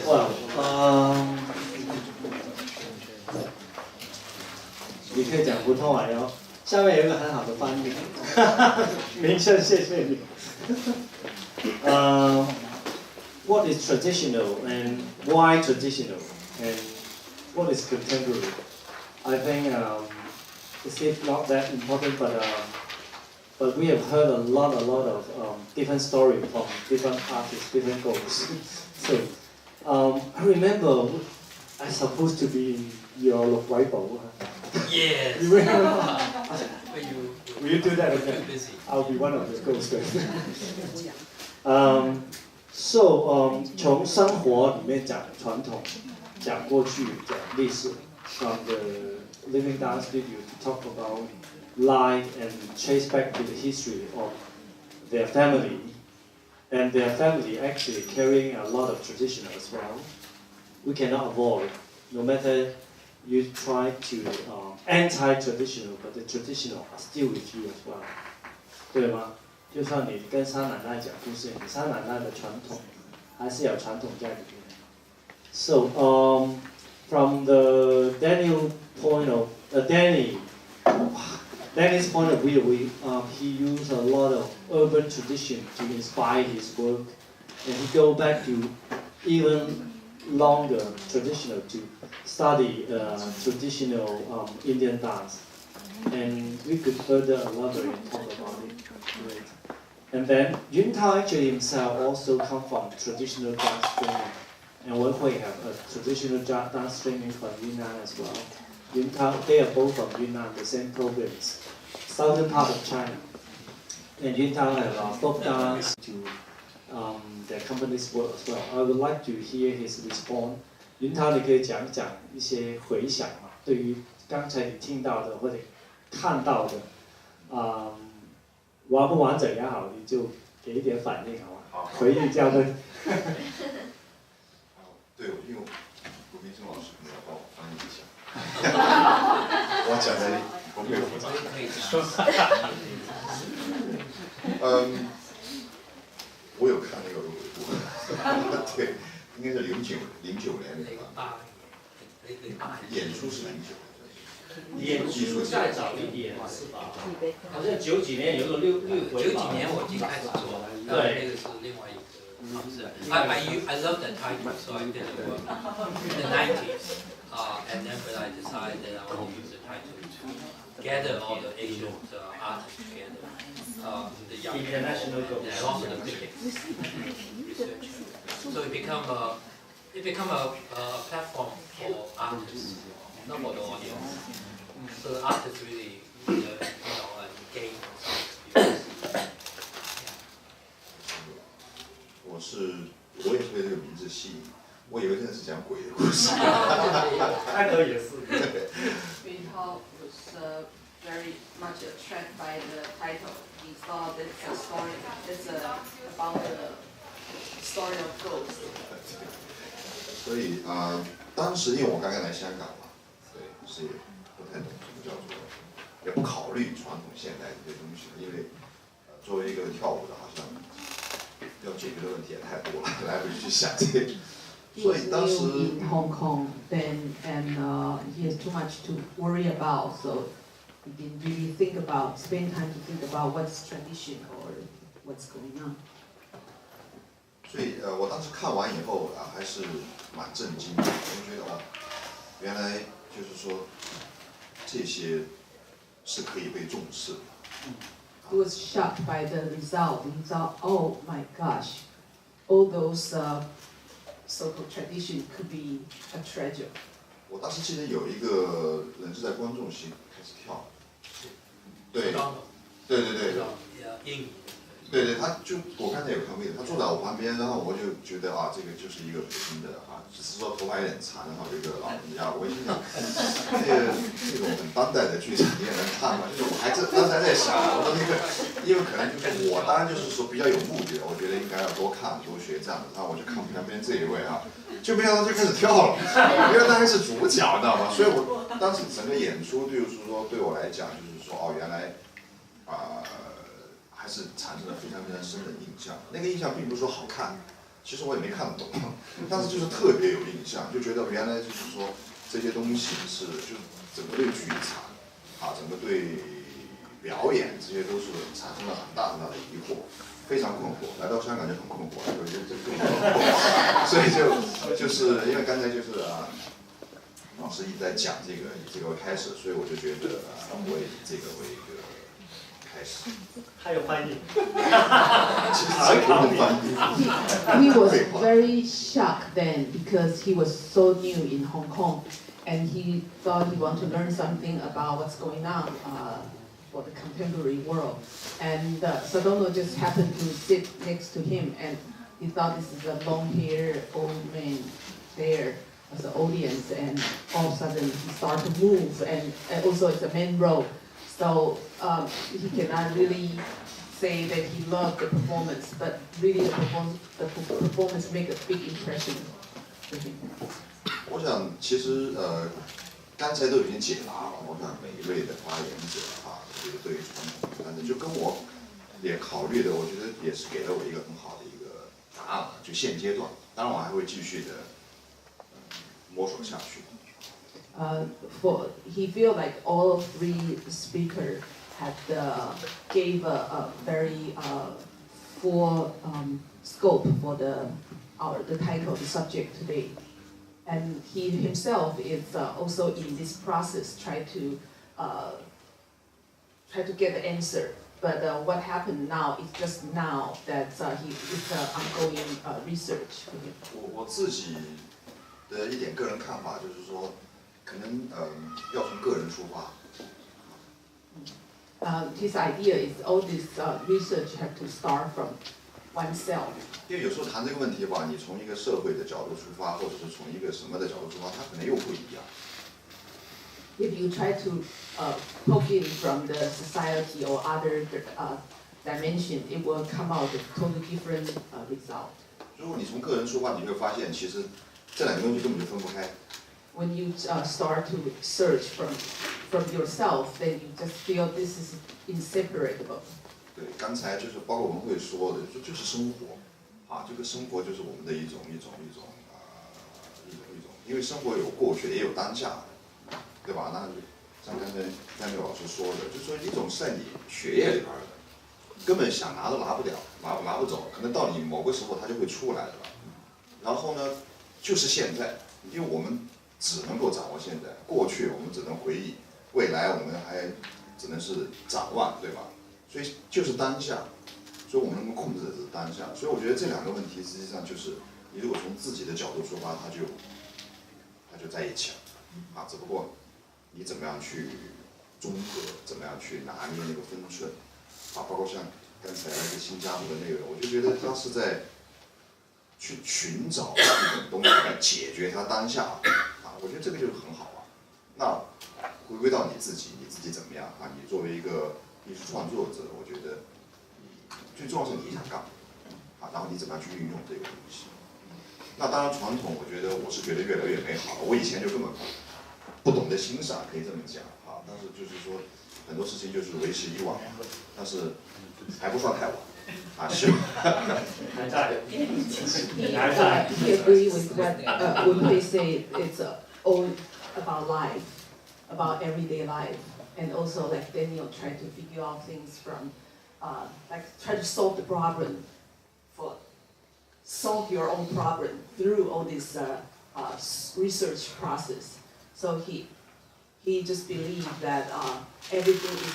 Well, 你可以讲普通话哟。下面有一个很好的翻译，明生谢谢你。What is traditional and why traditional and what is contemporary? I think it's not that important, but we have heard a lot of different stories from different artists, different goals. So I remember I'm supposed to be in your Bible. Yes. You remember? Will you do that again? I'll be one of the ghosts. So 从生活里面讲传统，讲过去，讲历史 ，from the living dance studio to talk about life and trace back to the history of their family, and their family actually carrying a lot of tradition as well. We cannot avoid, no matter you try to anti-traditional, but the traditional are still with you as well. 对吗？就算你跟三奶奶讲故事，你三奶奶的传统还是有传统在里面。So from the Daniel point of Danny's point of view, he used a lot of urban tradition to inspire his work, and he go back to even longer traditional to study traditional Indian dance. and we could further elaborate and talk about it later. And then Yuntao actually himself also come from traditional dance training, and Wen Hui have a traditional dance training from Yunnan as well. Yuntao, they are both from Yunnan, the same province, southern part of China. And Yuntao have folk dance to their company's work as well. I would like to hear his response. Yuntao 你可以讲讲一些回想嘛，对于刚才你听到的或者看到的，完不完整也好，你就给一点反应好吗？好，回应嘉宾。对，因为吴明生老师可能要帮我翻译一下，我讲的不会复杂。我有看那个入围部，对，应该是09年吧。演出是09年。演出再早一点是吧？好像90几年有个六回吧。90几年我已经开始做了，对，那个是另外一个。I love that title, so I did it in the 90s, and then but I decided that I want to use the title to gather all the Asian artists together, the young international people, and also the researchers. So it become a platform for artists, not for the audience. So the artists really, gain some experience. 我也是被这个名字吸引，我以为真的是讲鬼的故事。开头也是。Yuntao was very much attracted by the title. He thought it's a story. It's about the story of ghosts. 所以当时因为我刚刚来香港嘛，对，是不太懂什么叫做，也不考虑传统现代这些东西，因为作为一个跳舞的，好像要解决的问题也太多了，来不及去想这些。所以当时 in Hong Kong then and he has too much to worry about, so he didn't really spend time to think about what's tradition or what's going on. 所以我当时看完以后还是蛮震惊的，我就觉得原来就是说这些是可以被重视的。He was shocked by the result. He thought, oh my gosh, all those so-called tradition could be a treasure. 我当时记得有一个人是在观众席开始跳，对，对，他就我刚才有看过，他坐在我旁边，然后我就觉得这个就是一个北京的只是说头发有点长，然后有一个老人家，我心想，这种很当代的剧场你也能看吗？就是我当时还在想，我说因为可能就是我当然就是说比较有目的的，我觉得应该要多看多学这样的，然后我就看旁边这一位就没想到就开始跳了，原来他还是主角，你知道吗？所以我当时整个演出就是说对我来讲就是说原来还是产生了非常非常深的印象。那个印象并不是说好看，其实我也没看懂，但是就是特别有印象，就觉得原来就是说这些东西是就是整个对剧场整个对表演这些都是产生了很大很大的疑惑，非常困惑。来到香港就很困惑，我觉得这更困惑，所以就是因为刚才就是老师一直在讲这个以这个为开始，所以我就觉得我也以这个为一个。还有翻译。He was very shocked then because he was so new in Hong Kong, and he thought he wanted to learn something about what's going on for the contemporary world. And Sadono just happened to sit next to him, and he thought this is a long-haired old man there as an audience, and all of a sudden he started to move, and also it's a main role. So he cannot really say that he loved the performance, but really the performance made a big impression for him. 我想其实刚才都已经解答了，我想每一位的发言者这个对于传统但是就跟我也考虑的，我觉得也是给了我一个很好的一个答案，就现阶段，当然我还会继续的摸索下去。He feel like all three speakers gave a very full scope for the title, the subject today, and he himself is also in this process try to try to get the answer. But what happened now is just now that it's ongoing research. 我自己的一点个人看法就是说，可能要从个人出发。His idea is all this research have to start from oneself. 因为有时候谈这个问题吧，你从一个社会的角度出发，或者是从一个什么的角度出发，它可能又不一样。If you try to poke in from the society or other dimension, it will come out with totally different result. 如果你从个人出发，你会发现其实这两个东西根本就分不开。When you start to search from yourself, then you just feel this is inseparable. 对，刚才就是包括我们会说的，就是生活，啊，这个生活就是我们的一种，因为生活有过去，也有当下。对吧？那像刚才张六老师说的，就是说一种是在你血液里边的，根本想拿都拿不了，拿不走，可能到你某个时候它就会出来的了。然后呢，就是现在，因为我们只能够掌握现在，过去我们只能回忆，未来我们还只能是展望，对吧？所以就是当下，所以我们能够控制的是当下。所以我觉得这两个问题实际上就是，你如果从自己的角度出发，它就在一起了，啊，只不过。你怎么样去综合，怎么样去拿捏那个分寸，啊，包括像刚才那个新加坡的内容，我就觉得他是在去寻找一种东西来解决他当下，啊，我觉得这个就是很好啊。那回归到你自己怎么样啊？你作为一个艺术创作者，我觉得最重要是你想干嘛，啊，然后你怎么样去运用这个东西。那当然传统，我觉得越来越美好了。我以前就根本不懂得欣赏，可以这么讲啊。但是就是说，很多事情就是为时已晚，但是还不算太晚啊。是。还在。He agree with what when we say it's all about life, about everyday life, and also like Daniel tried to figure out things from like try to solve the problem solve your own problem through all this research process. So he just believed that everything is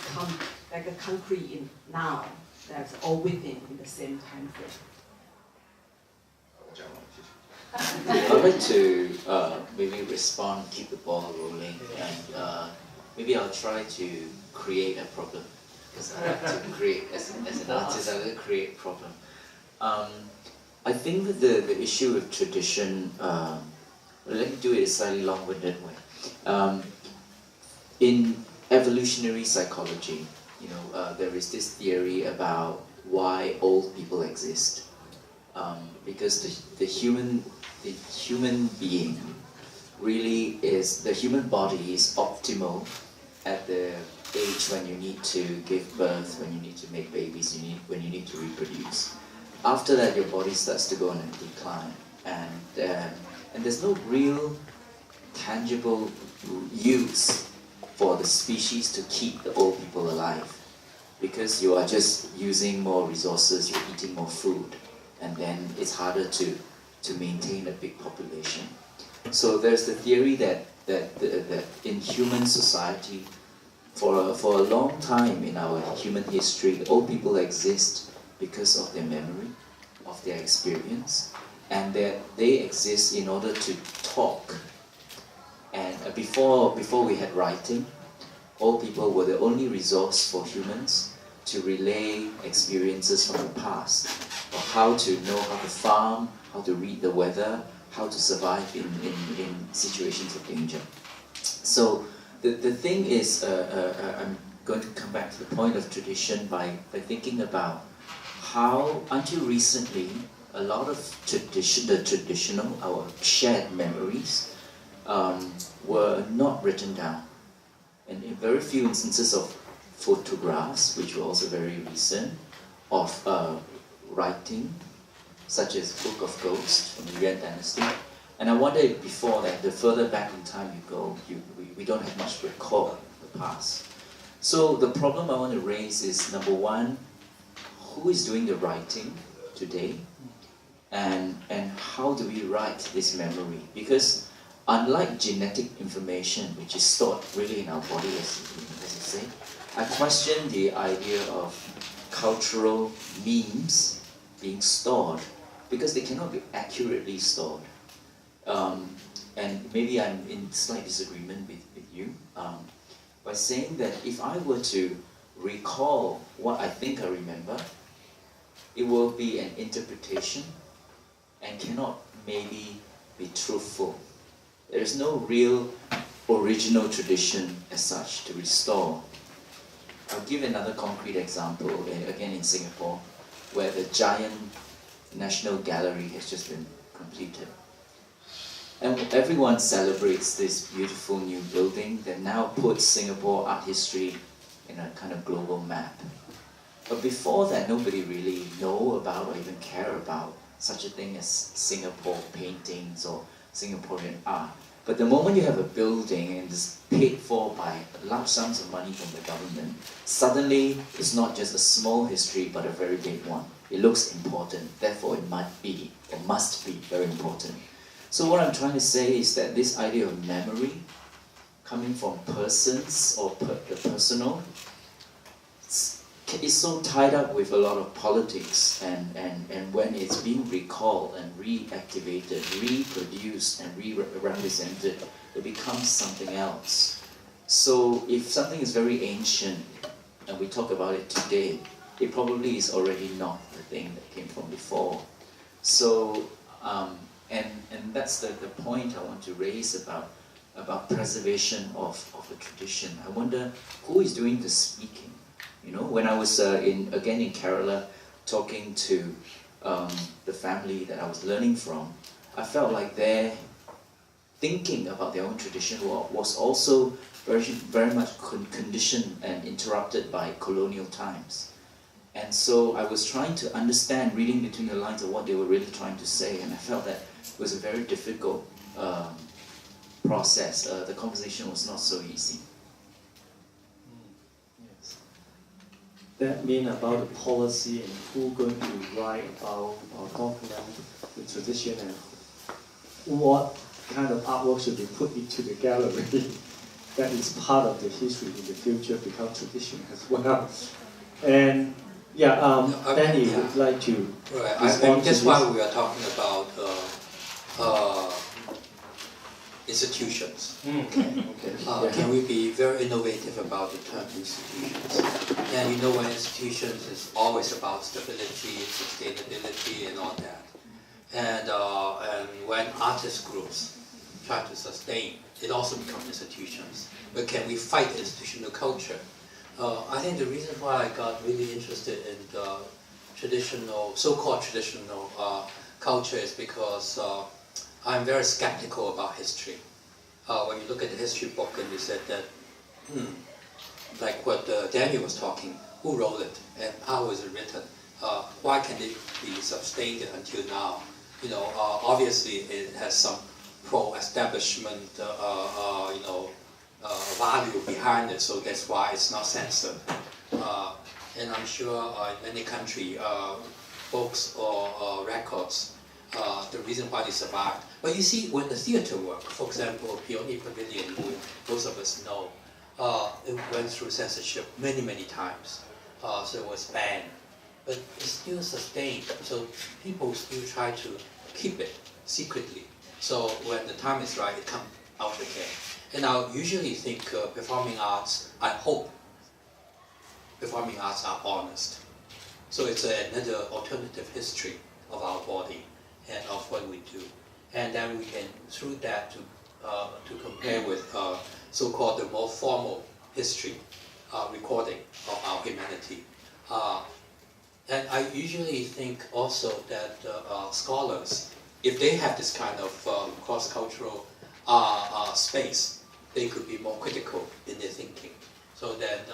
like a concrete in now, that's all within in the same time frame. I'd like to maybe respond, keep the ball rolling, and maybe I'll try to create a problem, because I like to create, as an artist, I like to create a problem. I think that the issue of tradition, let me do it a slightly long-winded way. In evolutionary psychology, there is this theory about why old people exist. Because the human being really is, the human body is optimal at the age when you need to give birth, when you need to make babies, when you need to reproduce. After that, your body starts to go on a decline, and there's no real tangible use for the species to keep the old people alive, because you are just using more resources, you're eating more food, and then it's harder to maintain a big population. So there's the theory that in human society, for a long time in our human history, the old people exist because of their memory, of their experience, and that they exist in order to talk. And before we had writing, old people were the only resource for humans to relay experiences from the past, or how to know how to farm, how to read the weather, how to survive in situations of danger. So the thing is, I'm going to come back to the point of tradition by thinking about how, until recently, a lot of the traditional, our shared memories, were not written down. And in very few instances of photographs, which were also very recent, of writing, such as Book of Ghosts from the Yuan Dynasty. And I wonder if before that, the further back in time you go, we don't have much record of the past. So the problem I want to raise is, number one, who is doing the writing today? And how do we write this memory? Because unlike genetic information, which is stored really in our body, as you say, I question the idea of cultural memes being stored because they cannot be accurately stored. And maybe I'm in slight disagreement with you by saying that if I were to recall what I think I remember, it will be an interpretation and cannot maybe be truthful. There is no real original tradition as such to restore. I'll give another concrete example, again in Singapore, where the giant National Gallery has just been completed. And everyone celebrates this beautiful new building that now puts Singapore art history in a kind of global map. But before that, nobody really know about or even care about such a thing as Singapore paintings or Singaporean art. But the moment you have a building and it's paid for by large sums of money from the government, suddenly it's not just a small history but a very big one. It looks important, therefore it might be or must be very important. So what I'm trying to say is that this idea of memory coming from persons or the personal is so tied up with a lot of politics, and when it's being recalled and reactivated, reproduced and re-represented, it becomes something else. So if something is very ancient and we talk about it today, it probably is already not the thing that came from before. So and that's the point I want to raise about preservation of a tradition. I wonder who is doing the speaking. You know, when I was in Kerala talking to the family that I was learning from, I felt like their thinking about their own tradition was also very much conditioned and interrupted by colonial times. And so I was trying to understand, reading between the lines of what they were really trying to say, and I felt that it was a very difficult process. The conversation was not so easy. That means about the policy and who going to write about or document the tradition and what kind of artwork should be put into the gallery. That is part of the history in the future, become tradition as well. And yeah, Danny would like to respond that's to why this. we are talking about institutions. Can we be very innovative about the term institutions? And you know, when institutions is always about stability, sustainability, and all that. And when artist groups try to sustain, it also becomes institutions. But can we fight institutional culture? I think the reason why I got really interested in the traditional, so-called traditional culture is because I'm very skeptical about history. When you look at the history book and you said that, like what Daniel was talking, who wrote it and how was it written? Why can it be sustained until now? You know, obviously it has some pro-establishment, value behind it, so that's why it's not censored. And I'm sure in any country, books or records, the reason why they survived. But you see, when the theater work, for example, Peony Pavilion, who most of us know, it went through censorship many, many times. So it was banned. But it's still sustained, so people still try to keep it secretly. So when the time is right, it comes out again. And I usually think performing arts, I hope performing arts are honest. So it's another alternative history of our body and of what we do. And then we can, through that, to compare with so-called the more formal history recording of our humanity. And I usually think also that scholars, if they have this kind of cross-cultural space, they could be more critical in their thinking, so that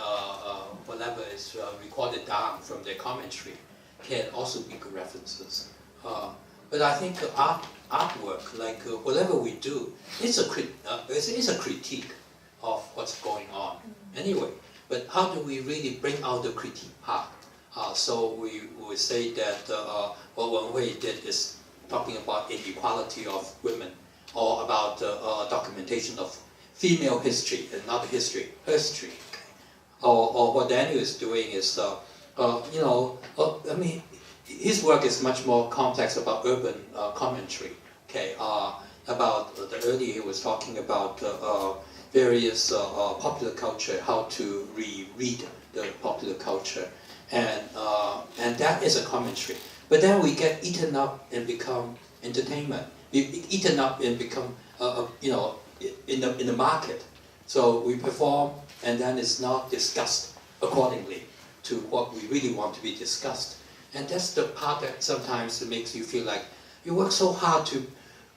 whatever is recorded down from their commentary can also be good references. But I think artwork, like whatever we do, it's a critique of what's going on anyway. But how do we really bring out the critique part? So we would say that what Wen Hui did is talking about inequality of women, or about documentation of female history and not history, history. or what Daniel is doing is, I mean, his work is much more complex about urban commentary. Okay, about earlier he was talking about various popular culture, how to reread the popular culture, and that is a commentary. But then we get eaten up and become entertainment. We eaten up and become in the market. So we perform, and then it's not discussed accordingly to what we really want to be discussed. And that's the part that sometimes makes you feel like you work so hard to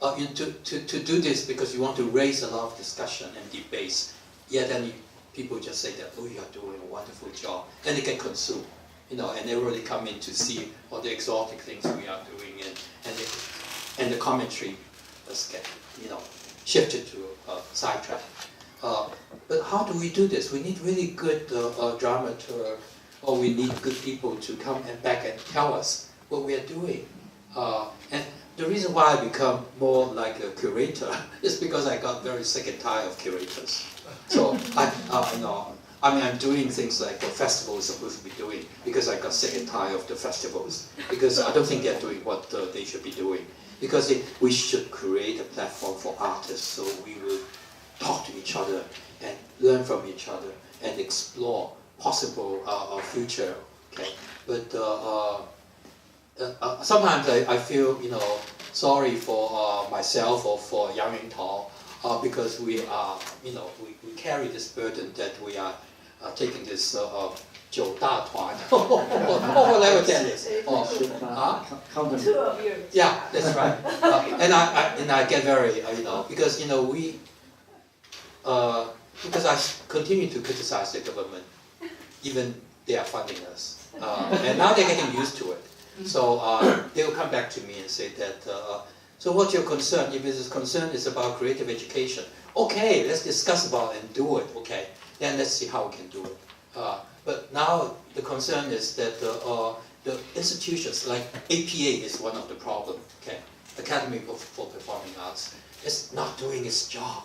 do this because you want to raise a lot of discussion and debates. Yet then people just say that, oh, you are doing a wonderful job, and they get consumed, and they really come in to see all the exotic things we are doing, and the commentary just get shifted to sidetrack. But how do we do this? We need really good dramaturg, or we need good people to come back and tell us what we are doing. And the reason why I become more like a curator is because I got very sick and tired of curators. So I'm doing things like the festival is supposed to be doing because I got sick and tired of the festivals, because I don't think they're doing what they should be doing. Because we should create a platform for artists, so we will talk to each other and learn from each other and explore possible future. Okay, but sometimes I feel sorry for myself or for Yuntao because we are we carry this burden that we are taking this 九大团 or whatever that is. Yeah, that's right. And I get very because because I continue to criticize the government, even they are funding us, and now they're getting used to it. So they will come back to me and say that, so what's your concern? If his concern is about creative education, okay, let's discuss about it and do it, okay? Then let's see how we can do it. But now the concern is that the institutions, like APA is one of the problems, okay? Academy for Performing Arts is not doing its job.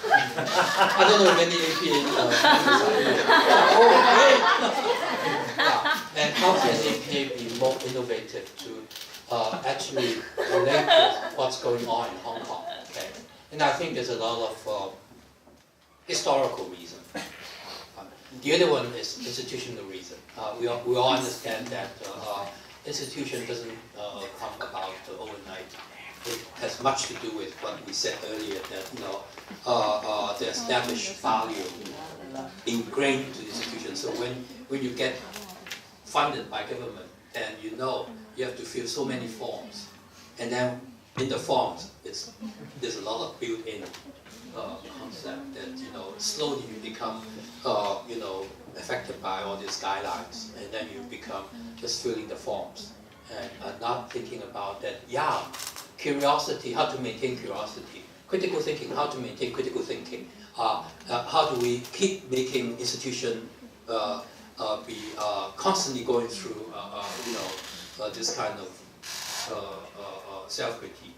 I don't know if any APA members are here. Yeah. And how can APA be more innovative to actually relate to what's going on in Hong Kong? Okay, and I think there's a lot of historical reason. The other one is institutional reason. We all understand that institution doesn't come about overnight. It has much to do with what we said earlier, that the established value ingrained into the institution. So when you get funded by government, and you have to fill so many forms, and then in the forms there's a lot of built-in concept that slowly you become affected by all these guidelines, and then you become just filling the forms and not thinking about that. Yeah, curiosity, how to maintain curiosity. Critical thinking, how to maintain critical thinking. How do we keep making institution be constantly going through this kind of self-critique.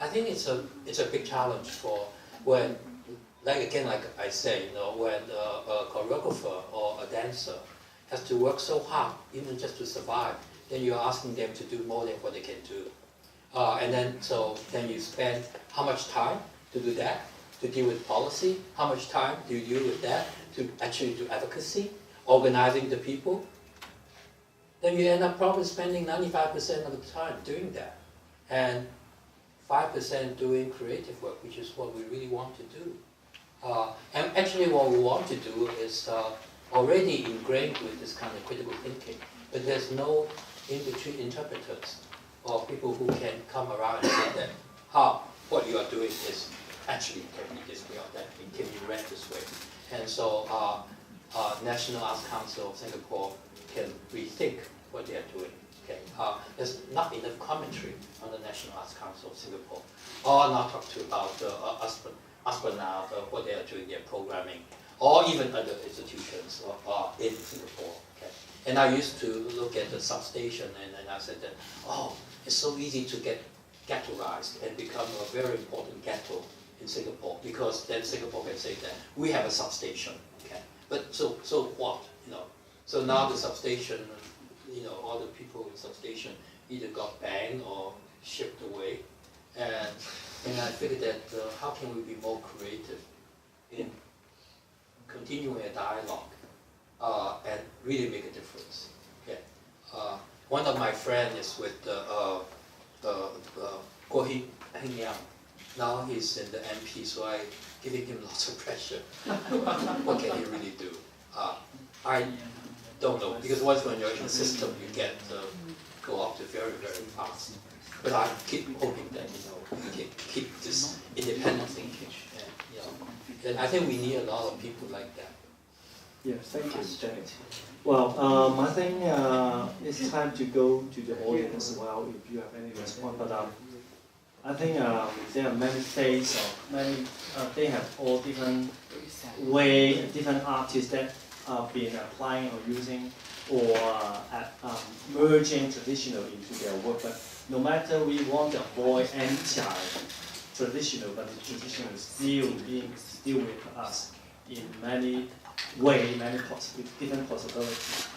I think it's a big challenge for when, like I say, when a choreographer or a dancer has to work so hard, even just to survive, then you're asking them to do more than what they can do. And then you spend how much time to do that, to deal with policy, how much time do you deal with that, to actually do advocacy, organizing the people. Then you end up probably spending 95% of the time doing that, and 5% doing creative work, which is what we really want to do. And actually what we want to do is already ingrained with this kind of critical thinking, but there's no in-between interpreters or people who can come around and say that, what you are doing is actually can be this way or that, it can be read this way. And so National Arts Council of Singapore can rethink what they are doing. Okay. There's not enough commentary on the National Arts Council of Singapore, or not talk to about Esplanade, what they are doing, their programming, or even other institutions in Singapore. Okay. And I used to look at the substation, and I said that, it's so easy to get ghettoized and become a very important ghetto in Singapore, because then Singapore can say that we have a substation. Okay. But so what? So now the substation, all the people in substation either got banged or shipped away, and I figured that how can we be more creative in continuing a dialogue and really make a difference? Yeah. One of my friends is with Guo Hengyang. Now he's in the MP, so I giving him lots of pressure. What can he really do? I don't know, because once when you're in the system, you get go up to very, very fast. But I keep hoping that we can keep this independent thinking, and I think we need a lot of people like that. Yes, thank you, Janet. Well, I think it's time to go to the audience as well if you have any response. But I think there are many phases of many. They have all different way, different artists that have been applying or using or merging traditional into their work. But no matter we want to avoid anti-traditional, but the traditional is still with us in many ways, many different possibilities.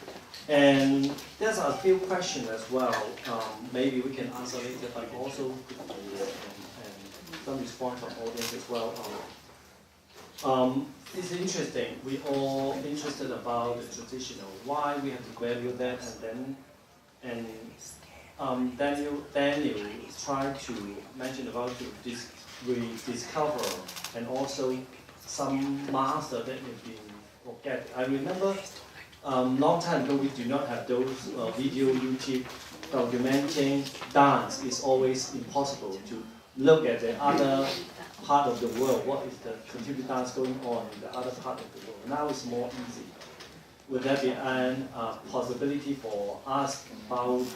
And there's a few questions as well. Maybe we can answer later, but also could be some response from audience as well. It's interesting. We all interested about the traditional. Why we have to value that, and Daniel tried to mention about to rediscover and also some master that have been forget. I remember long time ago we do not have those video YouTube documenting dance. It's always impossible to look at the other part of the world. What is the contemporary dance going on in the other part of the world? Now it's more easy. Would there be a possibility for us about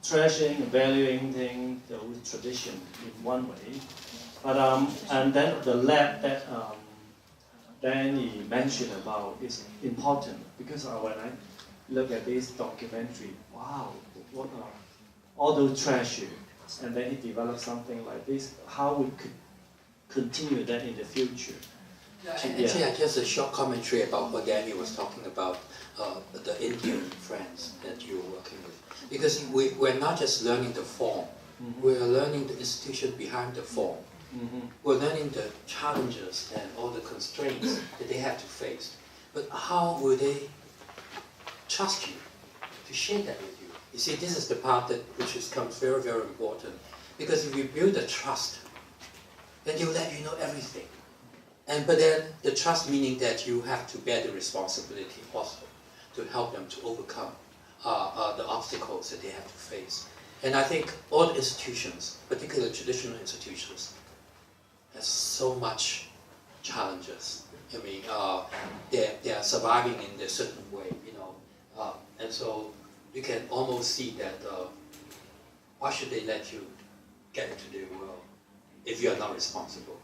treasuring and valuing those traditions in one way? But and then the lab that Danny mentioned about is important because when I look at this documentary, wow, what all those treasures, and then he developed something like this. How we could continue that in the future? Actually, just a short commentary about what Danny was talking about, the Indian friends that you're working with. Because we're not just learning the form, we're learning the institution behind the form. We're learning the challenges and all the constraints that they have to face. But how will they trust you to share that with you? You see, this is the part which becomes very, very important. Because if you build a trust, then they'll let you know everything. But then the trust meaning that you have to bear the responsibility also to help them to overcome the obstacles that they have to face. And I think all the institutions, particularly traditional institutions, have so much challenges. I mean, they are surviving in a certain way, and so you can almost see that why should they let you get into their world if you are not responsible?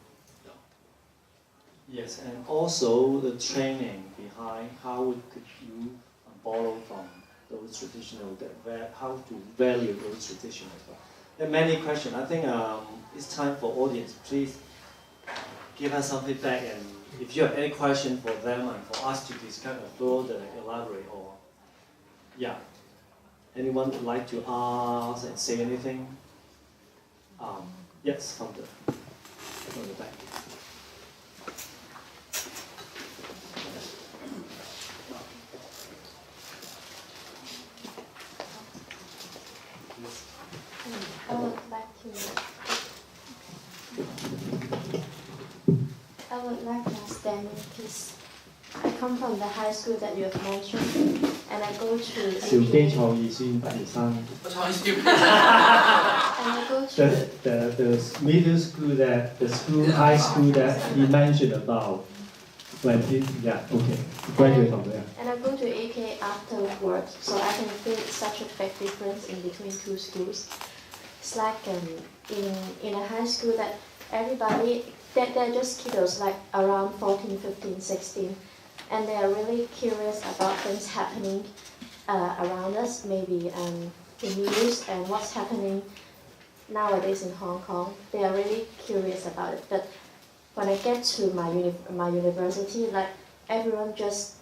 Yes, and also the training behind how could you borrow from those traditional, how to value those traditional. There are many questions. I think it's time for audience. Please give us some feedback, and if you have any question for them and for us to discuss or further elaborate, or anyone would like to ask and say anything? Yes, from the back. I would like to ask Danny, because I come from the high school that you have mentioned, and I go to the middle school high school that he mentioned about. Graduate from there. And I go to AK afterwards, so I can feel such a big difference in between two schools. It's like in a high school that everybody, they're just kiddos, like around 14, 15, 16, and they are really curious about things happening around us, maybe the news and what's happening nowadays in Hong Kong. They are really curious about it. But when I get to my university, like everyone just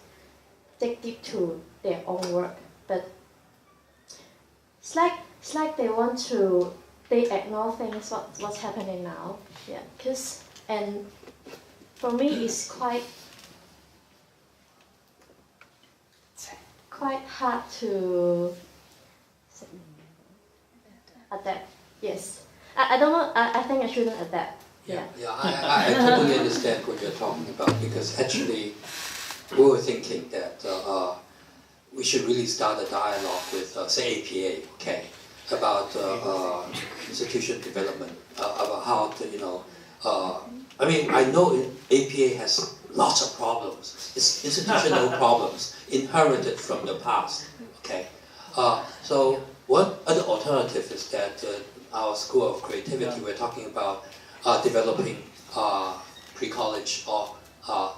dig deep to their own work, but it's like they want to, they ignore things what's happening now. Yeah, and for me it's quite hard to adapt. Yes, I don't know. I think I shouldn't adapt. Yeah, I totally understand what you're talking about, because actually we were thinking that we should really start a dialogue with, say, APA, okay, about institution development, about how to, I mean, I know APA has lots of problems. It's institutional problems inherited from the past, okay. So one other alternative is that our School of Creativity, we're talking about developing pre-college or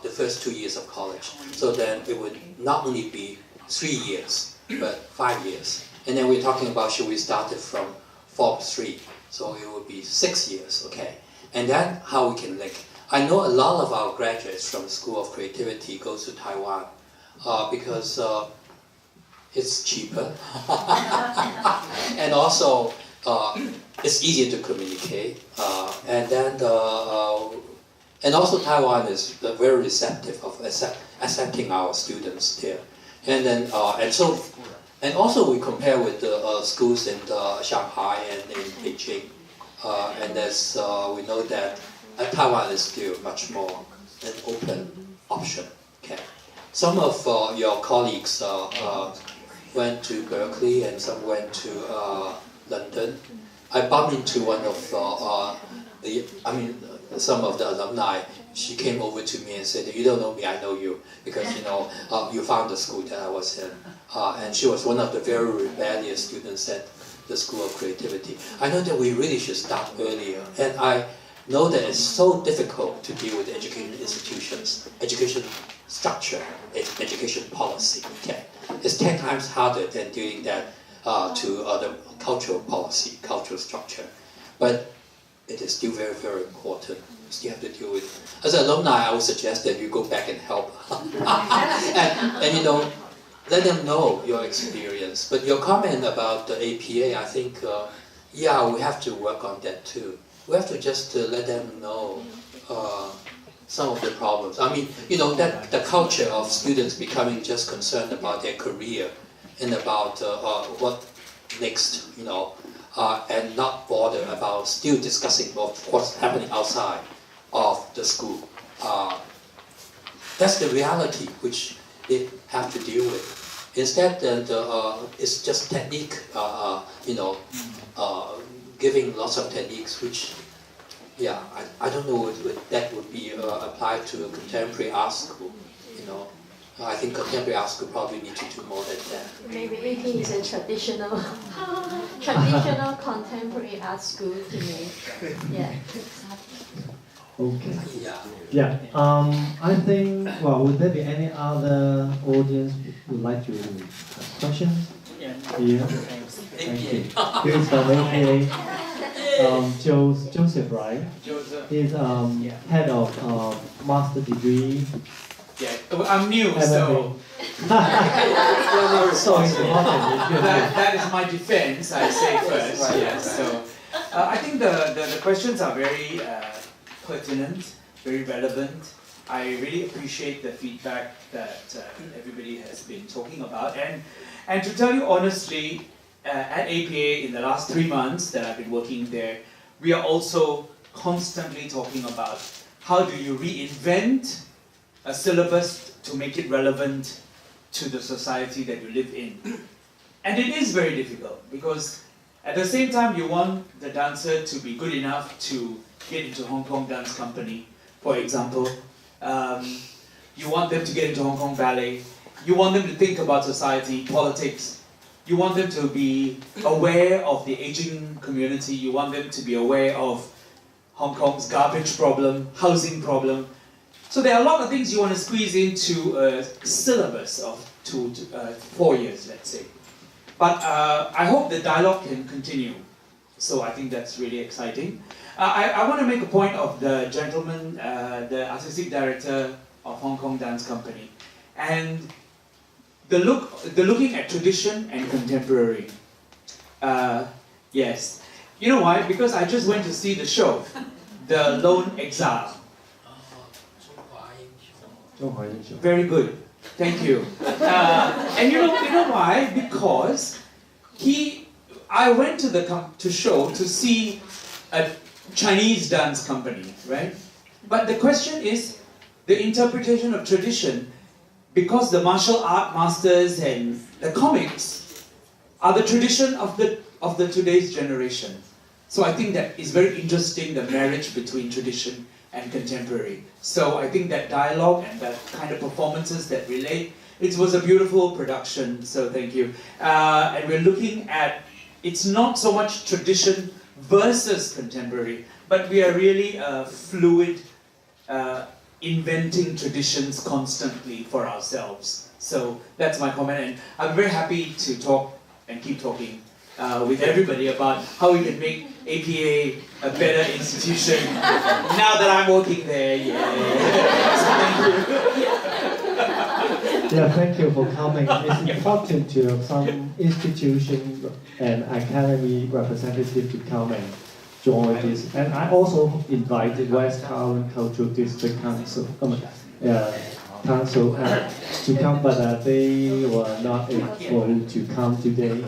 the first 2 years of college. So then it would not only be 3 years, but 5 years. And then we're talking about, should we start it from Form 3? So it would be 6 years, okay? And then how we can link. I know a lot of our graduates from the School of Creativity goes to Taiwan because it's cheaper. And also it's easier to communicate. And then and also Taiwan is very receptive of accepting our students there. And then and also we compare with the schools in Shanghai and in Beijing. And as we know that Taiwan is still much more an open option. Okay. Some of your colleagues went to Berkeley and some went to London. I bumped into one of some of the alumni. She came over to me and said, "You don't know me, I know you, because you found the school that I was in." And she was one of the very rebellious students at the School of Creativity. I know that we really should start earlier, and I know that it's so difficult to deal with education institutions, education structure, education policy. Okay, it's 10 times harder than doing that to the cultural policy, cultural structure, but it is still very, very important. You still have to deal with it. As an alumni, I would suggest that you go back and help, and let them know your experience. But your comment about the APA, I think, yeah, we have to work on that too. We have to just let them know some of the problems. I mean, that the culture of students becoming just concerned about their career and about what next, and not bother about still discussing what's happening outside of the school. That's the reality which they have to deal with. Instead, it's just technique, giving lots of techniques, which, yeah, I don't know if that would be applied to a contemporary art school. I think contemporary art school probably need to do more than that. Maybe AP is a traditional contemporary art school to me. Yeah. Okay. Yeah. I think, would there be any other audience who would like to ask questions? Yeah. Thank you. Here's from APA, Joseph, right? Joseph. He's head of master degree. Yeah, I'm new, so that is my defense, I say first. Yes. So I think the questions are very pertinent, very relevant. I really appreciate the feedback that everybody has been talking about. And to tell you honestly, at APA in the last 3 months that I've been working there, we are also constantly talking about how do you reinvent a syllabus to make it relevant to the society that you live in. And it is very difficult because at the same time you want the dancer to be good enough to get into Hong Kong Dance Company, for example. You want them to get into Hong Kong Ballet. You want them to think about society, politics. You want them to be aware of the aging community. You want them to be aware of Hong Kong's garbage problem, housing problem. So there are a lot of things you want to squeeze into a syllabus of 4 years, let's say. But I hope the dialogue can continue. So I think that's really exciting. I want to make a point of the gentleman, the artistic director of Hong Kong Dance Company. And the looking at tradition and contemporary. Yes. You know why? Because I just went to see the show, The Lone Exile. Very good. Thank you. And you know why? Because I went to the show to see a Chinese dance company, right? But the question is the interpretation of tradition, because the martial art masters and the comics are the tradition of the today's generation. So I think that is very interesting, the marriage between tradition and contemporary. So I think that dialogue and that kind of performances that relate, it was a beautiful production, so thank you. And we're looking at, it's not so much tradition versus contemporary, but we are really fluid, inventing traditions constantly for ourselves. So that's my comment, and I'm very happy to talk and keep talking with everybody about how we can make APA a better institution now that I'm working there. Yeah. Yeah, thank you for coming. It's important to have some institution and academy representative to come and join this. And I also invited West Kowloon Cultural District Council, to come, but they were not able to come today.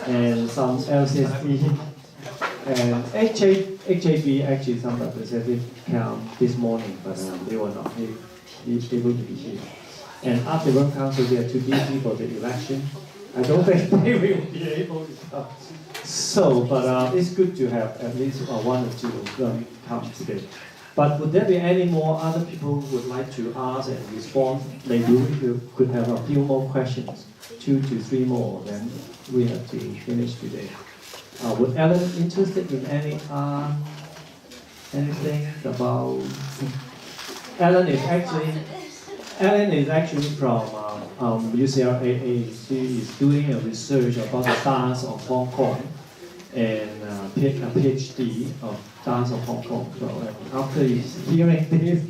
And some LCSD and HJB, actually some representatives came this morning, but they were not able to be here. And after Work Council, they are too busy for the election. I don't think they will be able to come. So, but it's good to have at least one or two of them come today. But would there be any more other people who would like to ask and respond? Maybe we could have a few more questions, 2 to 3 more, then we have to finish today. Would Ellen interested in anything about? Ellen is actually from UCLA. She is doing a research about the dance of Hong Kong and a PhD of dance of Hong Kong. So after hearing this,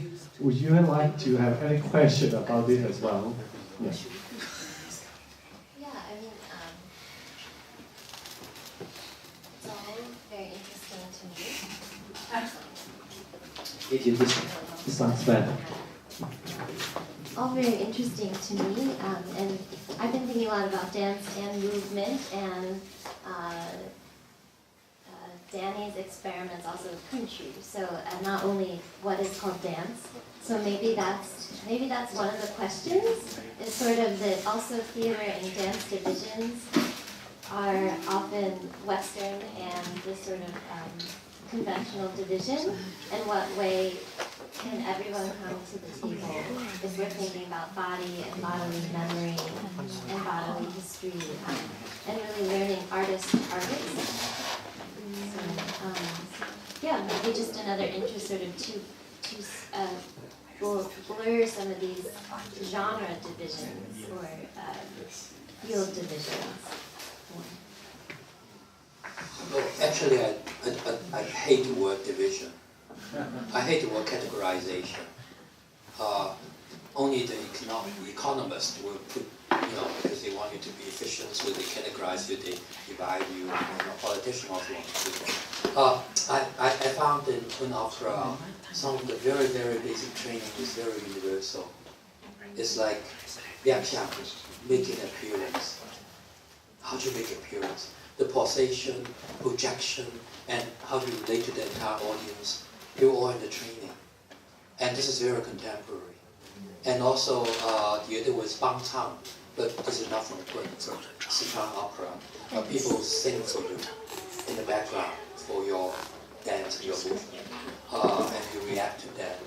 would you like to have any question about this as well? Yes. This sounds better. All very interesting to me, and I've been thinking a lot about dance and movement, and Danny's experiments also with Kung Fu. So not only what is called dance. So maybe that's one of the questions. Is sort of that also theater and dance divisions are often Western and this sort of conventional division, and what way can everyone come to the table if we're thinking about body and bodily memory and bodily history, and really learning artist artists. So, yeah, maybe just another interest sort of to blur some of these genre divisions or field divisions. No, actually, I hate the word division. I hate the word categorization. Only the economists will put, because they want you to be efficient, so they categorize you, they divide you. Politicians also want to do that. I found in Kun Opera, some of the very, very basic training is very universal. It's like, making appearance. How do you make appearance? The pulsation, projection, and how you relate to the entire audience, you're all in the training. And this is very contemporary. And also, the other was Bang Tang, but this is not from Sichuan opera. People sing for you in the background for your dance, your movement, and you react to that.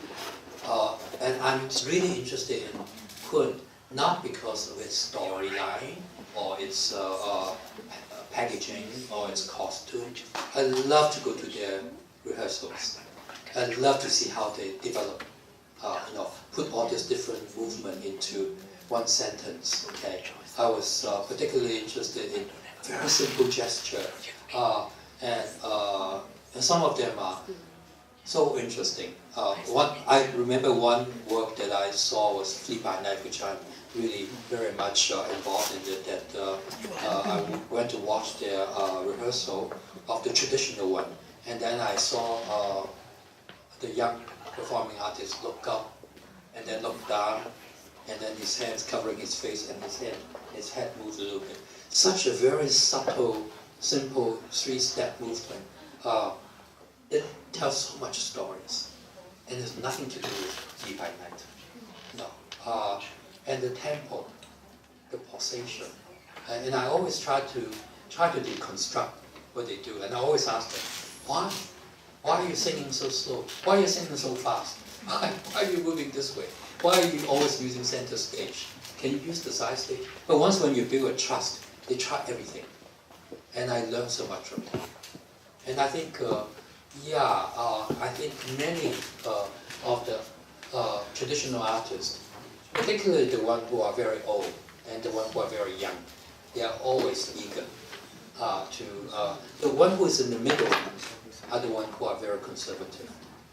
And I'm really interested in Kun, not because of its storyline or its packaging or its costume. I love to go to their rehearsals. I love to see how they develop, put all this different movement into one sentence. Okay, I was particularly interested in very simple gesture, and some of them are so interesting. I remember one work that I saw was Flee by Night, which I'm really very much involved in it. That I went to watch their rehearsal of the traditional one, and then I saw the young performing artist look up, and then look down, and then his hands covering his face, and his head moves a little bit. Such a very subtle, simple three-step movement. It tells so much stories, and there's nothing to do with Flee by Night. No. And the tempo, the pulsation, and I always try to deconstruct what they do, and I always ask them, why? Why are you singing so slow? Why are you singing so fast? Why are you moving this way? Why are you always using center stage? Can you use the side stage? But once when you build a trust, they try everything, and I learned so much from them. And I think, I think many of the traditional artists, particularly the ones who are very old and the ones who are very young, they are always eager the one who is in the middle are the ones who are very conservative.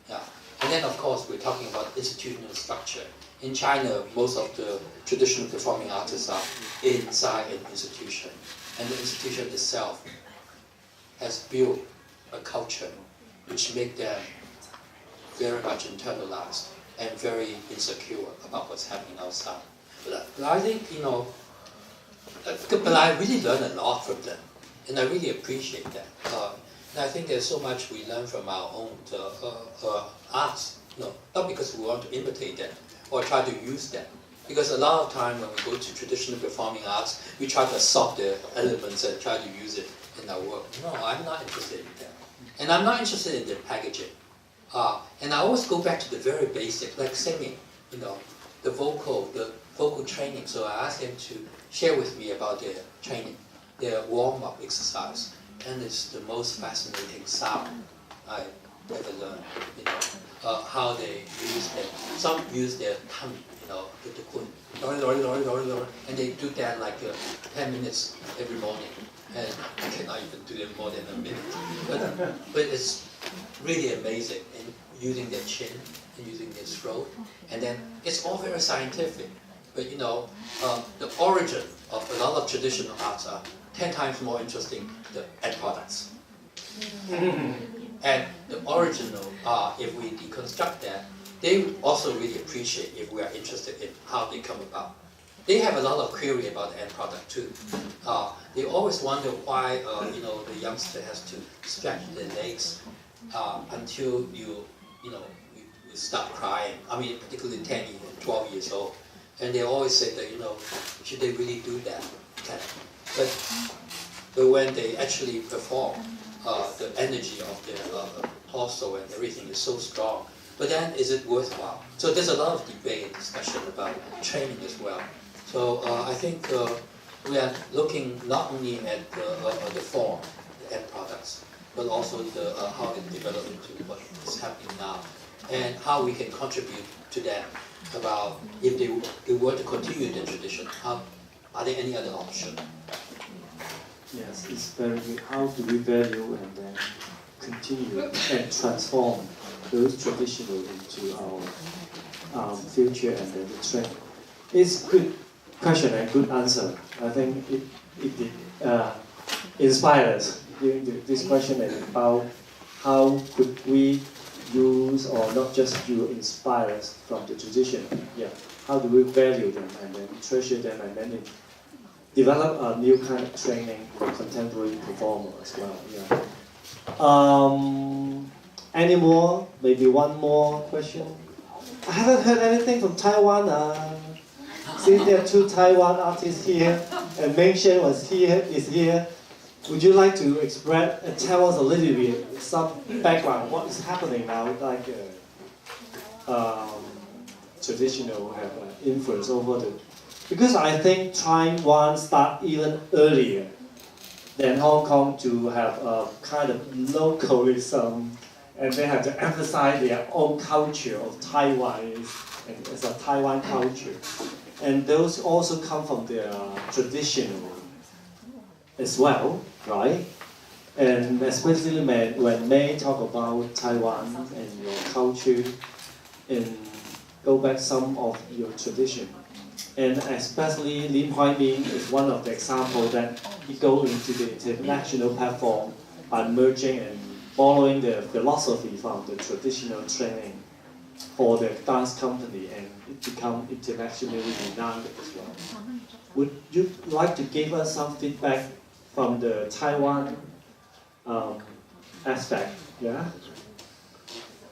Yeah. And then of course we're talking about institutional structure. In China, most of the traditional performing artists are inside an institution, and the institution itself has built a culture which makes them very much internalized and very insecure about what's happening outside. But I think, but I really learned a lot from them, and I really appreciate that. And I think there's so much we learn from our own arts, not because we want to imitate them or try to use them. Because a lot of time when we go to traditional performing arts, we try to absorb the elements and try to use it in our work. No, I'm not interested in that. And I'm not interested in the packaging. And I always go back to the very basic, like singing, the vocal training. So I asked them to share with me about their training, their warm-up exercise. And it's the most fascinating sound I ever learned. How they use some use their tongue, the kun, and they do that like 10 minutes every morning. And I cannot even do it more than a minute. But it's really amazing in using their chin and using their throat. And then it's all very scientific. But the origin of a lot of traditional arts are 10 times more interesting than end products. And the original, if we deconstruct that, they also really appreciate if we are interested in how they come about. They have a lot of query about the end product too. They always wonder why the youngster has to stretch their legs until you start crying. I mean, particularly 10, 12 years old. And they always say that, should they really do that? But when they actually perform, the energy of their torso and everything is so strong. But then, is it worthwhile? So there's a lot of debate and discussion about training as well. So I think we are looking not only at the form, the end products, but also how it developed into what is happening now, and how we can contribute to that. About if they were to continue the tradition, are there any other options? Yes, it's very good. How do we value and then continue and transform those traditional into our future and then the trend? It's a good question and good answer. I think it inspired us. This question is about how could we use, or not just you, inspire us from the tradition. Yeah. How do we value them and then treasure them and then develop a new kind of training for contemporary performer as well. Yeah. Any more? Maybe one more question. I haven't heard anything from Taiwan. Since there are two Taiwan artists here, and Meng Shen is here. Would you like to tell us a little bit some background? What is happening now? Like traditional have influence over the. Because I think Taiwan start even earlier than Hong Kong to have a kind of localism, and they have to emphasize their own culture of Taiwan as a Taiwan culture. And those also come from their traditional as well, right? And especially when May talk about Taiwan and your culture, and go back some of your tradition. And especially Lim Hoi Min is one of the examples that he go into the international platform by merging and following the philosophy from the traditional training for the dance company, and it become internationally renowned as well. Would you like to give us some feedback from the Taiwan aspect? Yeah.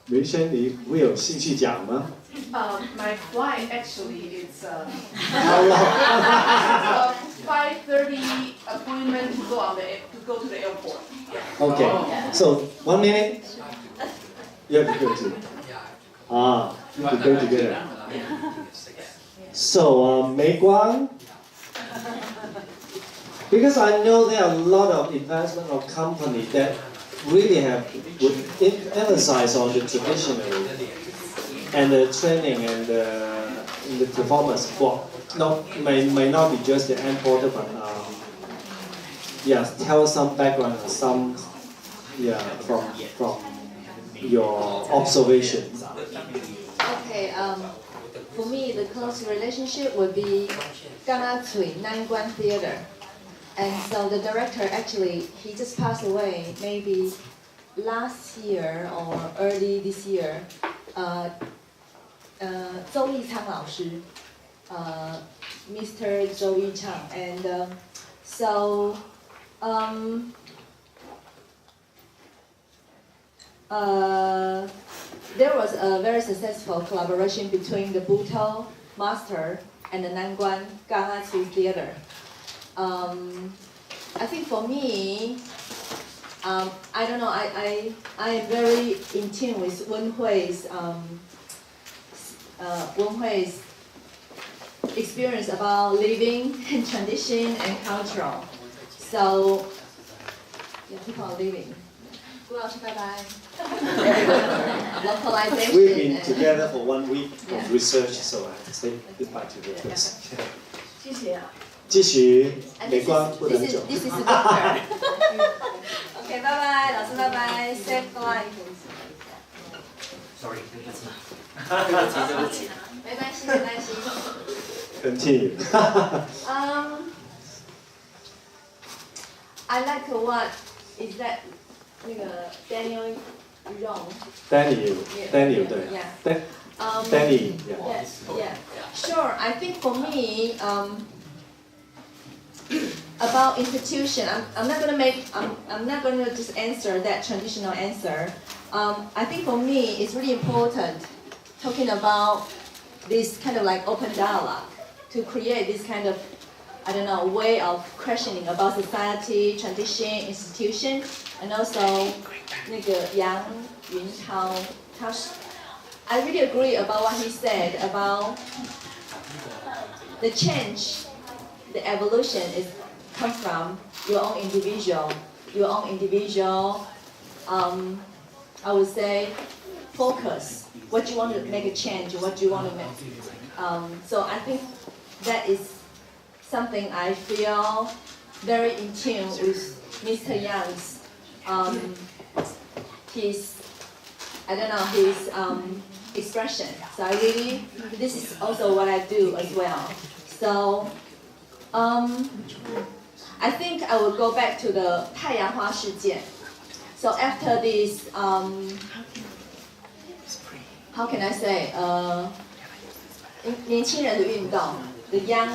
梅轩，你会有兴趣讲吗？ My flight actually is How long? 5:30 appointment to go to the airport. Yeah. Okay. So 1 minute. You have to go to. You have to go together. So Mei Guang. Because I know there are a lot of investment of companies that really would emphasize on the traditional and the training and the performance. Well, may not be just the end product, but tell some background, some from your observation. Okay. For me, the close relationship would be Ganga Cui Nanguan Theater. And so the director actually, he just passed away maybe last year or early this year. Zhou Yichang 老师, Mr. Zhou Yichang. And there was a very successful collaboration between the Buto Master and the Nanguan Ganga Cui Theater. I think for me, I don't know, I am very in tune with Wen Hui's experience about living and tradition and cultural. So, people are living. Localization. We've been together for 1 week of research, so I have to say goodbye to you first. 谢谢啊。继续，美光不能走。This is the doctor. Okay, bye bye， 老师拜拜 ，safe flight。Sorry， 对不起。没关系，没关系。Continue. I like what is that 那个 Daniel Yong. Daniel, 对。Yeah. Danny. Yeah. Sure. I think for me, about institution, I'm not gonna just answer that traditional answer. I think for me, it's really important talking about this kind of like open dialogue to create this kind of, I don't know, way of questioning about society, tradition, institution, and also 那个杨云涛，I really agree about what he said about the change, the evolution is come from your own individual, I would say, focus. What you want to make a change, what you want to make. So I think that is something I feel very in tune with Mr. Yang's, his expression. So this is also what I do as well. So I think I will go back to the 太阳花事件. So after this, how can I say, 年轻人的运动, the young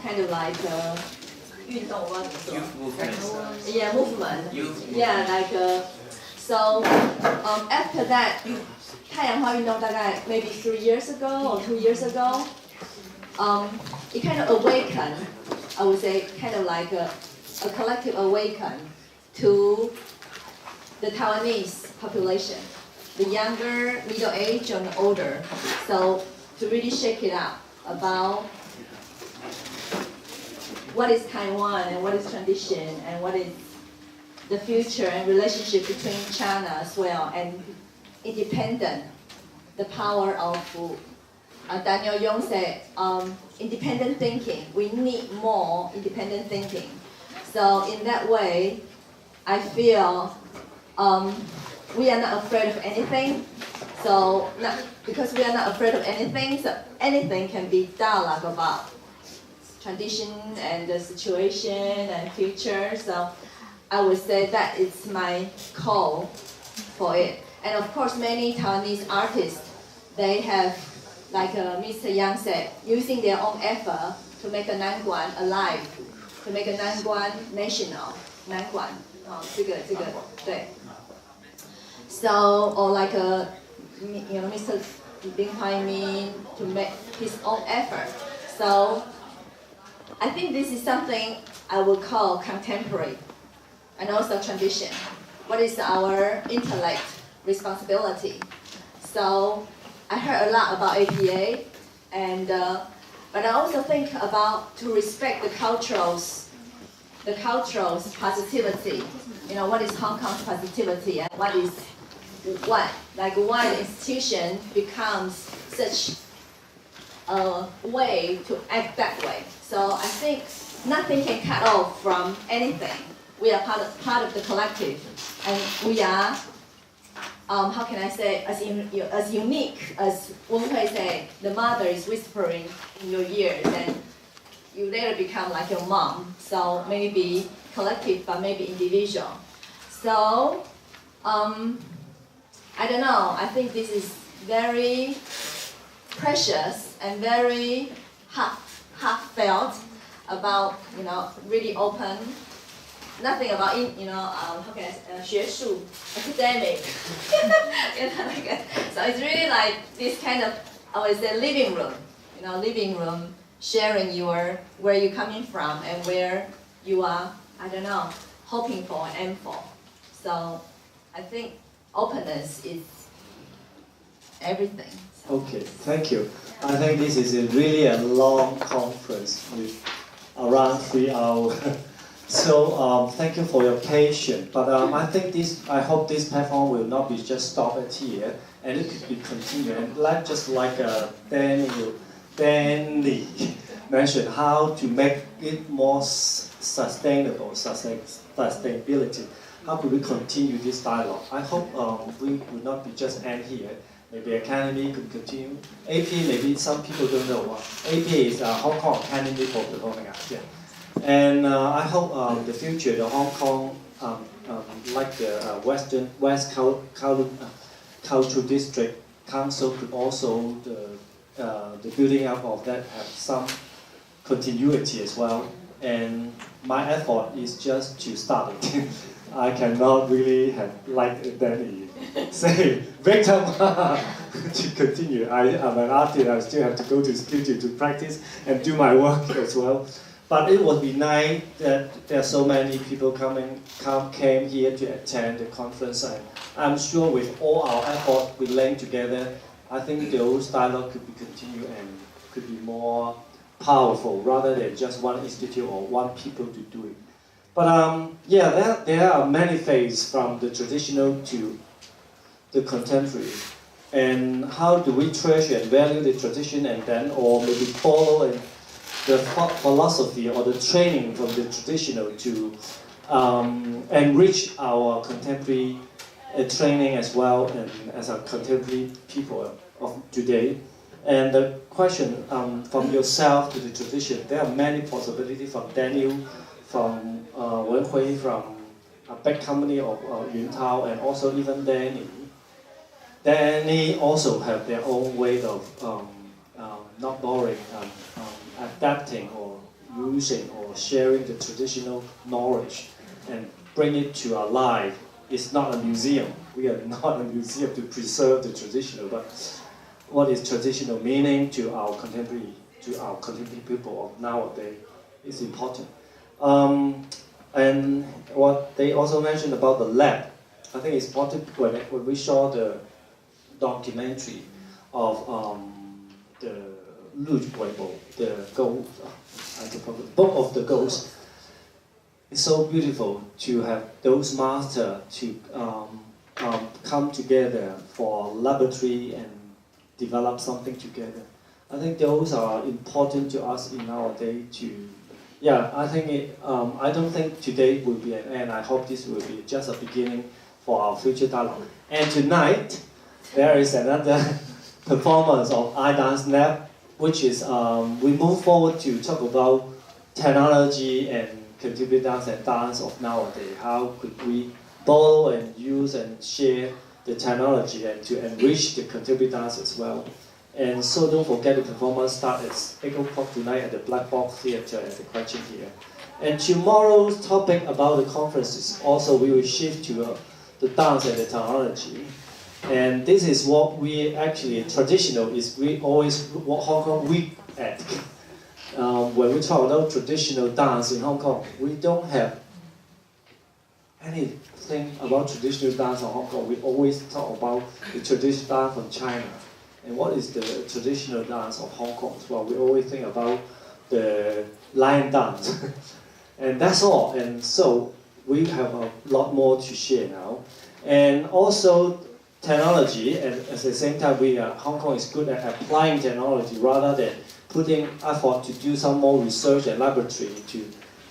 kind of like 运动, what is it? Yeah, movement. Yeah, like so after that, 太阳花运动大概 maybe 3 years ago or 2 years ago, it kind of awakened, I would say, kind of like a collective awaken to the Taiwanese population, the younger, middle age, and older. So to really shake it up about what is Taiwan and what is tradition and what is the future and relationship between China as well and independent, the power of Daniel Yong said, independent thinking. We need more independent thinking. So in that way, I feel we are not afraid of anything. So because we are not afraid of anything, so anything can be dialogue about tradition and the situation and future. So I would say that is my call for it. And of course, many Taiwanese artists, they have, like Mr. Yang said, using their own effort to make a Nanguan alive, to make a Nanguan national. Nanguan, 这个对. So, or like Mr. Lin Huaimin to make his own effort. So, I think this is something I would call contemporary and also tradition. What is our intellect responsibility? So, I heard a lot about APA, and but I also think about to respect the cultural's positivity. What is Hong Kong's positivity, and why the institution becomes such a way to act that way. So I think nothing can cut off from anything. We are part of the collective, and we are, how can I say, as unique as Wen Hui say, the mother is whispering in your ears, and you later become like your mom. So maybe collective, but maybe individual. So, I don't know. I think this is very precious and very heartfelt about, really open. Nothing about, how can I say, 学术, academic. So it's really like this kind of, I would say, living room. Living room, sharing where you're coming from and where you are, I don't know, hoping for and aim for. So I think openness is everything. Okay, thank you. I think this is really a long conference with around 3 hours. So thank you for your patience. But I hope this platform will not be just stopped at here, and it could be continued. And just like Danny mentioned, how to make it more sustainable, sustainability. How could we continue this dialogue? I hope we will not be just end here. Maybe Academy could continue. AP, maybe some people don't know. AP is Hong Kong Academy for Performing Arts. Yeah. And I hope the future, the Hong Kong, like the West Cultural District Council could also, the building up of that have some continuity as well. And my effort is just to start it. I cannot really have like Danny say, Victor, to continue. I'm an artist, I still have to go to the studio to practice and do my work as well. But it would be nice that there are so many people came here to attend the conference. And I'm sure with all our effort we link together, I think those dialogue could be continued and could be more powerful rather than just one institute or one people to do it. But yeah, there are many phases from the traditional to the contemporary. And how do we treasure and value the tradition and then, or maybe follow the philosophy or the training from the traditional to enrich our contemporary training as well, and as a contemporary people of today. And the question from yourself to the tradition, there are many possibilities from Daniel, from Wen Hui, from a big company of Yuntao, and also even Danny. Danny also have their own way of not borrowing, adapting or using or sharing the traditional knowledge and bring it to our life. It's not a museum. We are not a museum to preserve the traditional, but what is traditional meaning to our contemporary people of nowadays is important. And what they also mentioned about the lab, I think it's important when we saw the documentary of the Book of the Ghost. It's so beautiful to have those masters to come together for laboratory and develop something together. I think those are important to us in our day to yeah, I think I don't think today will be an end. I hope this will be just a beginning for our future dialogue. And tonight, there is another performance of I-Dance Lab, which is we move forward to talk about technology and contemporary dance and dance of nowadays. How could we borrow and use and share the technology and to enrich the contemporary dance as well? And so don't forget the performance starts at 8 o'clock tonight at the Black Box Theatre at the Question here. And tomorrow's topic about the conference is also we will shift to the dance and the technology. And this is what we actually, traditional is we always, what Hong Kong we at. When we talk about traditional dance in Hong Kong, we don't have anything about traditional dance in Hong Kong. We always talk about the traditional dance from China. And what is the traditional dance of Hong Kong as well? We always think about the lion dance. And that's all. And so we have a lot more to share now. And also technology, and at the same time Hong Kong is good at applying technology rather than putting effort to do some more research and laboratory to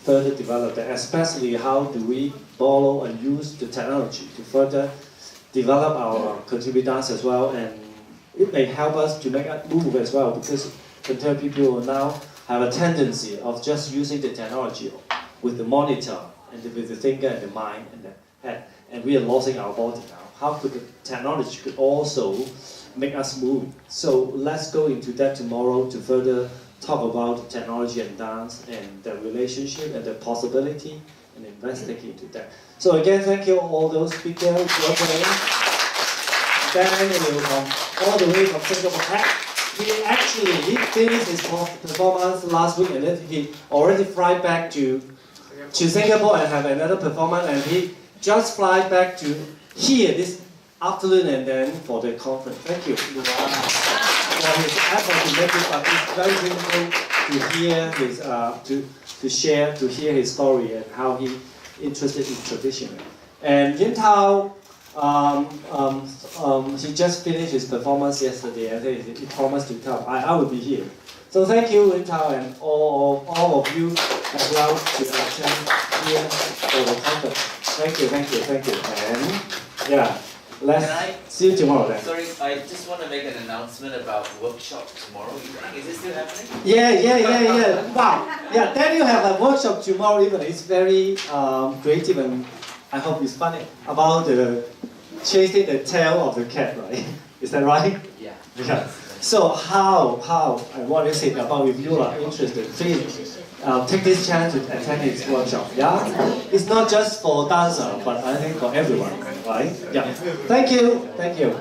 further develop that, especially how do we borrow and use the technology to further develop our contemporary dance as well. And it may help us to make a move as well, because contemporary people now have a tendency of just using the technology with the monitor and with the finger and the mind and the head, and we are losing our body now. How could the technology could also make us move? So let's go into that tomorrow to further talk about technology and dance and the relationship and the possibility and investigate into that. So again, thank you all those speakers. Dan from all the way from Singapore. He actually finished his performance last week, and then he already fly back to Singapore and have another performance, and he just fly back to here this afternoon and then for the conference. Thank you for his effort to make it, but it's very beautiful to hear his to hear his story and how he interested in tradition. And Yuntao, he just finished his performance yesterday, and he promised to come. I will be here. So thank you, Yuntao, and all of you as well to attend here for the conference. Thank you. And yeah, let's see you tomorrow then. Sorry, I just want to make an announcement about workshop tomorrow evening. Is it still happening? Yeah. Wow. Yeah, Daniel have a workshop tomorrow evening. It's very creative, and I hope it's funny, about chasing the tail of the cat, right? Is that right? Yeah. So how, and what is it about if you are interested, please take this chance to attend his workshop, yeah? It's not just for dancers, but I think for everyone, right? Yeah. Thank you.